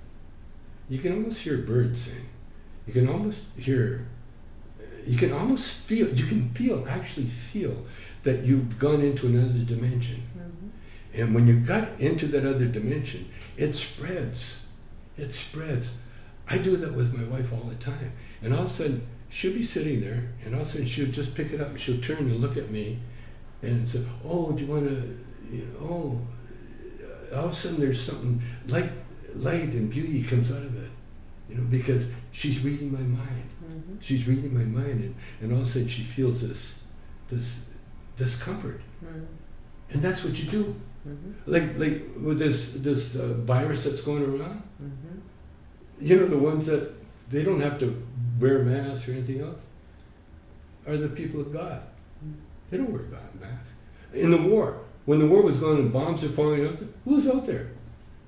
you can almost hear birds sing. You can almost actually feel that you've gone into another dimension. And when you got into that other dimension, it spreads. It spreads. I do that with my wife all the time. And all of a sudden, she'll be sitting there, and all of a sudden she'll just pick it up, and she'll turn and look at me, and say, oh, do you want to, all of a sudden there's something, light and beauty comes out of it, because she's reading my mind. She's reading my mind, and all of a sudden she feels this comfort. And that's what you do. Like with this virus that's going around, the ones that they don't have to wear masks or anything else are the people of God. They don't wear masks. In the war, when the war was going and bombs are falling out there, who was out there?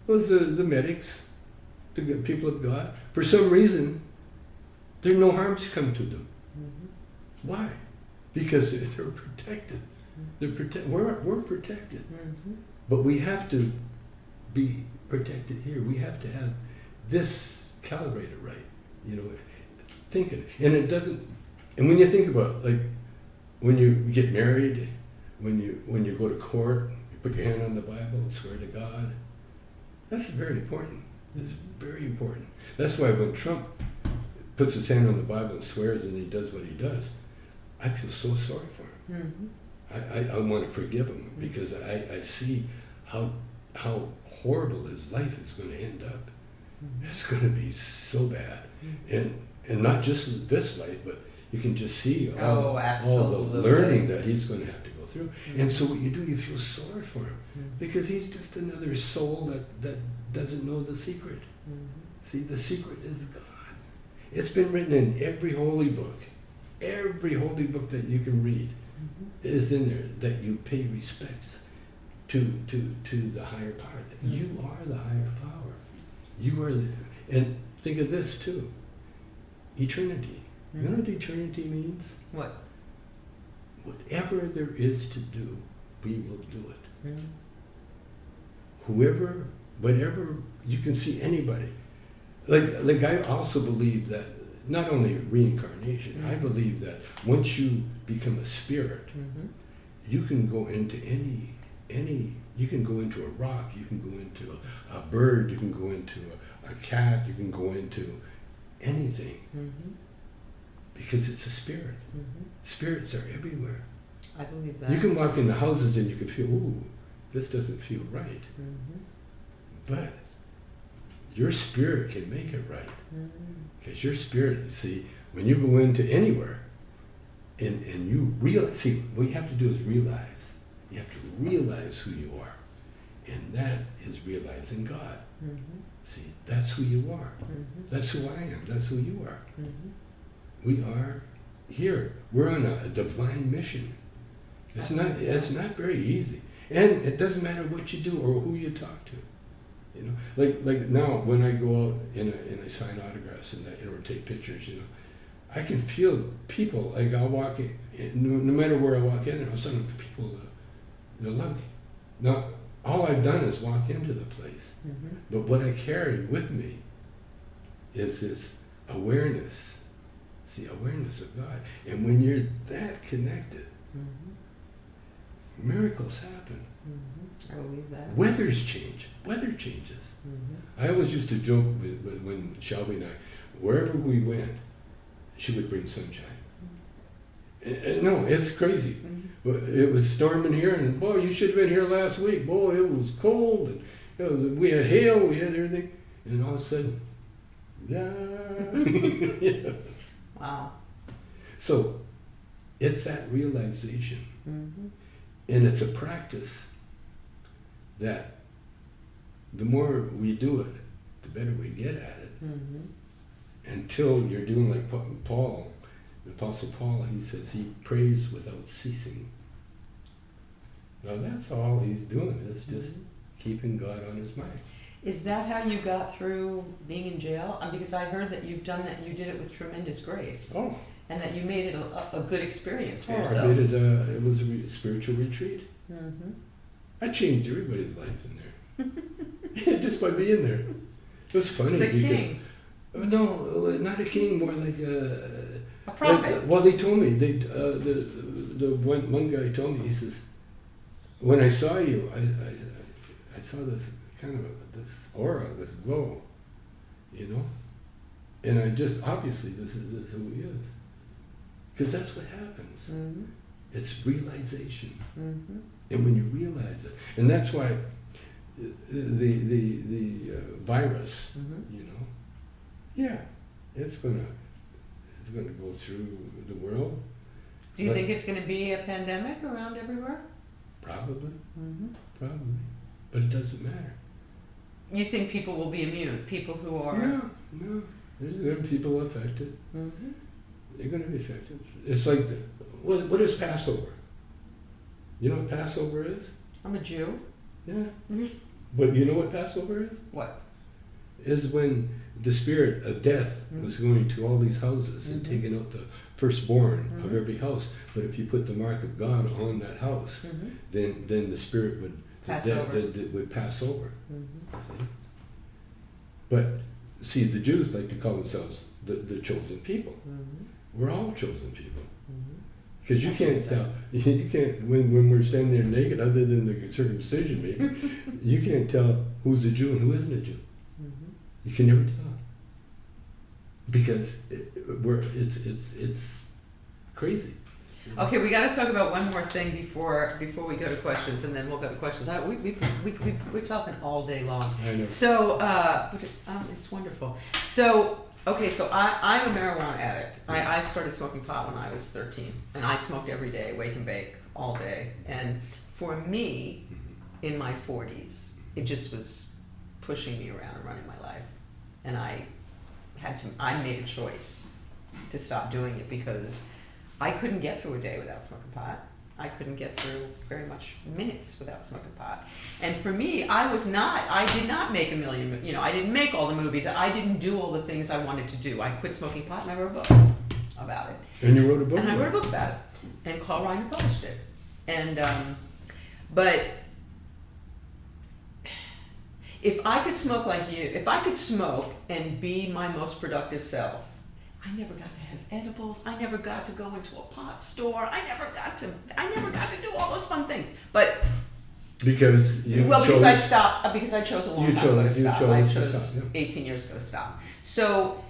It was the medics, the people of God. For some reason, there no harms come to them. Why? Because they're protected. We're protected. But we have to be protected here. We have to have this calibrated right. Think it. And it doesn't, and when you think about it, like when you get married, when you go to court, you put your hand on the Bible and swear to God. That's very important. It's very important. That's why when Trump puts his hand on the Bible and swears and he does what he does, I feel so sorry for him. I want to forgive him because I see how horrible his life is going to end up. It's going to be so bad. And not just this life, but you can just see all the learning that he's going to have to go through. And so what you do, you feel sorry for him because he's just another soul that doesn't know the secret. See, the secret is God. It's been written in every holy book. Every holy book that you can read is in there, that you pay respects to the higher power. You are the higher power. You are and think of this too. Eternity. You know what eternity means? What? Whatever there is to do, we will do it. Whoever, whatever, you can see anybody. Like I also believe that not only reincarnation, I believe that once you become a spirit, you can go into any. You can go into a rock. You can go into a bird. You can go into a cat. You can go into anything. Mm-hmm. Because it's a spirit. Mm-hmm. Spirits are everywhere. I believe that. You can walk in the houses and you can feel, ooh, this doesn't feel right. Mm-hmm. But your spirit can make it right. Because your spirit, you see, when you go into anywhere and you realize, see, what you have to do is realize. You have to realize who you are. And that is realizing God. Mm-hmm. See, that's who you are. Mm-hmm. That's who I am. That's who you are. Mm-hmm. We are here. We're on a divine mission. It's not very easy. And it doesn't matter what you do or who you talk to. You know, like now when I go out and I sign autographs and or take pictures, you know, I can feel people. Like I'll walk in, no matter where I walk in, I'll send people they love me. Now all I've done is walk into the place, Mm-hmm. but what I carry with me is this awareness. See, awareness of God, and when you're that connected, Mm-hmm. miracles happen. Mm-hmm. I believe that. Weathers change. Weather changes. Mm-hmm. I always used to joke with when Shelby and I, wherever we went, she would bring sunshine. No, it's crazy. Mm-hmm. It was storming here, and boy, you should have been here last week. Boy, it was cold, and we had hail, we had everything, and all of a sudden, yeah. Wow. So, it's that realization. Mm-hmm. And it's a practice that the more we do it, the better we get at it. Mm-hmm. Until you're doing like Paul, the Apostle Paul, he says he prays without ceasing. Now that's all he's doing, is just keeping God on his mind. Is that how you got through being in jail? Because I heard that you've done that, you did it with tremendous grace. Oh. And that you made it a good experience for I yourself. made it, it was a spiritual retreat. Mm-hmm. I changed everybody's life in there. Just by being there. It was funny. The because, king. No, not a king, more like A prophet. Like, well, they told me, the one guy told me, he says, when I saw you, I saw this kind of this aura, this glow, you know? And I just, obviously, this is who he is. Because that's what happens. Mm-hmm. It's realization. Mm-hmm. And when you realize it, and that's why the virus, Mm-hmm. you know, yeah, it's gonna go through the world. Do you think it's going to be a pandemic around everywhere? Probably, Mm-hmm. probably, but it doesn't matter. You think people will be immune? People who are... No, there's going to be people affected. Mm-hmm. They're going to be affected. It's like, what is Passover? You know what Passover is? I'm a Jew. Yeah. Mm-hmm. But you know what Passover is? What? Is when the spirit of death was going to all these houses and Mm-hmm. taking out the firstborn of Mm-hmm. every house. But if you put the mark of God on that house, Mm-hmm. then the spirit would Pass the death over. would pass over. Mm-hmm. See? But see, the Jews like to call themselves the chosen people. Mm-hmm. We're all chosen people. Mm-hmm. Because you can't tell, you can't, when we're standing there naked, other than the circumcision maybe, you can't tell who's a Jew and who isn't a Jew. Mm-hmm. You can never tell. Because it's crazy. Okay, we got to talk about one more thing before we go to questions, and then we'll go to questions. We're talking all day long. I know. So, it's wonderful. So, okay, so I'm a marijuana addict. I started smoking pot when I was 13, and I smoked every day, wake and bake, all day. And for me, in my 40s, it just was pushing me around and running my life. And I made a choice to stop doing it because I couldn't get through a day without smoking pot. I couldn't get through very much minutes without smoking pot. And for me, I did not make a million, I didn't make all the movies. I didn't do all the things I wanted to do. I quit smoking pot and I wrote a book about it. And you wrote a book? And I wrote a book about it. And Carl Reiner published it. And, but if I could smoke like you, if I could smoke and be my most productive self I never got to have edibles. I never got to go into a pot store. I never got to do all those fun things. But Because you because I stopped, because I chose a long time ago to stop. I to chose stop, yeah. 18 years ago to stop. So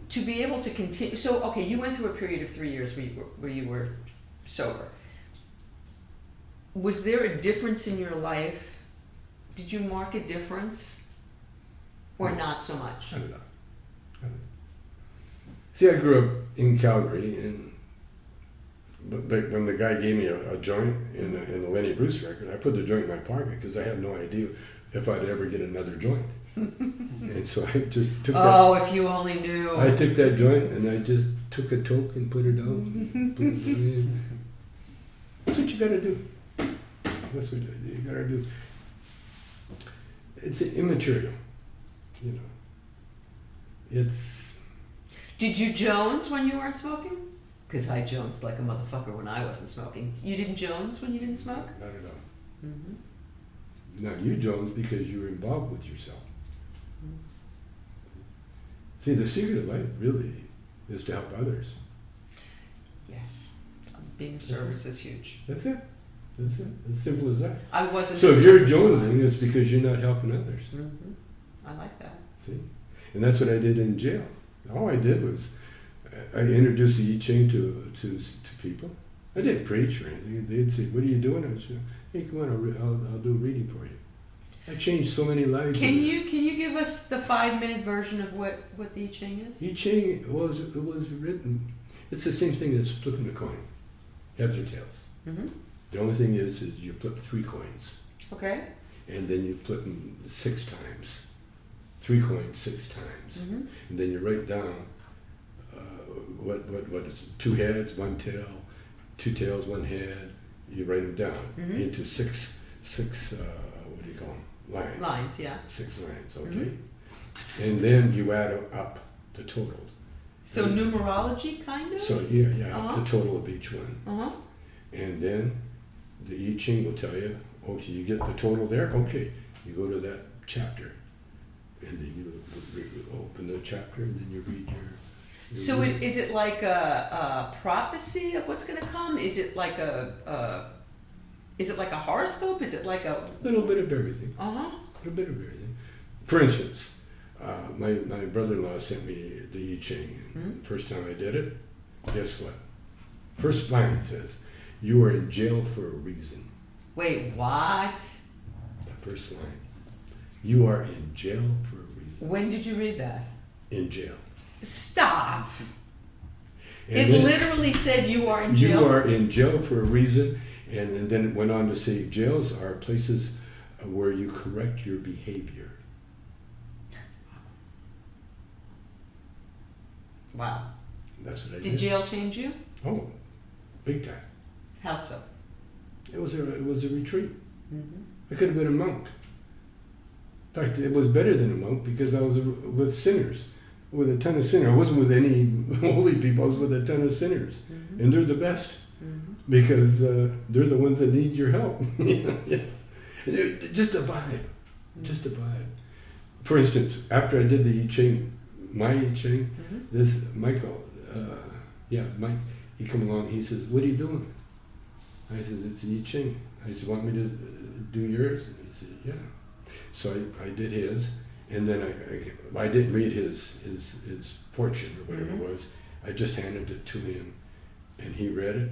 to be able to continue, so okay, you went through a period of 3 years where you were sober. Was there a difference in your life? Did you mark a difference, or not so much? I don't know. See, I grew up in Calgary, but when the guy gave me a joint in the Lenny Bruce record, I put the joint in my pocket because I had no idea if I'd ever get another joint. And so I just took if you only knew. I took that joint and I just took a toke and put it out. Put it in. That's what you gotta do. That's what you gotta do. It's immaterial, you know. It's. Did you Jones when you weren't smoking? Because I Jonesed like a motherfucker when I wasn't smoking. You didn't Jones when you didn't smoke? Not at all. Mm-hmm. No, you Jones because you were involved with yourself. See, the secret of life really is to help others. Yes. Being of service is huge. That's it. That's it. As simple as that. I wasn't. So if you're jonesing, it's because you're not helping others. Mm-hmm. I like that. See? And that's what I did in jail. All I did was I introduced the I Ching to people. I didn't preach or anything. They'd say, "What are you doing?" I'd say, "Hey, come on, I'll do a reading for you." I changed so many lives. Can you give us the 5-minute version of what the I Ching is? I Ching it was written. It's the same thing as flipping a coin, heads or tails. Mm-hmm. The only thing is you flip 3 coins, Okay. and then you flip them 6 times. 3 coins 6 times, Mm-hmm. and then you write down what is it? 2 heads, 1 tail, 2 tails, 1 head. You write them down into six. What do you call them? Lines. Lines, yeah. 6 lines, okay. And then you add up the total. So numerology, kind of. So yeah, Uh-huh. the total of each one. Uh-huh. And then the I Ching will tell you, okay, you get the total there, okay, you go to that chapter, and then you open the chapter, and then you read your. So is it like a prophecy of what's going to come? Is it like a horoscope? Is it like a little bit of everything? Uh-huh. A little bit of everything. For instance, my brother-in-law sent me the I Ching. First time I did it, guess what? First line it says, "You are in jail for a reason." Wait, what? The first line. You are in jail for a reason. When did you read that? In jail. Stop. And It then literally said you are in jail. You are in jail for a reason, and then it went on to say jails are places where you correct your behavior. Wow. That's what I did. Did jail change you? Oh, big time. How so? It was a retreat. Mm-hmm. I could have been a monk. In fact, it was better than a monk because I was with sinners, with a ton of sinners. I wasn't with any holy people. I was with a ton of sinners, and they're the best because they're the ones that need your help. Just a vibe, just a vibe. For instance, after I did the I Ching, my I Ching, this Michael, Mike, he come along. He says, "What are you doing?" I said, "It's I Ching." I said, "Want me to do yours?" And he said, "Yeah." So I did his, and then I didn't read his fortune or whatever it was. I just handed it to him, and he read it.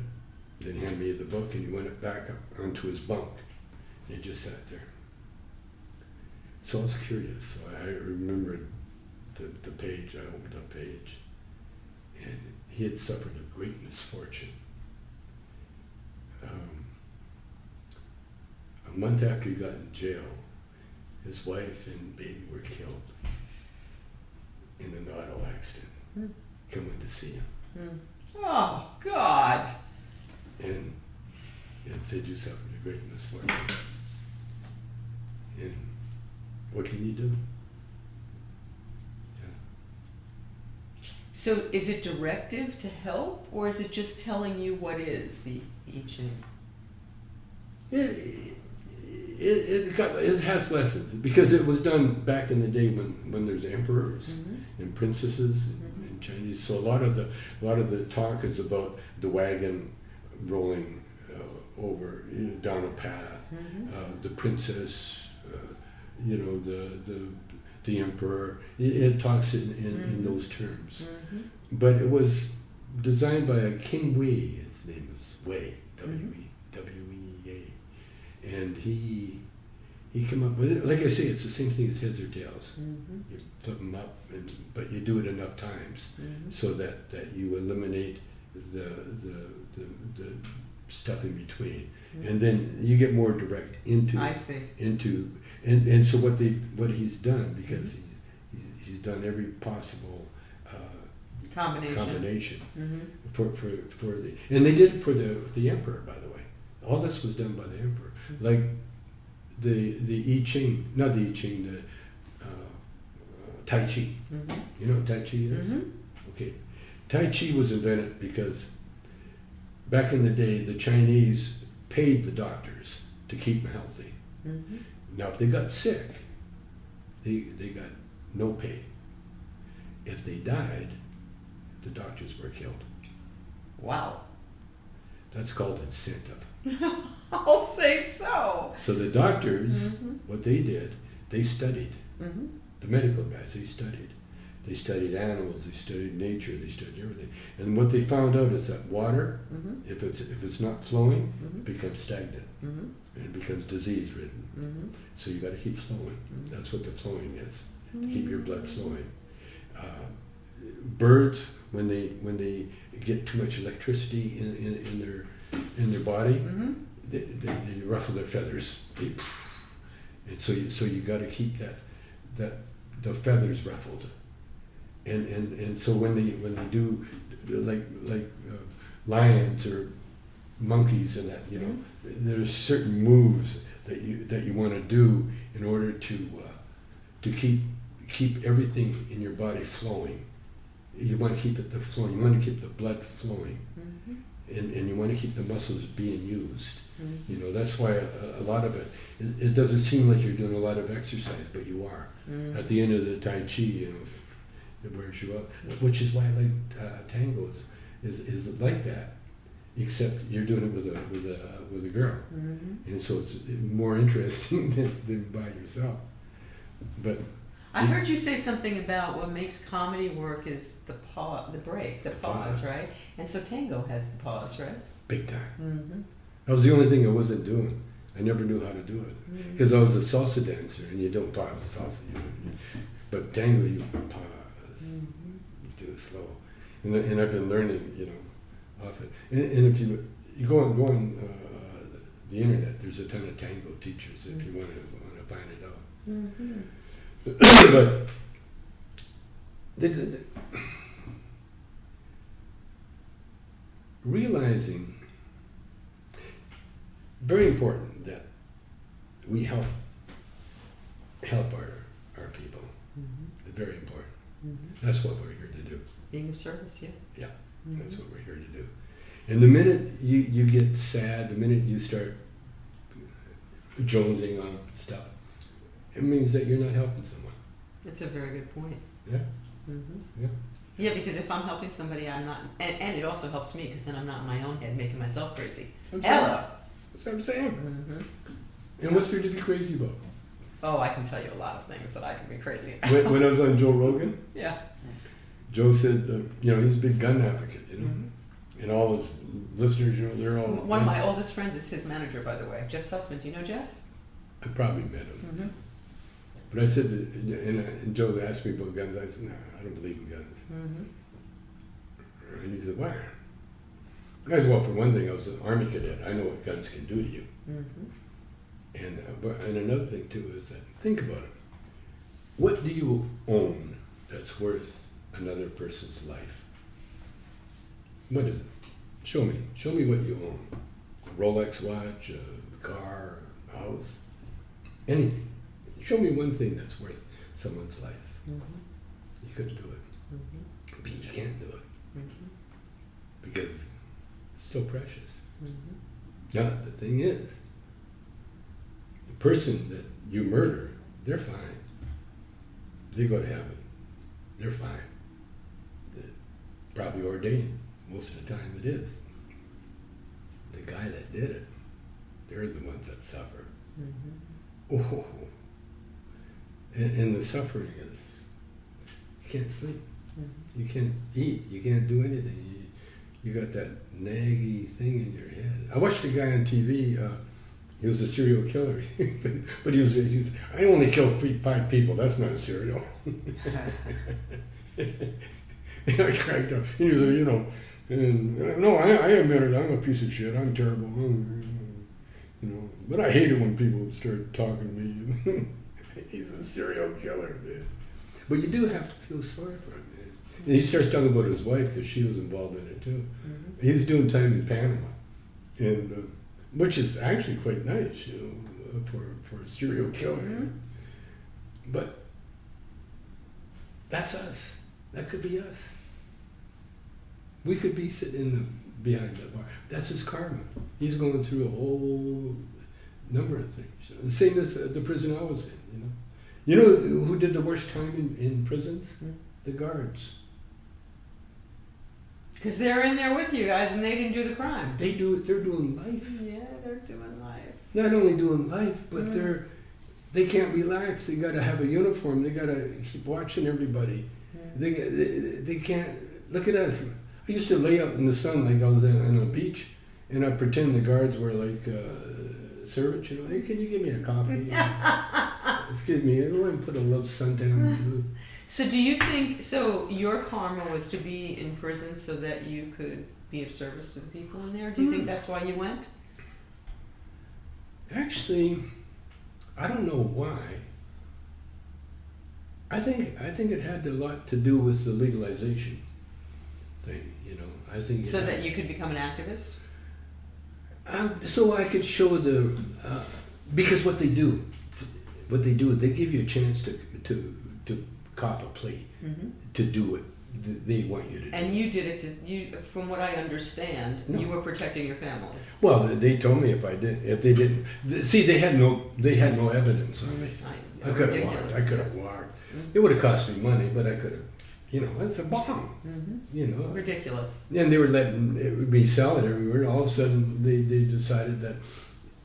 Then he handed me the book, and he went back up onto his bunk. And he just sat there. So I was curious. So I remembered the page. I opened the page, and he had suffered a great misfortune. A month after he got in jail, his wife and baby were killed in an auto accident. Coming to see him. Oh, God. And it said you suffered a great misfortune. And what can you do? Yeah. So is it directive to help, or is it just telling you what is the I Ching? it has lessons because it was done back in the day when there's emperors and princesses and Chinese. So a lot of the talk is about the wagon rolling over down a path, the princess, the emperor. It talks in those terms, but it was designed by a King Wei. His name is Wei, W-E-A, and he came up with it. Like I say, it's the same thing as heads or tails. You flip them up, but you do it enough times so that you eliminate the stuff in between, and then you get more direct into. I see. And so what he's done, because he's done every possible combination for the, and they did it for the emperor, by the way. All this was done by the emperor, like the I Ching, not the I Ching, the Tai Chi. You know what Tai Chi is? Okay, Tai Chi was invented because back in the day the Chinese paid the doctors to keep them healthy. Now, if they got sick, they got no pay. If they died, the doctors were killed. Wow. That's called incentive. I'll say so. So the doctors, what they did, they studied. The medical guys, they studied. They studied animals, they studied nature, they studied everything. And what they found out is that water, if it's not flowing, it becomes stagnant. And it becomes disease-ridden. So you got to keep flowing. There's what the flowing is. To keep your blood flowing. Birds, when they get too much electricity in their body, they ruffle their feathers. And so you got to keep that the feathers ruffled. And so when they do like lions or monkeys and that, there's certain moves that you want to do in order to keep everything in your body flowing. You want to keep it flowing. You want to keep the blood flowing, and you want to keep the muscles being used. That's why a lot of it doesn't seem like you're doing a lot of exercise, but you are. At the end of the Tai Chi, it wears you out. Which is why I like tango is like that. Except you're doing it with a girl, and so it's more interesting than by yourself. But I heard you say something about what makes comedy work is the break, the pause, right? And so tango has the pause, right? Big time. That was the only thing I wasn't doing. I never knew how to do it because I was a salsa dancer, and you don't pause the salsa. But tango, you pause. You do it slow, and I've been learning, often. And if you go on the internet, there's a ton of tango teachers if you want to find it out. But realizing, very important that we help our people. Very important. That's what we're here to do. Being of service, yeah. Yeah. That's what we're here to do. And the minute you get sad, the minute you start jonesing on stuff, it means that you're not helping someone. That's a very good point. Yeah. Yeah. Yeah, because if I'm helping somebody, I'm not, and it also helps me because then I'm not in my own head making myself crazy. Hello. That's what I'm saying. And what's there to be crazy about? Oh, I can tell you a lot of things that I can be crazy about. When I was on Joe Rogan, yeah. Joe said, he's a big gun advocate, and all his listeners, they're all. One of my oldest friends is his manager, by the way, Jeff Sussman. Do you know Jeff? I probably met him. But I said, and Joe asked me about guns. I said, no, I don't believe in guns. And he said, why? I said, well, for one thing, I was an Army cadet. I know what guns can do to you. And another thing too is that, think about it. What do you own that's worth another person's life? What is it? Show me. Show me what you own. A Rolex watch, a car, a house, anything. Show me one thing that's worth someone's life. You couldn't do it. But you can't do it. Because it's so precious. Now, the thing is, person that you murder, they're fine. They go to heaven. They're fine. They're probably ordained. Most of the time it is. The guy that did it, they're the ones that suffer. Mm-hmm. Oh, and the suffering is, you can't sleep. Mm-hmm. You can't eat. You can't do anything. You got that naggy thing in your head. I watched a guy on TV. He was a serial killer, but he's. I only killed 5 people. That's not a serial. I cracked up. He was, no, I admit it. I'm a piece of shit. I'm terrible. But I hate it when people start talking to me. He's a serial killer, man. But you do have to feel sorry for him, man. And he starts talking about his wife because she was involved in it too. Mm-hmm. He's doing time in Panama, and which is actually quite nice, for a serial killer. Mm-hmm. But that's us. That could be us. We could be sitting behind that bar. That's his karma. He's going through a whole number of things. The same as the prison I was in. You know who did the worst time in prisons? Mm-hmm. The guards. Because they're in there with you guys and they didn't do the crime. They're doing life. Yeah, they're doing life. Not only doing life, but they can't relax. They got to have a uniform. They got to keep watching everybody. They can't look at us. I used to lay up in the sun like I was on a beach, and I pretend the guards were like servants. Hey, can you give me a coffee? Excuse me, I want to put a love sundown. So do you think, your karma was to be in prison so that you could be of service to the people in there? Do you think that's why you went? Actually, I don't know why. I think it had a lot to do with the legalization thing, I think So that you could become an activist? So I could show because what they do, they give you a chance to cop a plea, to do what they want you to do. And you did it from what I understand, you were protecting your family. Well, they told me if they didn't, see, they had no evidence on me. I could have walked. It would have cost me money, but I could have. It's a bomb. Ridiculous. And they were letting me sell it everywhere. All of a sudden, they decided that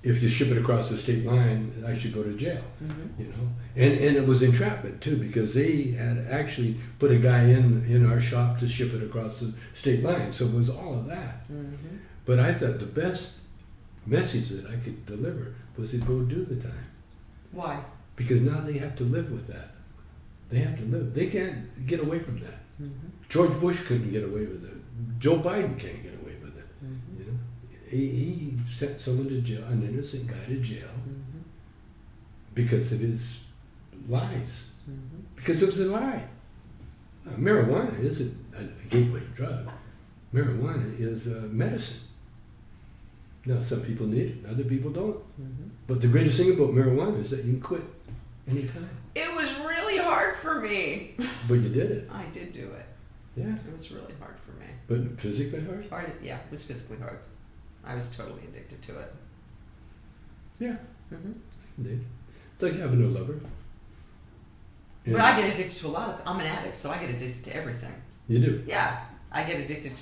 if you ship it across the state line, I should go to jail. And it was entrapment too, because they had actually put a guy in our shop to ship it across the state line. So it was all of that. But I thought the best message that I could deliver was to go do the time. Why? Because now they have to live with that. They have to live. They can't get away from that. George Bush couldn't get away with it. Joe Biden can't get away with it. He sent someone to jail, an innocent guy to jail, because of his lies. Because it was a lie. Marijuana isn't a gateway drug. Marijuana is medicine. Now, some people need it, other people don't. But the greatest thing about marijuana is that you can quit anytime. It was really hard for me. But you did it. I did do it. Yeah. It was really hard for me. But physically hard? Yeah, it was physically hard. I was totally addicted to it. Yeah. Indeed. It's like having a lover. But I get addicted to a lot of. I'm an addict, so I get addicted to everything. You do? Yeah, I get addicted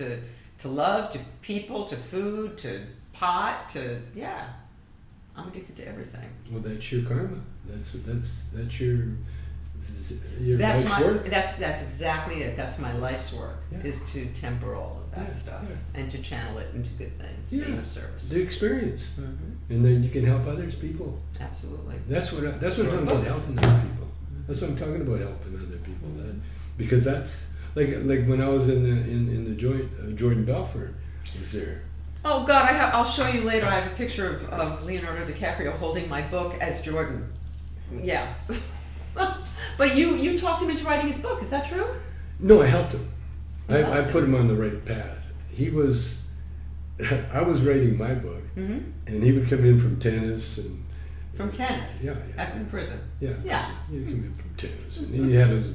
to love, to people, to food, to pot, to I'm addicted to everything. Well, that's your karma. That's your That's life's my work. that's exactly it. That's my life's work, Yeah. is to temper all of that stuff and to channel it into good things, being of service. The experience, and then you can help others people. Absolutely. That's what I'm talking about, helping other people. That's what I'm talking about, helping other people. Because that's like when I was in the joint, Jordan Belfort was there. Oh God, I'll show you later. I have a picture of Leonardo DiCaprio holding my book as Jordan. Yeah. But you talked him into writing his book. Is that true? No, I helped him. I put him on the right path. I was writing my book, and he would come in from tennis and. From tennis. Yeah. In prison. Yeah. Yeah. He'd come in from tennis, and he had his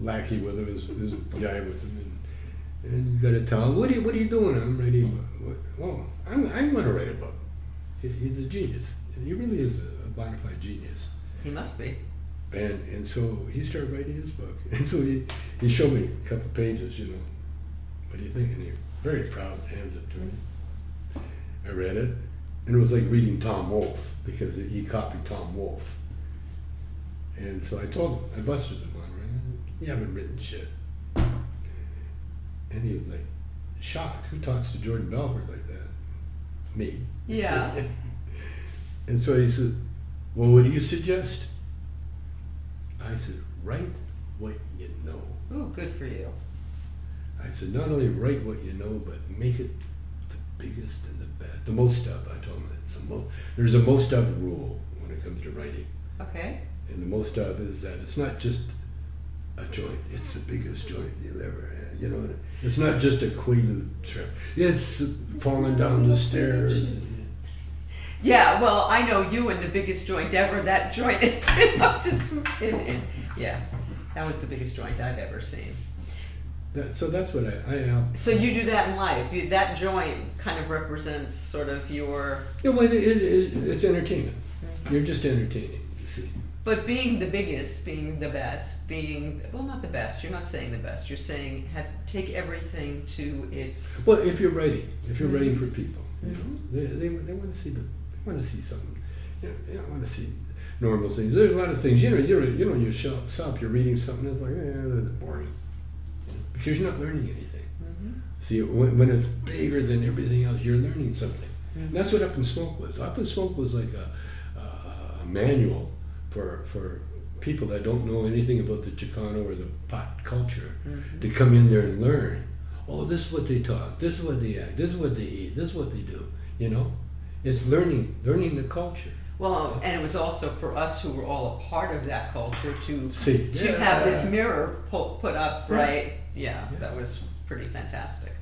lackey with him, his guy with him, and he's got to tell him, "What are you doing?" I'm writing. I'm going to write a book. He's a genius. He really is a bona fide genius. He must be. And so he started writing his book. And so he showed me a couple of pages, you know. What do you think? And he very proud hands it to me. I read it, and it was like reading Tom Wolfe, because he copied Tom Wolfe. And so I told him, I busted him on it. You haven't written shit. And he was like, shocked. Who talks to Jordan Belfort like that? Me. Yeah. And so he said, well, what do you suggest? I said, write what you know. Ooh, good for you. I said, not only write what you know, but make it the biggest and the best. The most of, I told him, there's a most of rule when it comes to writing. Okay. And the most of is that it's not just a joint, it's the biggest joint you'll ever have. You know, it's not just a Quaalude trip. It's falling down the stairs. Yeah, well, I know you and the biggest joint ever. That joint up to some. Yeah, that was the biggest joint I've ever seen. So that's what I So you do that in life. That joint kind of represents sort of your. Yeah, well, it's entertainment. You're just entertaining. You see. But being the biggest, being the best, not the best. You're not saying the best. You're saying take everything to its. Well, if you're writing for people, you know, they want to see want to see something. You don't want to see normal things. There's a lot of things. You you shop, you're reading something. It's like, that's boring, because you're not learning anything. See, when it's bigger than everything else, you're learning something. And that's what Up in Smoke was. Up in Smoke was like a manual for people that don't know anything about the Chicano or the pot culture to come in there and learn. Oh, this is what they talk. This is what they act. This is what they eat. This is what they do. You know, it's learning the culture. Well, and it was also for us who were all a part of that culture to See. have this mirror put up, right? Yeah, that was pretty fantastic.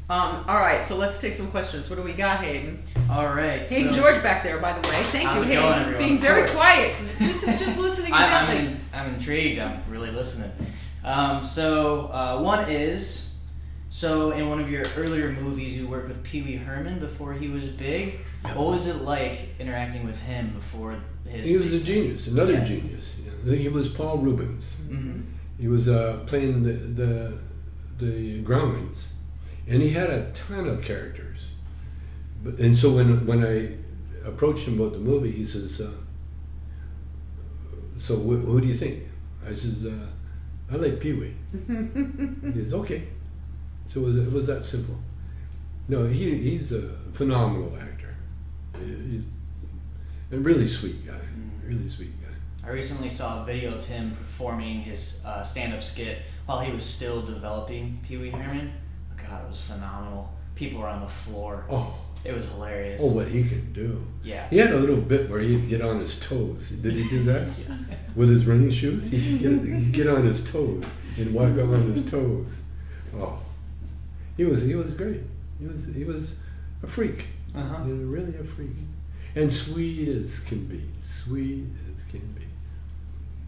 All right, so let's take some questions. What do we got, Hayden? All right. Hayden George back there, by the way. Thank How's you, it Hayden. going, everyone? Being very quiet. Just listening intently. I'm intrigued. I'm really listening. One is, in one of your earlier movies, you worked with Pee Wee Herman before he was big. What was it like interacting with him before his? He was a genius, another genius. You know, he was Paul Rubens. He was playing the groundlings, and he had a ton of characters. And so when I approached him about the movie, he says, "So who do you think?" I says, "I like Pee Wee." He says, "Okay." So it was that simple. No, he's a phenomenal actor. He's a really sweet guy. Really sweet guy. I recently saw a video of him performing his stand-up skit while he was still developing Pee Wee Herman. God, it was phenomenal. People were on the floor. Oh. It was hilarious. Oh, what he could do. Yeah. He had a little bit where he'd get on his toes. Did he do that? Yeah. With his running shoes? He'd get on his toes and walk up on his toes. Oh. He was great. He was a freak. Uh-huh. You know, really a freak. And sweet as can be. Sweet as can be.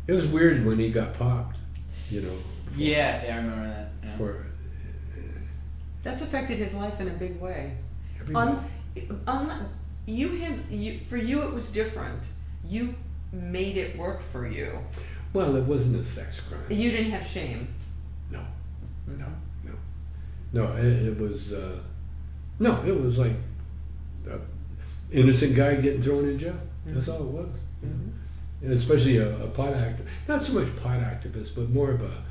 It was weird when he got popped, you know. Yeah, I remember that. Yeah. That's affected his life in a big way. For you, it was different. You made it work for you. Well, it wasn't a sex crime. You didn't have shame. No. It was. It was like an innocent guy getting thrown in jail. That's all it was. You know? And especially a pot activist. Not so much pot activist, but more of a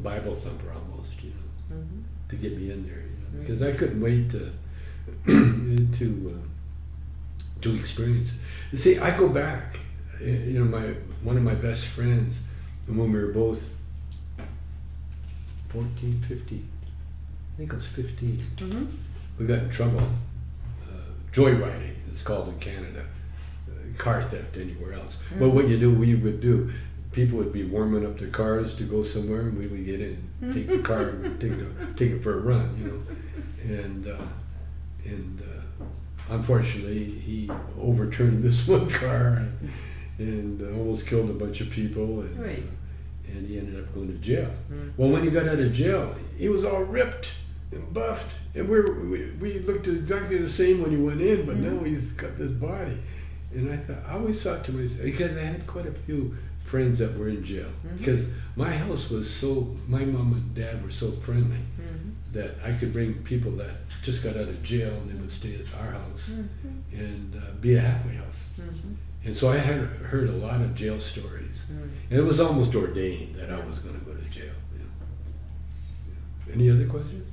Bible thumper almost. You know, to get me in there. You know, because I couldn't wait to experience. You see, I go back. You know, one of my best friends, when we were both 14, 15. I think I was 15. We got in trouble. Joyriding, it's called in Canada. Car theft anywhere else. But what we would do, people would be warming up their cars to go somewhere, and we would get in, take the car, and take it for a run, you know. And unfortunately, he overturned this one car and almost killed a bunch of people, and he ended up going to jail. Well, when he got out of jail, he was all ripped and buffed, and we looked exactly the same when he went in, but now he's got this body. And I always thought to myself, because I had quite a few friends that were in jail, because my house was my mom and dad were so friendly that I could bring people that just got out of jail and they would stay at our house and be a halfway house. And so I had heard a lot of jail stories. And it was almost ordained that I was going to go to jail. Yeah. Any other questions?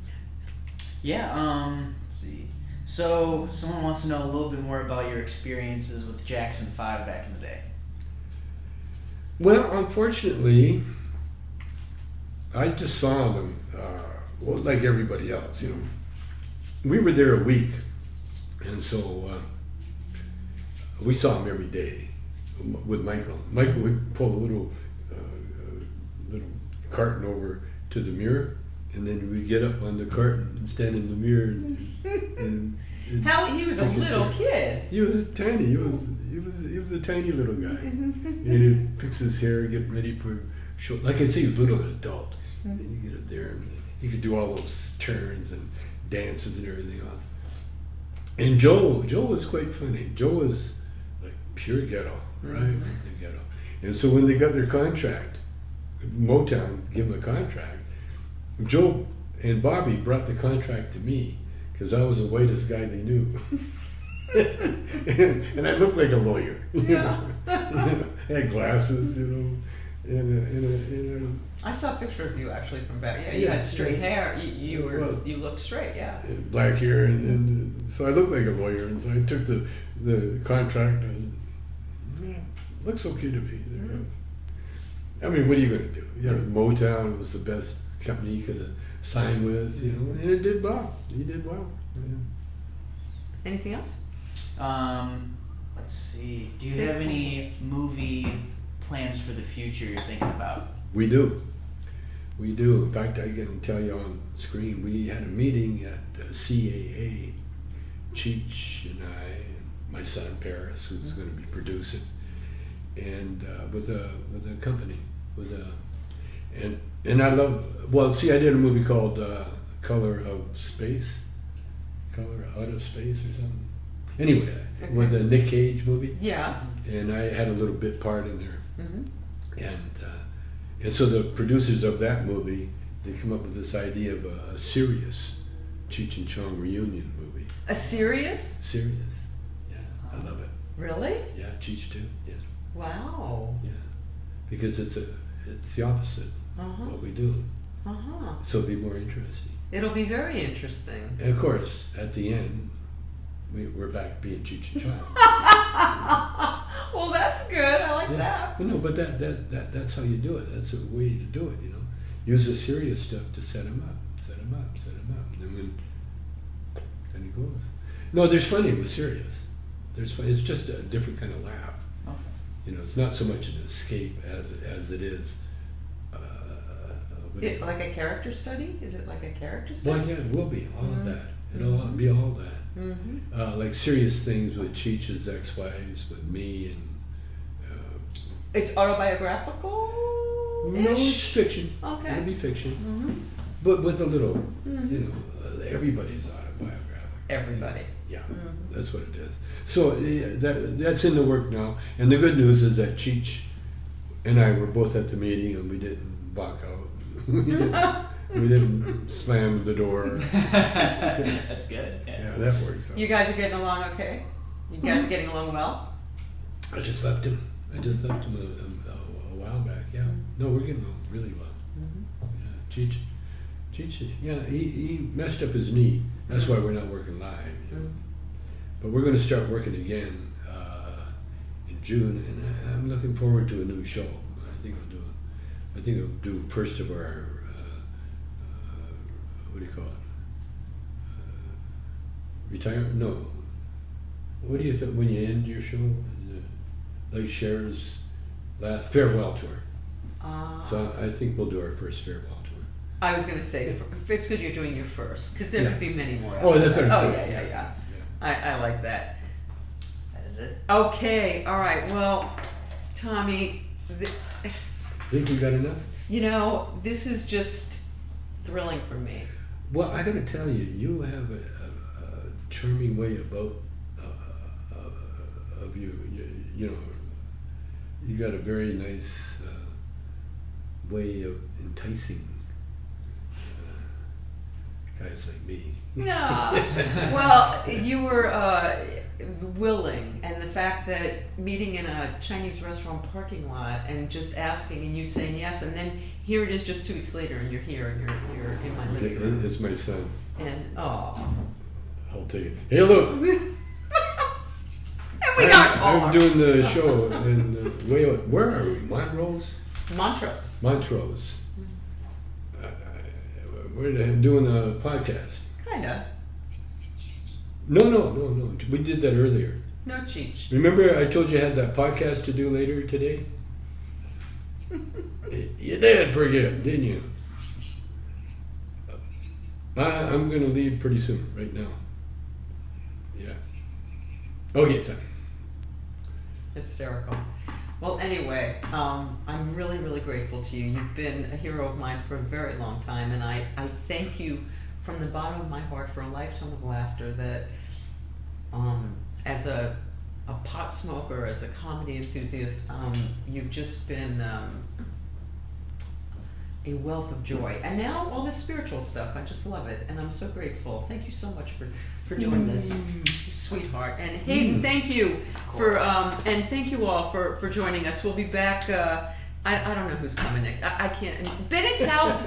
Yeah, let's see. So, someone wants to know a little bit more about your experiences with Jackson 5 back in the day. Well, unfortunately, I just saw them, well, like everybody else, you know. We were there a week, and so we saw him every day with Michael. Michael would pull a little carton over to the mirror, and then we'd get up on the carton and stand in the mirror and How he was a little kid. He was tiny. He was a tiny little guy. And he'd fix his hair, get ready for show. Like I say, he was little an adult. And you get up there and he could do all those turns and dances and everything else. And Joe was quite funny. Joe was like pure ghetto, right? The ghetto. And so when they got their contract, Motown gave them a contract. Joe and Bobby brought the contract to me because I was the whitest guy they knew. and I looked like a lawyer. You know? I had glasses, you know, and I saw a picture of you actually from back. Yeah, you had straight hair. You looked straight. Yeah. Black hair, and so I looked like a lawyer. And so I took the contract, and looks okay to me. I mean, what are you going to do? You know, Motown was the best company you could have signed with, you know, and it did well. He did well. Yeah. Anything else? Let's see. Do you have any movie plans for the future you're thinking about? We do. In fact, I can tell you on screen, we had a meeting at CAA, Cheech and I, and my son Paris, who's going to be producing, and with a company, and I love. Well, see, I did a movie called Color Out of Space or something. Anyway, with the Nick Cage movie. Yeah. And I had a little bit part in there, and so the producers of that movie, they come up with this idea of a serious Cheech and Chong reunion movie. A serious? Serious, yeah, I love it. Really? Yeah, Cheech too. Yeah. Wow. Yeah, because it's the opposite of what we do. So it'll be more interesting. It'll be very interesting. And of course, at the end, we're back being Cheech and Chong. Well, that's good. I like that. Well, no, but that's how you do it. That's a way to do it. You know, use the serious stuff to set him up, and then he goes. No, there's funny with serious. There's funny. It's just a different kind of laugh. Okay. You know, it's not so much an escape as it is. Like a character study? Is it like a character study? Well, yeah, it will be all of that. It'll be all that. Like serious things with Cheech's ex-wives, with me, and it's autobiographical. no, it's fiction. Okay. It'll be fiction, but with a little, you know, everybody's autobiographical. Everybody. Yeah, that's what it is. So that's in the work now, and the good news is that Cheech and I were both at the meeting, and we didn't back out. We didn't slam the door. That's good. Yeah, that works out. You guys are getting along okay? You guys are getting along well? I just left him a while back. Yeah. No, we're getting along really well. Yeah, Cheech, yeah, he messed up his knee. That's why we're not working live. You know? But we're going to start working again in June, and I'm looking forward to a new show. I think I'll do first of our what do you call it? Retire? No. What do you think when you end your show? Like Cher's last farewell tour. So I think we'll do our first farewell tour. I was going to say, it's good you're doing your first, because there could be many more. Oh, that's what I'm saying. Yeah. I like that. That is it. Okay, all right. Well, Tommy, Think we got enough? you know, this is just thrilling for me. Well, I got to tell you, you have a charming way about of you. You know, you got a very nice way of enticing guys like me. No. Well, you were willing, and the fact that meeting in a Chinese restaurant parking lot and just asking and you saying yes, and then here it is just 2 weeks later and you're here and you're in my living room. It's my son. And I'll take it. Hey, look. And we got I'm doing the show in where are we? Montrose. Montrose. We're doing a podcast. Kinda. No. We did that earlier. No cheech. Remember I told you I had that podcast to do later today? You did forget, didn't you? I'm going to leave pretty soon, right now. Yeah. Okay, son. Hysterical. Well, anyway, I'm really, really grateful to you. You've been a hero of mine for a very long time, and I thank you from the bottom of my heart for a lifetime of laughter that as a pot smoker, as a comedy enthusiast, you've just been a wealth of joy. And now all this spiritual stuff, I just love it, and I'm so grateful. Thank you so much for doing this, sweetheart. And Hayden, thank you for and thank you all for joining us. We'll be back. I don't know who's coming next. I can't. Bennett Salve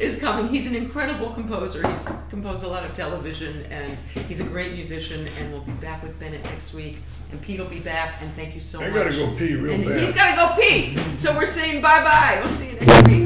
is coming. He's an incredible composer. He's composed a lot of television, and he's a great musician. And we'll be back with Bennett next week. And Pete will be back. And thank you so much. I gotta go pee real bad. He's gotta go pee. So we're saying bye-bye. We'll see you next week.